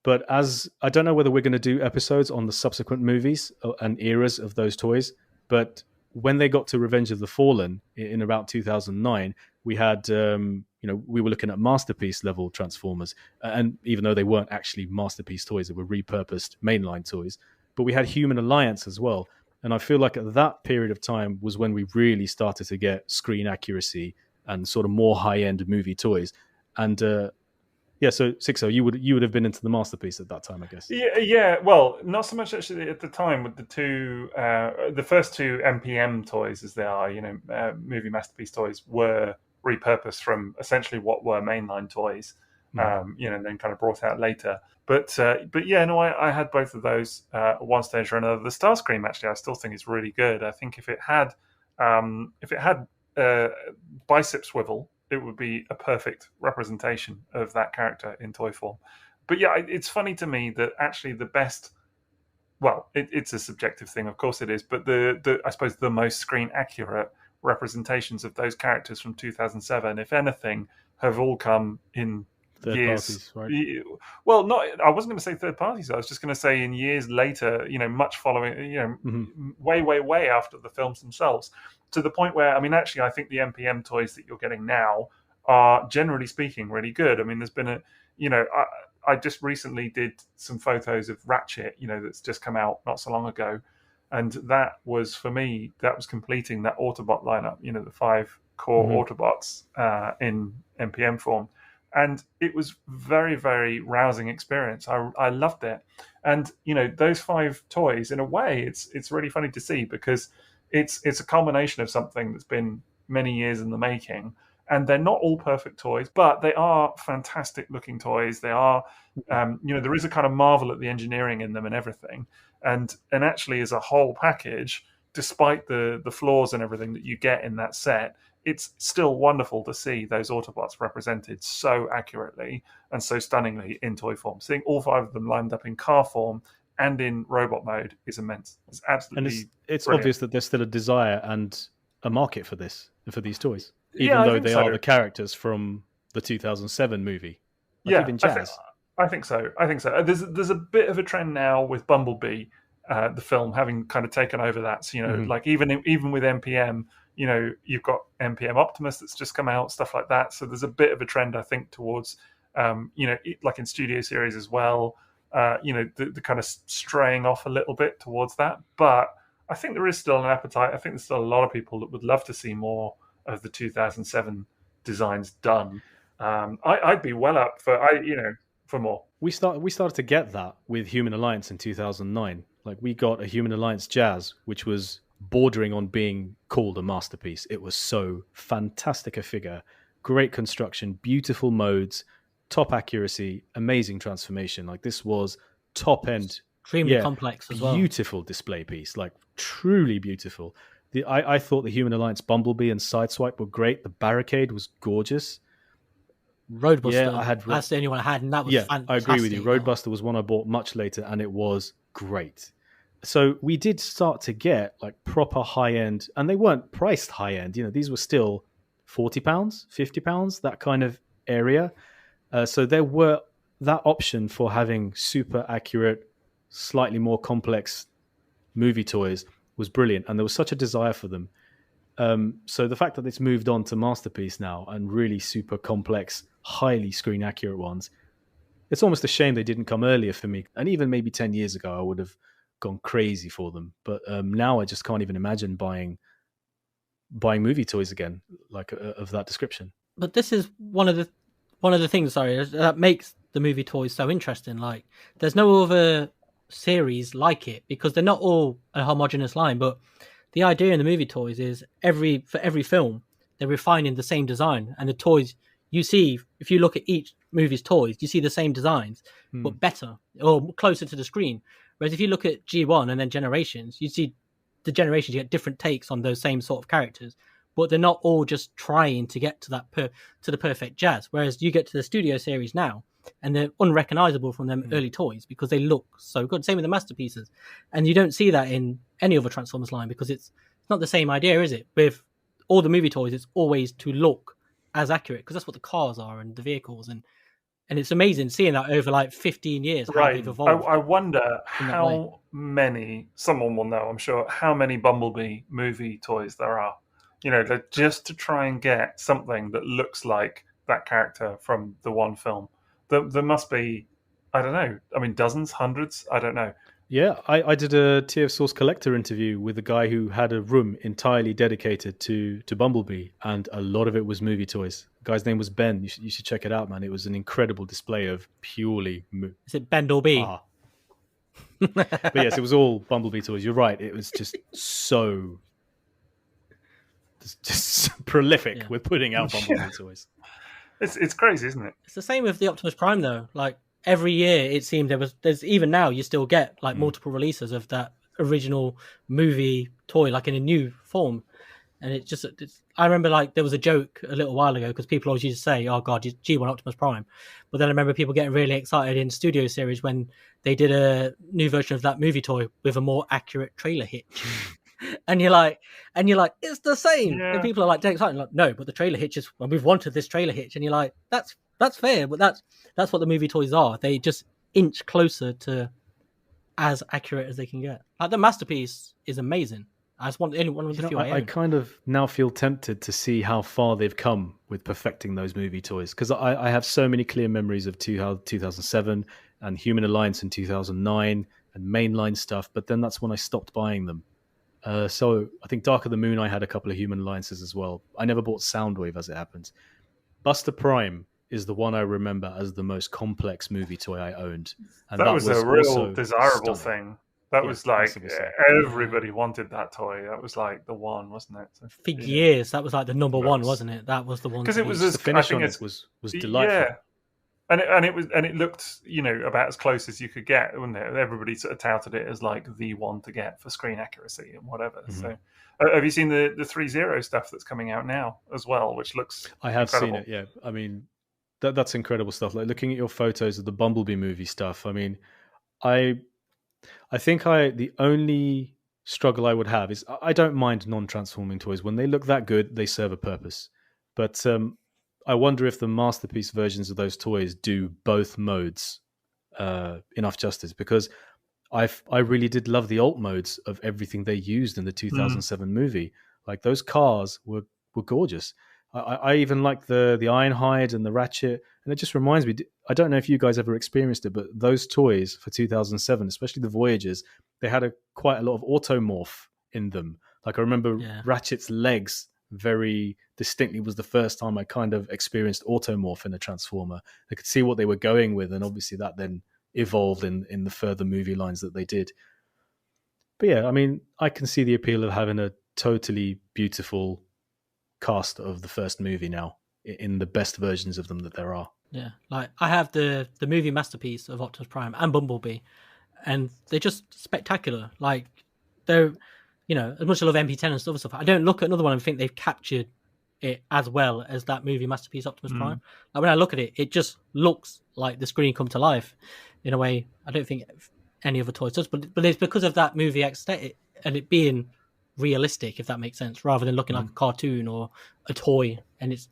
But as I don't know whether we're going to do episodes on the subsequent movies and eras of those toys, but when they got to Revenge of the Fallen in about 2009, we had, we were looking at masterpiece level Transformers, and even though they weren't actually masterpiece toys, they were repurposed mainline toys. But we had Human Alliance as well. And I feel like at that period of time was when we really started to get screen accuracy and sort of more high-end movie toys. And so Sixo, you would have been into the masterpiece at that time, I guess. Yeah. Well, not so much actually at the time with the first two MPM toys, as they are, movie masterpiece toys, were repurposed from essentially what were mainline toys, and then kind of brought out later. But I had both of those at one stage or another. The Starscream, actually, I still think is really good. I think if it had bicep swivel, it would be a perfect representation of that character in toy form. But yeah, it's funny to me that actually the best, well, it's a subjective thing, of course it is, but I suppose the most screen accurate representations of those characters from 2007, if anything, have all come in third years. Parties, right? Well, I wasn't going to say third parties. I was just going to say in years later, much following, way after the films themselves, to the point where, actually, I think the MPM toys that you're getting now are, generally speaking, really good. There's been I just recently did some photos of Ratchet, that's just come out not so long ago. And that was, for me, that was completing that Autobot lineup, the 5 core Autobots in MPM form. And it was very, very rousing experience. I loved it. And, those 5 toys, in a way, it's really funny to see because it's a culmination of something that's been many years in the making. And they're not all perfect toys, but they are fantastic looking toys. They are, there is a kind of marvel at the engineering in them and everything. And actually, as a whole package, despite the flaws and everything that you get in that set, it's still wonderful to see those Autobots represented so accurately and so stunningly in toy form. Seeing all 5 of them lined up in car form and in robot mode is immense. It's absolutely and it's brilliant. Obvious that there's still a desire and a market for these toys, even though they are the characters from the 2007 movie. Even Jazz. I think so. There's a bit of a trend now with Bumblebee, the film, having kind of taken over that. So, like even with MPM, you've got MPM Optimus that's just come out, stuff like that. So there's a bit of a trend, I think, towards, like in Studio Series as well, the kind of straying off a little bit towards that. But I think there is still an appetite. I think there's still a lot of people that would love to see more of the 2007 designs done. I'd be well up for more. We started to get that with Human Alliance in 2009. Like we got a Human Alliance Jazz, which was bordering on being called a masterpiece. It was so fantastic a figure, great construction, beautiful modes, top accuracy, amazing transformation. Like this was top end, extremely complex as well. Beautiful display piece, like truly beautiful. I thought the Human Alliance Bumblebee and Sideswipe were great. The Barricade was gorgeous. Roadbuster, that's the only one I had, and that was fantastic. I agree with you. Roadbuster was one I bought much later, and it was great. So we did start to get like proper high-end, and they weren't priced high-end. These were still £40, £50, that kind of area. So there were that option for having super accurate, slightly more complex movie toys was brilliant, and there was such a desire for them. So the fact that it's moved on to Masterpiece now and really super complex, highly screen accurate ones, it's almost a shame they didn't come earlier for me. And even maybe 10 years ago, I would have gone crazy for them. But now I just can't even imagine buying movie toys again, like of that description. But this is one of the things, that makes the movie toys so interesting. Like, there's no other series like it because they're not all a homogenous line, but the idea in the movie toys is for every film they're refining the same design, and the toys you see, if you look at each movie's toys, you see the same designs but better or closer to the screen. Whereas if you look at G1 and then Generations, you see the Generations, you get different takes on those same sort of characters, but they're not all just trying to get to that to the perfect jazz. Whereas you get to the Studio series now, and they're unrecognizable from them early toys because they look so good. Same with the masterpieces, and you don't see that in any other Transformers line because it's not the same idea, is it? With all the movie toys, it's always to look as accurate because that's what the cars are and the vehicles, and it's amazing seeing that over like 15 years how Right. they've evolved. I wonder in that way. how many, someone will know, I'm sure, how many Bumblebee movie toys there are. You know, just to try and get something that looks like that character from the one film. There must be, I don't know, I mean, dozens, hundreds, I don't know. Yeah, I did a TF Source collector interview with a guy who had a room entirely dedicated to Bumblebee, and a lot of it was movie toys. The guy's name was Ben. You should check it out, man. It was an incredible display of purely... Is it Ben or B? But yes, it was all Bumblebee toys. You're right. It was just just prolific with putting out Bumblebee toys. It's crazy, isn't it? It's the same with the Optimus Prime, though. Like, every year, it seemed there's even now, you still get, like, multiple releases of that original movie toy, like, in a new form. And I remember, like, there was a joke a little while ago, because people always used to say, oh, God, G1 Optimus Prime. But then I remember people getting really excited in Studio Series when they did a new version of that movie toy with a more accurate trailer hitch. And you're like, it's the same. Yeah. And people are like, dead excited. Like, no, but the trailer hitch is, well, we've wanted this trailer hitch. And you're like, that's fair, but that's what the movie toys are. They just inch closer to as accurate as they can get. Like, the masterpiece is amazing. I just want one of the few I I own. kind of now feel tempted to see how far they've come with perfecting those movie toys, because I have so many clear memories of 2007 and Human Alliance in 2009 and mainline stuff, but then that's when I stopped buying them. So I think Dark of the Moon, I had a couple of Human Alliances as well. I never bought Soundwave, as it happens. Buster Prime is the one I remember as the most complex movie toy I owned. And that was a real also desirable stunning. thing. That Yeah, was like, massively so. everybody wanted that toy. That was like the one, wasn't it? So, For years, that was like the number one, Nice. wasn't it? That was the one. because to it was beat. as, The finish I think on it's, it was delightful. yeah, and it looked, you know, about as close as you could get, wouldn't it? Everybody sort of touted it as like the one to get for screen accuracy and whatever. Mhm. So, have you seen the 3.0 stuff that's coming out now as well, which looks I have incredible. seen it, yeah. I mean, that's incredible stuff. Like, looking at your photos of the Bumblebee movie stuff, I mean, I think the only struggle I would have is I don't mind non-transforming toys. When they look that good, they serve a purpose. But I wonder if the masterpiece versions of those toys do both modes enough justice, because I really did love the alt modes of everything they used in the 2007 movie. Like, those cars were gorgeous. I even like the Ironhide and the Ratchet, and it just reminds me. I don't know if you guys ever experienced it, but those toys for 2007, especially the Voyagers, they had quite a lot of automorph in them. Like, I remember Ratchet's legs very distinctly was the first time I kind of experienced automorph in a Transformer. I could see what they were going with, and obviously that then evolved in the further movie lines that they did. But yeah, I mean, I can see the appeal of having a totally beautiful cast of the first movie now in the best versions of them that there are. Yeah, like, I have the movie masterpiece of Optimus Prime and Bumblebee, and they're just spectacular. Like, they're, you know, as much as I love MP10 and stuff, I don't look at another one and think they've captured it as well as that movie masterpiece Optimus Prime. Like, when I look at it, it just looks like the screen come to life in a way I don't think any other toys does. But it's because of that movie aesthetic and it being realistic, if that makes sense, rather than looking like a cartoon or a toy. And there's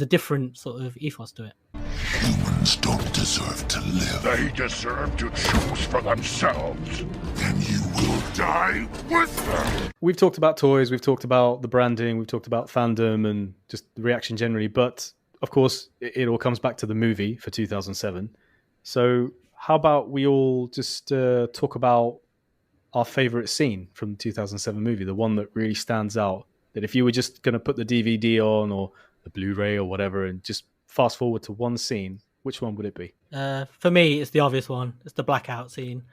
a different sort of ethos to it. Humans don't deserve to live. They deserve to choose for themselves. And you will Die with them. We've talked about toys, we've talked about the branding, we've talked about fandom and just the reaction generally, but of course it all comes back to the movie for 2007. So how about we all just talk about our favorite scene from the 2007 movie, the one that really stands out, that if you were just going to put the DVD on or the Blu-ray or whatever and just fast forward to one scene, which one would it be? For me, it's the obvious one. It's the blackout scene.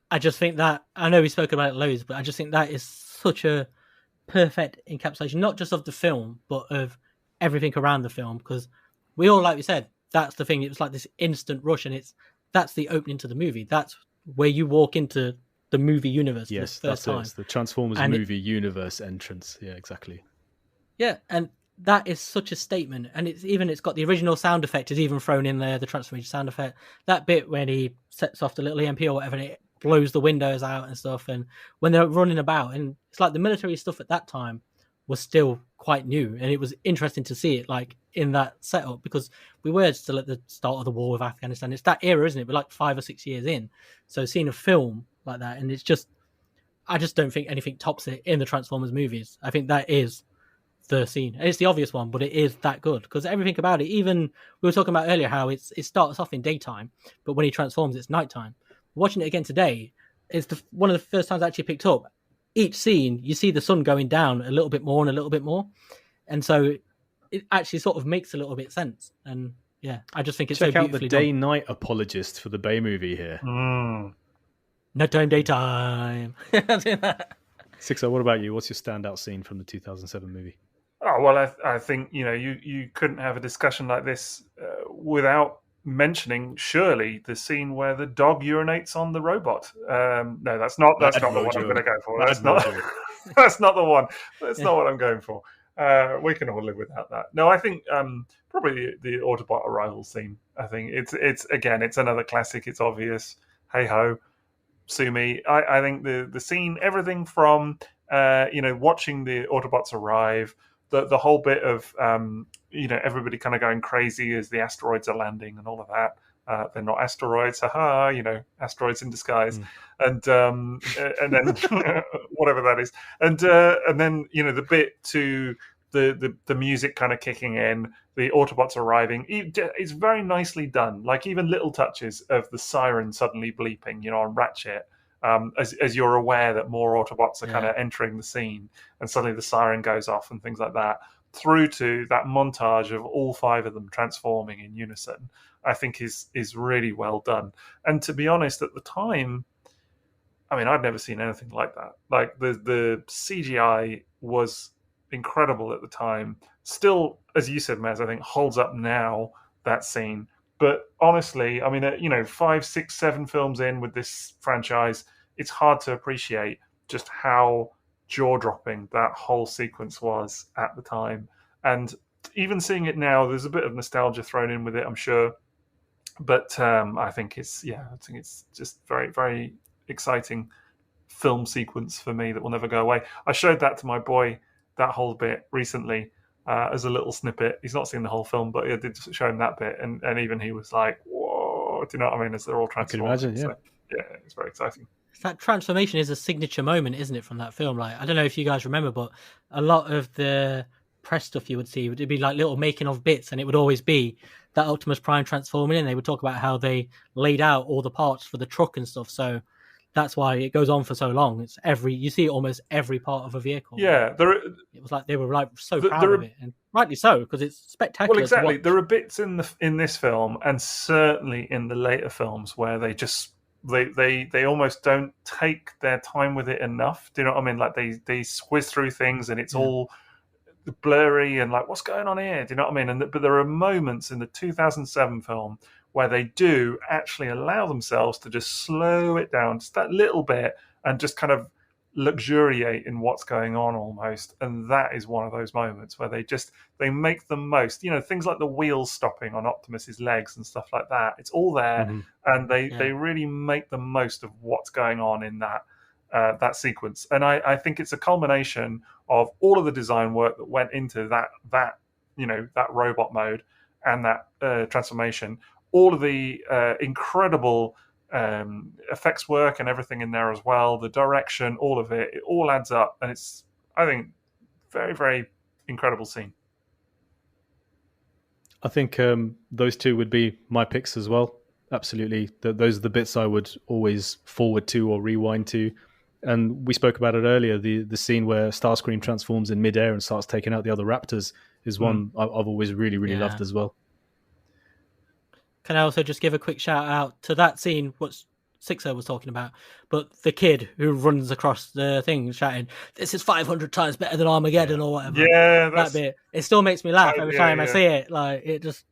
I just think that, I know we spoke about it loads, but I just think that is such a perfect encapsulation, not just of the film, but of everything around the film. Because we all, like we said, that's the thing. It was like this instant rush, and that's the opening to the movie. That's where you walk into the movie universe for the first time. It's the Transformers And movie universe entrance. Yeah, exactly. Yeah, and that is such a statement. And it's got the original sound effect is even thrown in there, the transformation sound effect. That bit when he sets off the little EMP or whatever, and it blows the windows out and stuff. And when they're running about, and it's like the military stuff at that time was still quite new, and it was interesting to see it like in that setup, because we were still at the start of the war with Afghanistan. It's that era, isn't it? We're like 5 or 6 years in. So seeing a film like that, and I just don't think anything tops it in the Transformers movies. I think that is the scene. And it's the obvious one, but it is that good because everything about it, even we were talking about earlier how it starts off in daytime, but when he transforms, it's nighttime. Watching it again today, it's one of the first times I actually picked up. Each scene, you see the sun going down a little bit more and a little bit more. And so it actually sort of makes a little bit sense. And yeah, I just think it's Check so out beautifully the day-night apologist for the Bay movie here. Nighttime, daytime. Sixo, what about you? What's your standout scene from the 2007 movie? Oh, well, I think, you couldn't have a discussion like this without mentioning, surely, the scene where the dog urinates on the robot. No, that's not the one I'm going to go for. That's not the one. That's not what I'm going for. We can all live without that. No, I think probably the Autobot arrival scene. I think it's again, it's another classic. It's obvious. Hey ho, sue me. I think the scene, everything from watching the Autobots arrive, the whole bit of everybody kind of going crazy as the asteroids are landing and all of that. They're not asteroids, haha, asteroids in disguise, and then whatever that is, and then the bit to the music kind of kicking in, the Autobots arriving. It's very nicely done. Like even little touches of the siren suddenly bleeping, on Ratchet. As you're aware that more Autobots are kind of entering the scene, and suddenly the siren goes off and things like that, through to that montage of all 5 of them transforming in unison, I think is really well done. And to be honest, at the time, I mean, I'd never seen anything like that. Like the CGI was incredible at the time. Still, as you said, Maz, I think holds up now, that scene. But honestly, I mean, 5, 6, 7 films in with this franchise, it's hard to appreciate just how jaw-dropping that whole sequence was at the time. And even seeing it now, there's a bit of nostalgia thrown in with it, I'm sure. But I think it's just very, very exciting film sequence for me that will never go away. I showed that to my boy, that whole bit, recently. As a little snippet. He's not seen the whole film, but I did show him that bit, and even he was like, whoa, do you know what I mean? As they're all transforming. I can imagine, yeah. So, yeah, it's very exciting. That transformation is a signature moment, isn't it, from that film? Like, I don't know if you guys remember, but a lot of the press stuff you would see would be like little making of bits, and it would always be that Optimus Prime transforming, and they would talk about how they laid out all the parts for the truck and stuff. So that's why it goes on for so long. It's you see almost every part of a vehicle. Yeah, it was like they were like so proud of it, and rightly so, because it's spectacular. Well, exactly. There are bits in this film, and certainly in the later films, where they just they almost don't take their time with it enough. Do you know what I mean? Like they squiz through things, and it's all blurry and like, what's going on here? Do you know what I mean? But there are moments in the 2007 film where they do actually allow themselves to just slow it down just that little bit and just kind of luxuriate in what's going on almost. And that is one of those moments where they make the most, things like the wheels stopping on Optimus's legs and stuff like that. It's all there. And they really make the most of what's going on in that sequence. And I think it's a culmination of all of the design work that went into that robot mode and that transformation. All of the incredible effects work and everything in there as well, the direction, all of it all adds up. And it's, I think, very, very incredible scene. I think those two would be my picks as well. Absolutely. Those are the bits I would always forward to or rewind to. And we spoke about it earlier, the scene where Starscream transforms in midair and starts taking out the other Raptors is one I've always really, really loved as well. Can I also just give a quick shout out to that scene? What's Sixo was talking about, but the kid who runs across the thing shouting, "This is 500 times better than Armageddon" or whatever. Yeah, that bit. It still makes me laugh every time I see it. Like it just,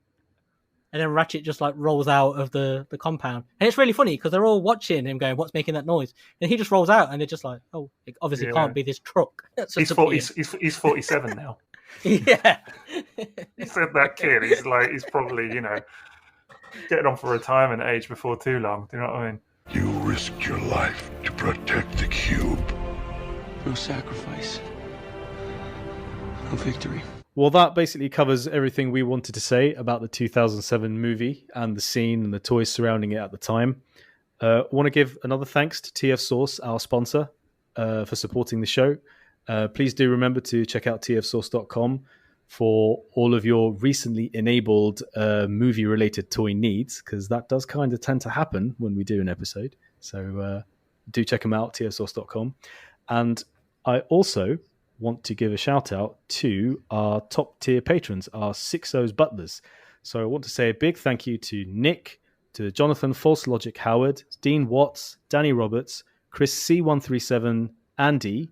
and then Ratchet just like rolls out of the compound, and it's really funny because they're all watching him going, "What's making that noise?" And he just rolls out, and they're just like, "Oh, it obviously can't be this truck." He's 47 now. Yeah. He said that kid. He's probably getting on for retirement age before too long. Do you know what I mean? You risked your life to protect the cube. No sacrifice. No victory. Well, that basically covers everything we wanted to say about the 2007 movie and the scene and the toys surrounding it at the time. I want to give another thanks to TF Source, our sponsor, for supporting the show. Please do remember to check out tfsource.com for all of your recently enabled movie-related toy needs, because that does kind of tend to happen when we do an episode. So do check them out, tfsource.com. And I also want to give a shout-out to our top-tier patrons, our Sixo's Butlers. So I want to say a big thank you to Nick, to Jonathan False Logic Howard, Dean Watts, Danny Roberts, Chris C137, Andy,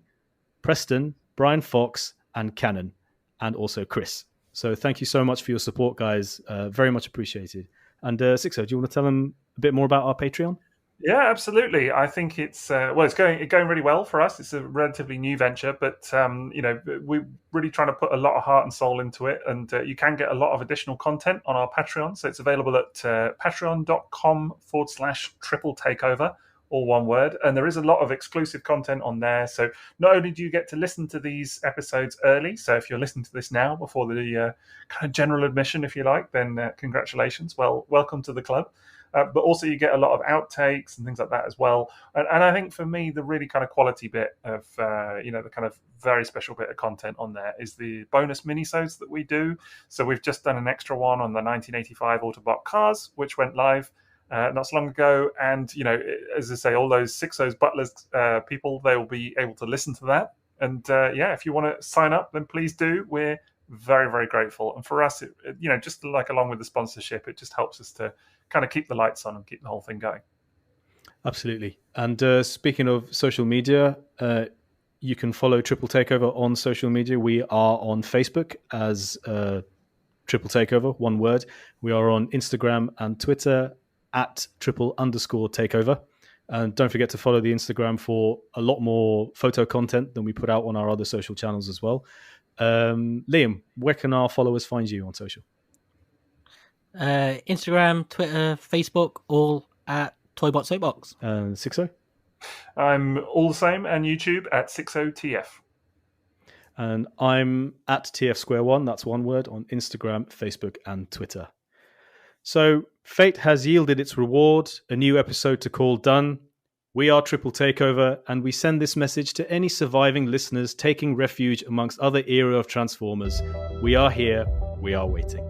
Preston, Brian Fox, and Cannon, and also Chris. So thank you so much for your support, guys. Very much appreciated. And Sixo, do you want to tell them a bit more about our Patreon? Yeah, absolutely. I think it's it's going really well for us. It's a relatively new venture, but we're really trying to put a lot of heart and soul into it. And you can get a lot of additional content on our Patreon. So it's available at patreon.com/triple takeover. All one word. And there is a lot of exclusive content on there. So not only do you get to listen to these episodes early, so if you're listening to this now before the kind of general admission, if you like, then congratulations. Well, welcome to the club. But also you get a lot of outtakes and things like that as well. And I think for me, the really kind of quality bit of, the kind of very special bit of content on there is the bonus minisodes that we do. So we've just done an extra one on the 1985 Autobot cars, which went live not so long ago, and as I say, all those Sixo's Butlers people, they will be able to listen to that. And if you want to sign up, then please do. We're very, very grateful. And for us, just like along with the sponsorship, it just helps us to kind of keep the lights on and keep the whole thing going. Absolutely. And speaking of social media, you can follow Triple Takeover on social media. We are on Facebook as Triple Takeover, one word. We are on Instagram and Twitter at @triple_takeover. And don't forget to follow the Instagram for a lot more photo content than we put out on our other social channels as well. Liam, where can our followers find you on social? Instagram, Twitter, Facebook, all at Toybox Soapbox. And Sixo? I'm all the same, and YouTube at Sixo TF. And I'm at TFsquareone, that's one word, on Instagram, Facebook, and Twitter. So fate has yielded its reward, a new episode to call done. We are Triple Takeover, and we send this message to any surviving listeners taking refuge amongst other era of Transformers. We are here, we are waiting.